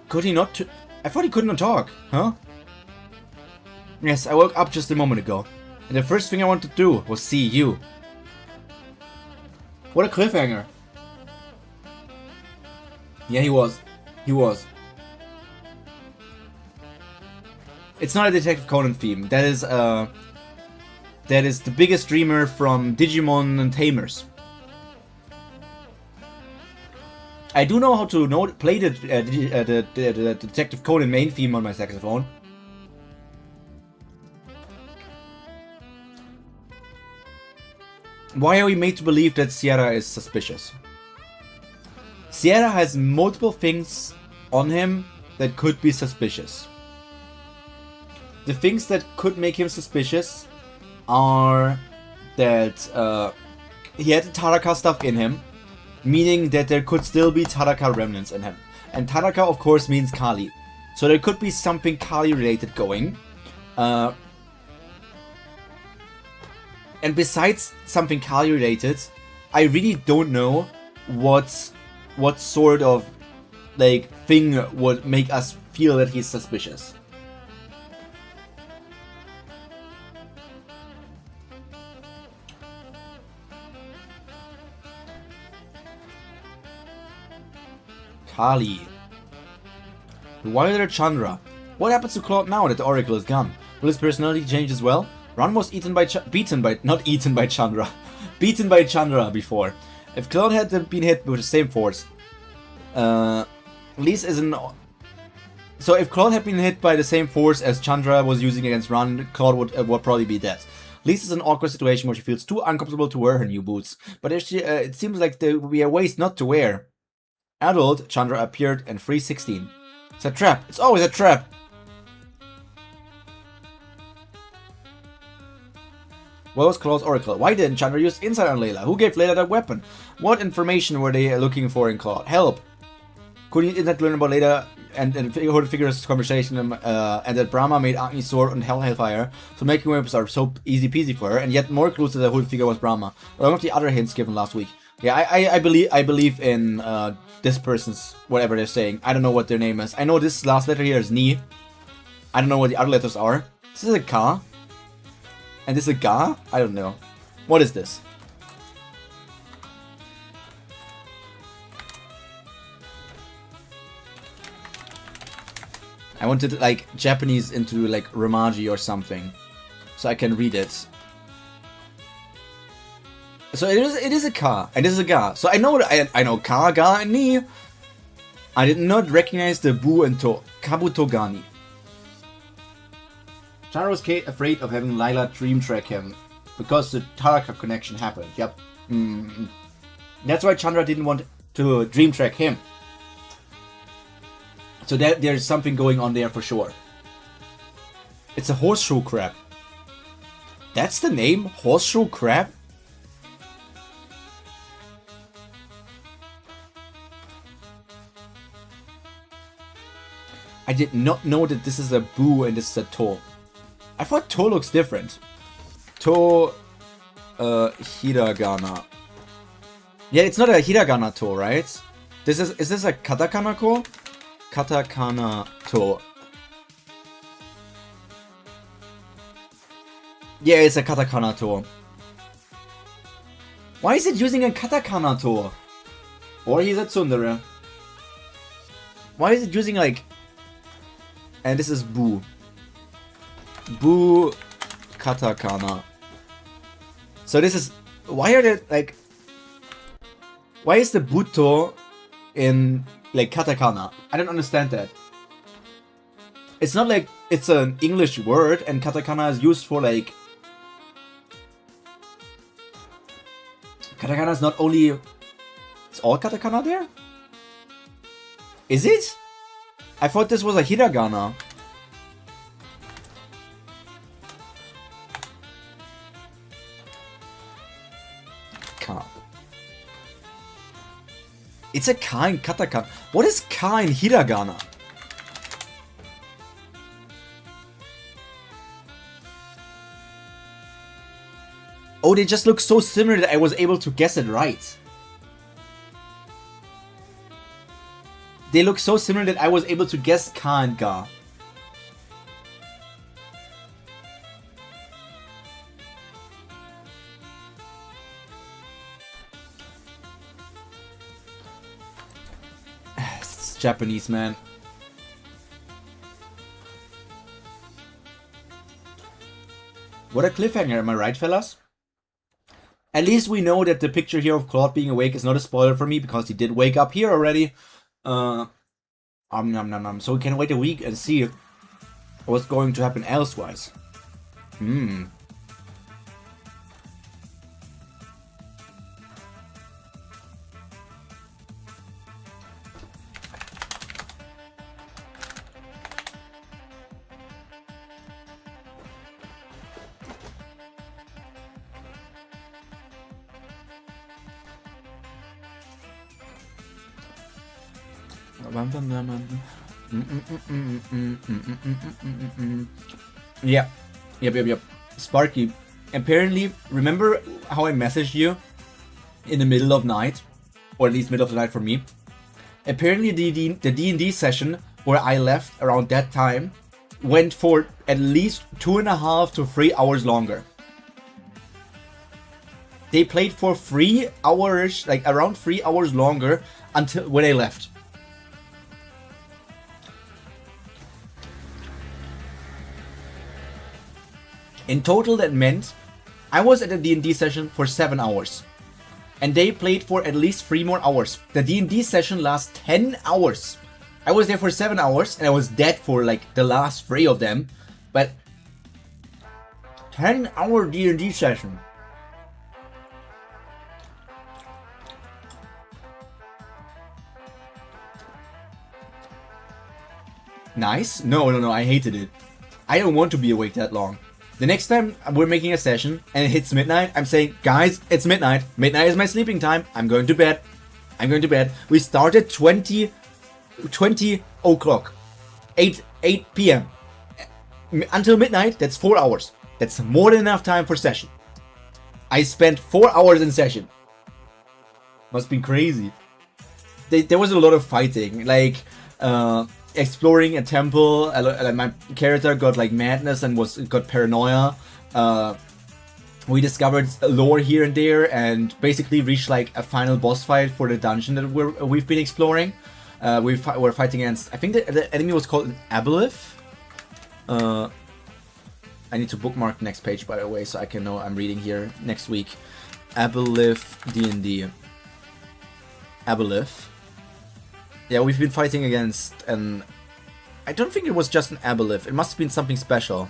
Could he not... I thought he could not talk, huh? Yes, I woke up just a moment ago. And the first thing I wanted to do was see you. What a cliffhanger. Yeah, he was. He was. It's not a Detective Conan theme. That is the biggest streamer from Digimon and Tamers. I do know how to play the Detective Conan main theme on my saxophone. Why are we made to believe that Sierra is suspicious? Sierra has multiple things on him that could be suspicious. The things that could make him suspicious are that he had the Taraka stuff in him, meaning that there could still be Taraka remnants in him. And Taraka, of course, means Kali. So there could be something Kali related going. And besides something Kali related, I really don't know what sort of like thing would make us feel that he's suspicious. Kali. Why is there Chandra? What happens to Claude now that the Oracle is gone? Will his personality change as well? Ron was beaten by Chandra. Beaten by Chandra before. If Claude had been hit with the same force, Lise is an. So if Claude had been hit by the same force as Chandra was using against Ron, Claude would probably be dead. Lise is in an awkward situation where she feels too uncomfortable to wear her new boots, but if she, it seems like there would be a ways not to wear. Adult Chandra appeared in 316. It's a trap. It's always a trap. What was Claude's oracle? Why didn't Chandra use insight on Layla? Who gave Layla that weapon? What information were they looking for in Claude? Help! Couldn't you internet learn about Layla and heard Figure's conversation and that Brahma made Agni's sword and Hellfire, so making weapons are so easy peasy for her, and yet more clues that the whole figure was Brahma, along with the other hints given last week. Yeah, I believe in this person's whatever they're saying. I don't know what their name is. I know this last letter here is Ni. I don't know what the other letters are. This is a Ka. And this is a Ga? I don't know. What is this? I wanted like Japanese into like Romaji or something, so I can read it. So it is a Ka and this is a Ga. So I know I know Ka, Ga, and Ni. I did not recognize the Bu and To Kabutogani. Chandra was afraid of having Layla dream track him because the Taraka connection happened. Yep. That's why Chandra didn't want to dream track him. So there's something going on there for sure. It's a horseshoe crab. That's the name? Horseshoe crab? I did not know that this is a Bu and this is a To. I thought To looks different. To Hiragana. Yeah, it's not a Hiragana To, right? Is this a Katakana Ko? Katakana To. Yeah, it's a Katakana To. Why is it using a Katakana To? Or is it Tsundere? Why is it using like... And this is Bu. Bu Katakana. So this is... Why are they like... Why is the Buto in like Katakana? I don't understand that. It's not like it's an English word and Katakana is used for like... Katakana is not only... It's all Katakana there? Is it? I thought this was a Hiragana. Ka. It's a Ka in Katakana. What is Ka in Hiragana? Oh, they just look so similar that I was able to guess it right. They look so similar that I was able to guess Ka and Ga. It's Japanese, man. What a cliffhanger, am I right, fellas? At least we know that the picture here of Claude being awake is not a spoiler for me, because he did wake up here already. So we can wait a week and see what's going to happen elsewise. Yeah. Yep. Sparky, apparently, remember how I messaged you in the middle of night? Or at least middle of the night for me. Apparently the D&D session where I left around that time went for at least 2.5 to 3 hours longer. They played for 3 hours, like around 3 hours longer until when I left. In total, that meant I was at a D&D session for 7 hours. And they played for at least 3 more hours. The D&D session lasts 10 hours. I was there for 7 hours and I was dead for like the last 3 of them. But 10-hour D&D session. Nice? No, I hated it. I don't want to be awake that long. The next time we're making a session and it hits midnight, I'm saying, guys, it's midnight. Midnight is my sleeping time. I'm going to bed. We started 20 o'clock. 8 p.m. Until midnight, that's 4 hours. That's more than enough time for session. I spent 4 hours in session. Must be crazy. There was a lot of fighting. Like, exploring a temple, my character got like madness and got paranoia. We discovered lore here and there, and basically reached like a final boss fight for the dungeon that we've been exploring. We're fighting against, I think the enemy was called an aboleth. I need to bookmark the next page, by the way, so I can know I'm reading here next week. Aboleth D&D. Aboleth. Yeah, we've been fighting against an... I don't think it was just an aboleth. It must have been something special.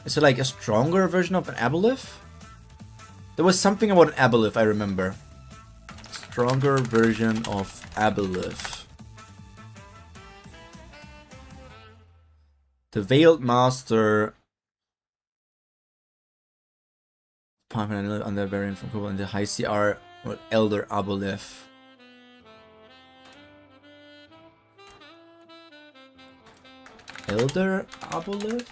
Is it like a stronger version of an aboleth? There was something about an aboleth, I remember. Stronger version of aboleth. The Veiled Master... on the variant from Kubera and the High CR or Elder Aboleth. Elder Aboleth?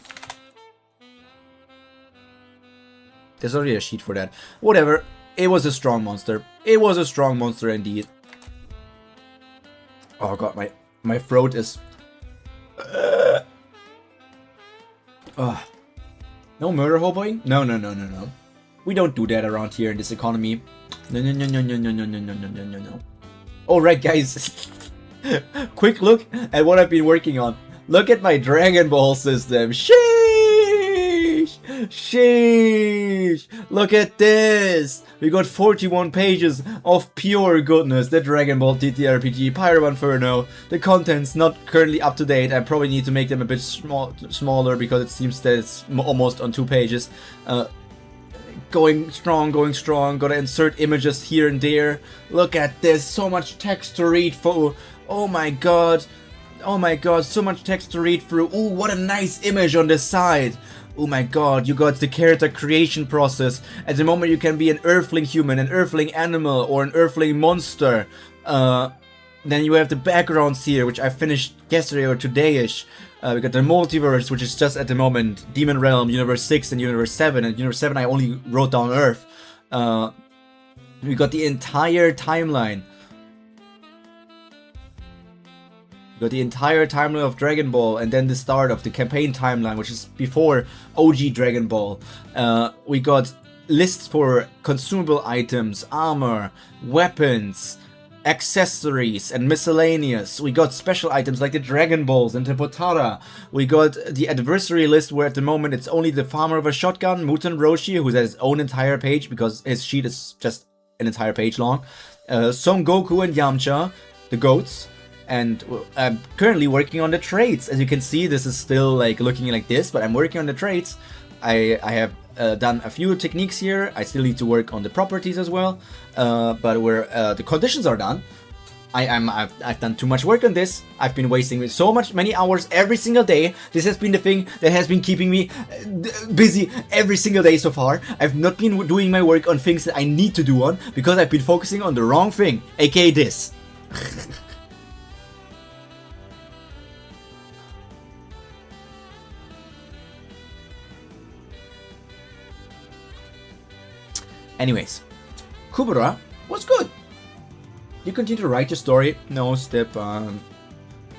There's already a sheet for that. Whatever. It was a strong monster. It was a strong monster indeed. Oh god, my throat is... No murder hoboing? No. We don't do that around here in this economy. No. Alright guys. Quick look at what I've been working on. Look at my Dragon Ball system. Sheesh! Look at this! We got 41 pages of pure goodness. The Dragon Ball TTRPG Pyro Bunferno. The content's not currently up to date. I probably need to make them a bit smaller because it seems that it's almost on 2 pages. Going strong. Gotta insert images here and there. Look at this. So much text to read for. Oh my god, so much text to read through. Ooh, what a nice image on the side. Oh my god, you got the character creation process. At the moment you can be an earthling human, an earthling animal, or an earthling monster. Then you have the backgrounds here, which I finished yesterday or today-ish. We got the multiverse, which is just at the moment Demon Realm, Universe 6 and Universe 7. And Universe 7 I only wrote down Earth. We got the entire timeline. We got the entire timeline of Dragon Ball, and then the start of the campaign timeline, which is before OG Dragon Ball. We got lists for consumable items, armor, weapons, accessories and miscellaneous. We got special items like the Dragon Balls and the Potara. We got the adversary list where at the moment it's only the farmer of a shotgun, Mutant Roshi, who has his own entire page because his sheet is just an entire page long. Son Goku and Yamcha, the goats. And I'm currently working on the traits. As you can see, this is still like looking like this, but I'm working on the traits. I have done a few techniques here. I still need to work on the properties as well, but where the conditions are done, I've done too much work on this. I've been wasting many hours every single day. This has been the thing that has been keeping me busy every single day so far. I've not been doing my work on things that I need to do on because I've been focusing on the wrong thing, aka this. Anyways, Kubera was good. You continue to write your story. No, Stepan.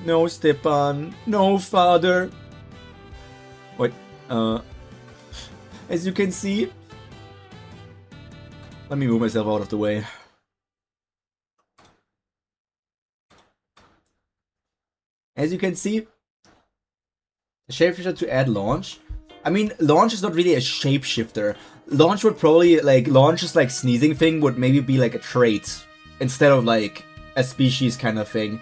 No, Stepan. No, father. What? As you can see... Let me move myself out of the way. As you can see... The shapeshifter to add launch. I mean, launch is not really a shapeshifter. Launch would probably, like, launch's like sneezing thing would maybe be like a trait instead of like a species kind of thing.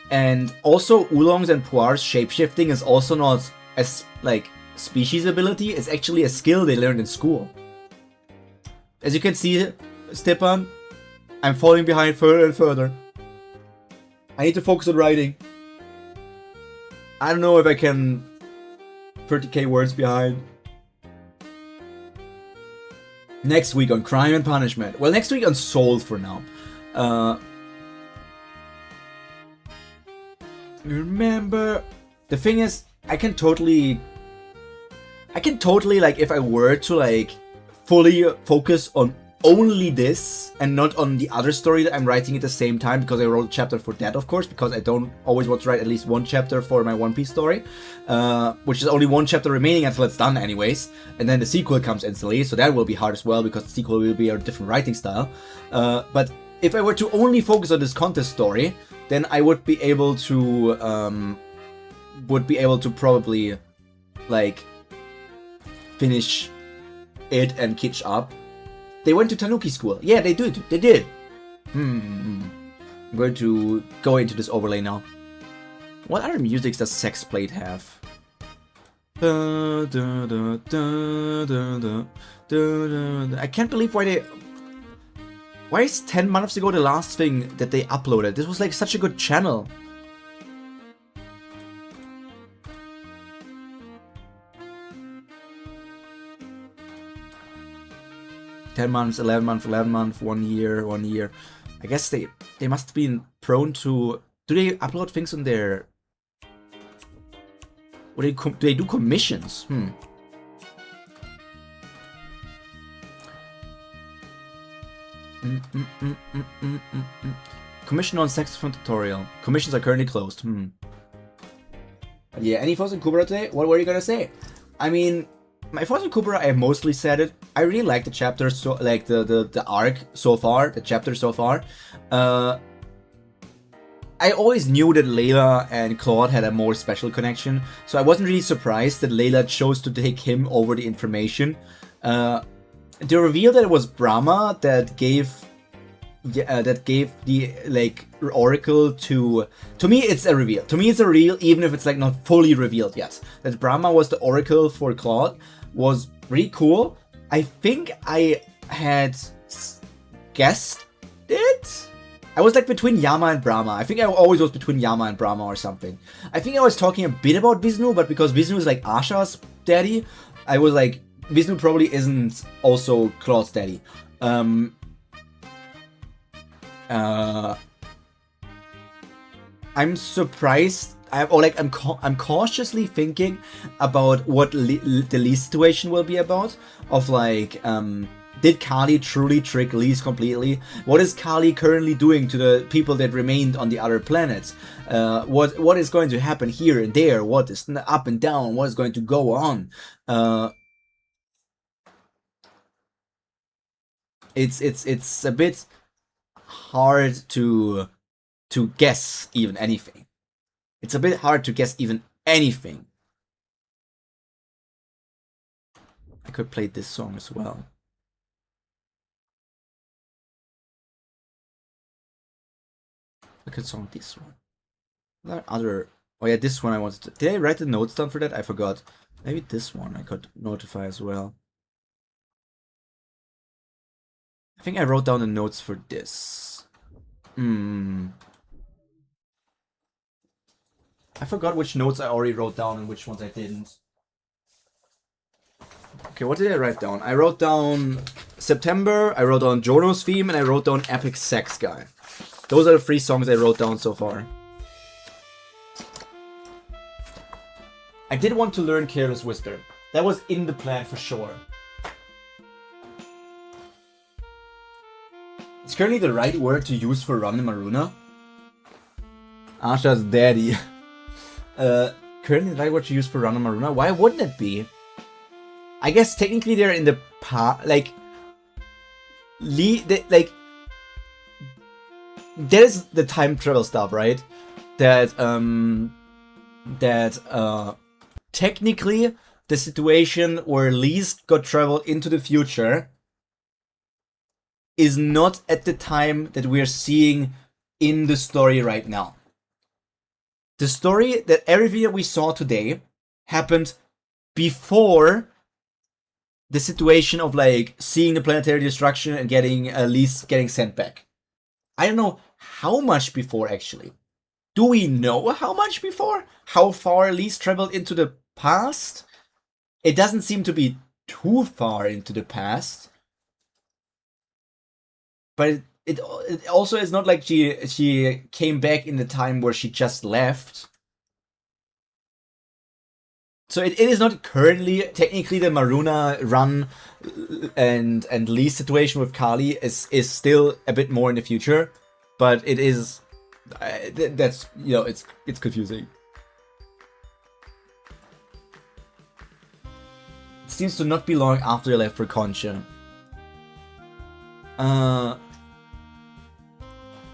And also Oolong's and Puar's shapeshifting is also not as like species ability, it's actually a skill they learned in school. As you can see, Stepan, I'm falling behind further and further. I need to focus on writing. I don't know if I can 30k words behind. Next week on Crime and Punishment. Well, next week on Soul for now. Remember, the thing is, I can totally like, if I were to like fully focus on only this and not on the other story that I'm writing at the same time, because I wrote a chapter for that, of course, because I don't always want to write at least one chapter for my One Piece story, which is only one chapter remaining until it's done anyways, and then the sequel comes instantly, so that will be hard as well, because the sequel will be a different writing style. But if I were to only focus on this contest story, then I would be able to probably like finish it and catch up. They went to Tanuki school. Yeah, they did. They did. I'm going to go into this overlay now. What other musics does Sex Plate have? I can't believe why is 10 months ago the last thing that they uploaded? This was like such a good channel. $10 months, 11 months, 11 months, 1 year, 1 year. I guess they must have been prone to... Do they upload things on their... Or do they do commissions? Commission on saxophone tutorial. Commissions are currently closed. Yeah, any thoughts on Kubera today? What were you gonna say? I mean... My thoughts on Kubera, I have mostly said it. I really like the chapter, so like the arc so far, the chapter so far. I always knew that Layla and Claude had a more special connection, so I wasn't really surprised that Layla chose to take him over the information. The reveal that it was Brahma that gave the like oracle to me, it's a reveal. To me, it's a reveal, even if it's like not fully revealed yet. That Brahma was the oracle for Claude was really cool. I think I had guessed it. I was like between Yama and Brahma. I think I always was between Yama and Brahma or something. I think I was talking a bit about Vishnu, but because Vishnu is like Asha's daddy, I was like, Vishnu probably isn't also Claude's daddy. I'm surprised. I'm cautiously thinking about what the Lee situation will be about. Of like, did Kali truly trick Lee's completely? What is Kali currently doing to the people that remained on the other planets? What is going to happen here and there? What is up and down? What is going to go on? It's a bit hard to to guess even anything. It's a bit hard to guess even anything. I could play this song as well. I could song this one. There other. Oh yeah, this one I wanted to. Did I write the notes down for that? I forgot. Maybe this one I could notify as well. I think I wrote down the notes for this. I forgot which notes I already wrote down and which ones I didn't. Okay, what did I write down? I wrote down September, I wrote down Jono's theme, and I wrote down Epic Sex Guy. Those are the 3 songs I wrote down so far. I did want to learn Careless Whisper. That was in the plan for sure. Is currently the right word to use for Run Maruna? Asha's daddy. Currently the right word to use for Run Maruna? Why wouldn't it be? I guess technically they're in the like there's the time travel stuff, right? That technically the situation where Least got traveled into the future is not at the time that we're seeing in the story right now. The story that everything that we saw today happened before the situation of like seeing the planetary destruction and getting Least getting sent back. I don't know how much before actually. Do we know how much before? How far Least traveled into the past? It doesn't seem to be too far into the past. But it also is not like she came back in the time where she just left. So it is not currently, technically the Maruna run and Lee's situation with Kali is still a bit more in the future. But it is, that's, you know, it's confusing. It seems to not be long after they left for Concha.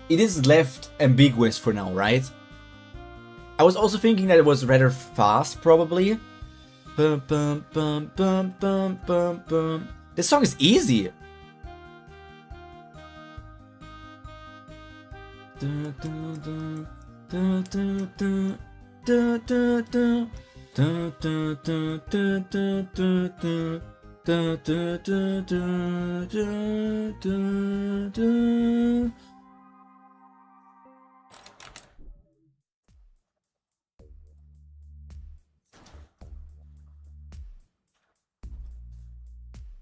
It is left ambiguous for now, right? I was also thinking that it was rather fast, probably. Bum, bum, bum, bum, bum, bum, bum. This song is easy.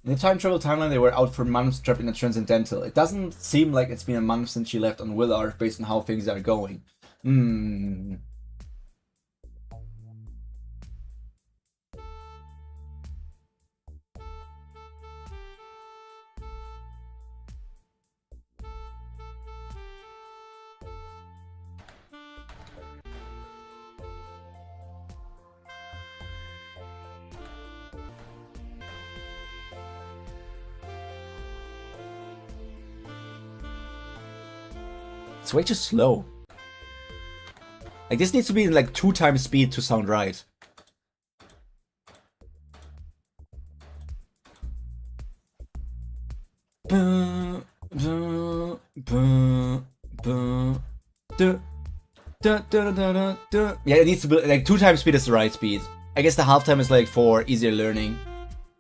In the time travel timeline, they were out for months trapped in a transcendental. It doesn't seem like it's been a month since she left on Willard based on how things are going. It's way too slow. Like, this needs to be in like 2 times speed to sound right. Yeah, it needs to be like 2 times speed is the right speed. I guess the halftime is like for easier learning.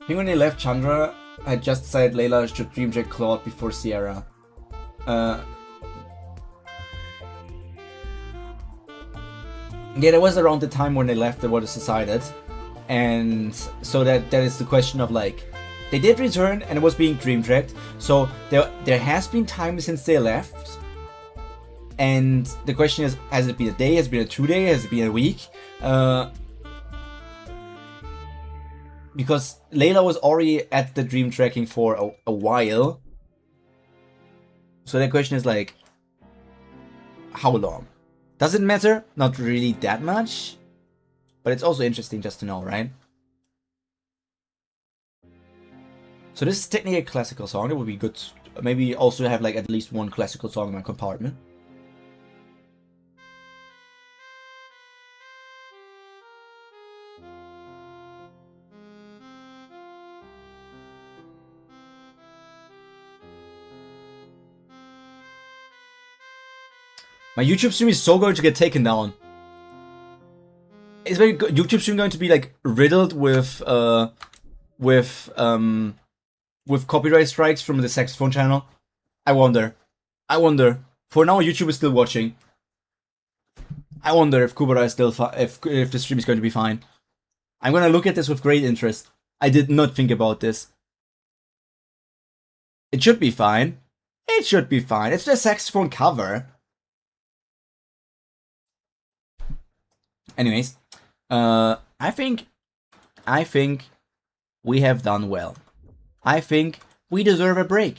I think when they left, Chandra had just decided Layla should dreamcheck Claude before Sierra. Yeah, that was around the time when they left that was decided. And so that is the question of like, they did return and it was being dream tracked. So there has been time since they left. And the question is, has it been a day? Has it been a 2 day? Has it been a week? Because Layla was already at the dream tracking for a while. So the question is like, how long? Does it matter? Not really that much. But it's also interesting just to know, right? So this is technically a classical song. It would be good. Maybe also have like at least one classical song in my compartment. My YouTube stream is so going to get taken down. Is my YouTube stream going to be like riddled with copyright strikes from the saxophone channel? I wonder. For now, YouTube is still watching. I wonder if Kubera is still if the stream is going to be fine. I'm gonna look at this with great interest. I did not think about this. It should be fine. It should be fine. It's the saxophone cover. Anyways, I think we have done well. I think we deserve a break.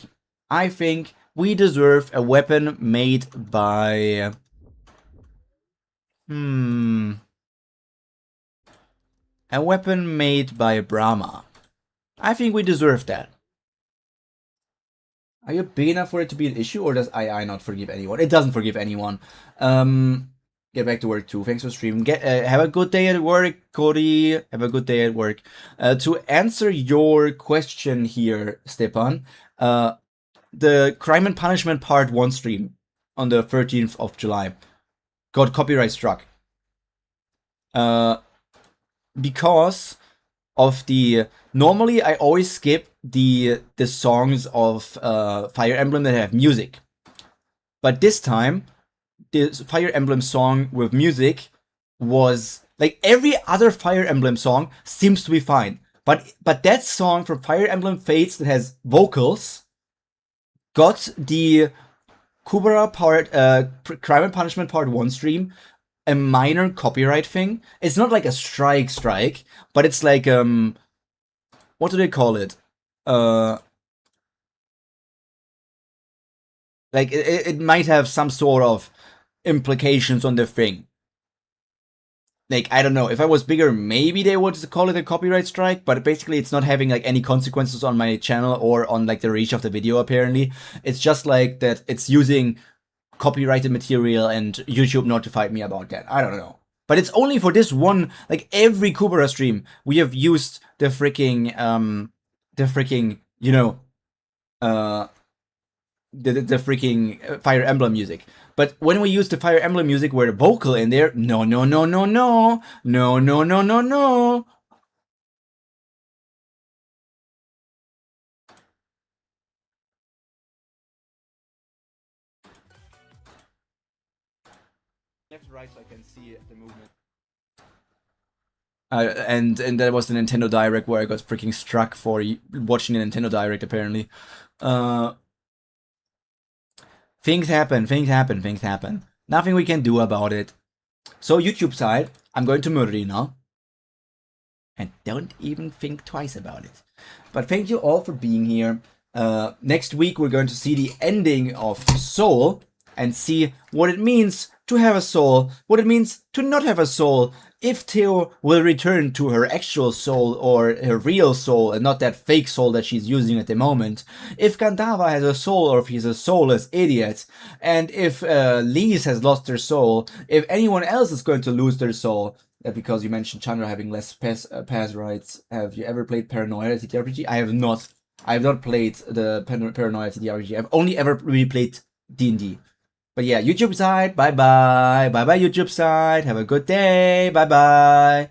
I think we deserve a weapon made by... A weapon made by Brahma. I think we deserve that. Are you big enough for it to be an issue, or does II not forgive anyone? It doesn't forgive anyone. Get back to work too. Thanks for streaming. Have a good day at work, Cody. Have a good day at work. To answer your question here, Stepan, the Crime and Punishment Part 1 stream on the 13th of July got copyright struck. Because of the... Normally, I always skip the songs of Fire Emblem that have music. But this time, the Fire Emblem song with music was... Like, every other Fire Emblem song seems to be fine. But that song from Fire Emblem Fates that has vocals got the Kubera part, Crime and Punishment Part 1 stream a minor copyright thing. It's not like a strike, but it's like, what do they call it? Like, it might have some sort of implications on the thing. Like, I don't know, if I was bigger, maybe they would call it a copyright strike, but basically it's not having like any consequences on my channel or on like the reach of the video, apparently. It's just like that it's using copyrighted material and YouTube notified me about that. I don't know. But it's only for this one, like every Kubera stream, we have used the freaking, you know, the freaking Fire Emblem music. But when we use the Fire Emblem music where the vocal in there, no. Left, right, so I can see the movement. And that was the Nintendo Direct where I got freaking struck for watching the Nintendo Direct, apparently. Things happen. Nothing we can do about it. So YouTube side, I'm going to murder you now. And don't even think twice about it. But thank you all for being here. Next week we're going to see the ending of Soul and see what it means to have a soul, what it means to not have a soul, if Theo will return to her actual soul or her real soul and not that fake soul that she's using at the moment, if Gandava has a soul or if he's a soulless idiot, and if Lise has lost her soul, if anyone else is going to lose their soul, because you mentioned Chandra having less pass rights. Have you ever played Paranoia TTRPG? I have not. I have not played the Paranoia TTRPG. I've only ever really played D&D. But yeah, YouTube side, bye-bye. Bye-bye, YouTube side. Have a good day. Bye-bye.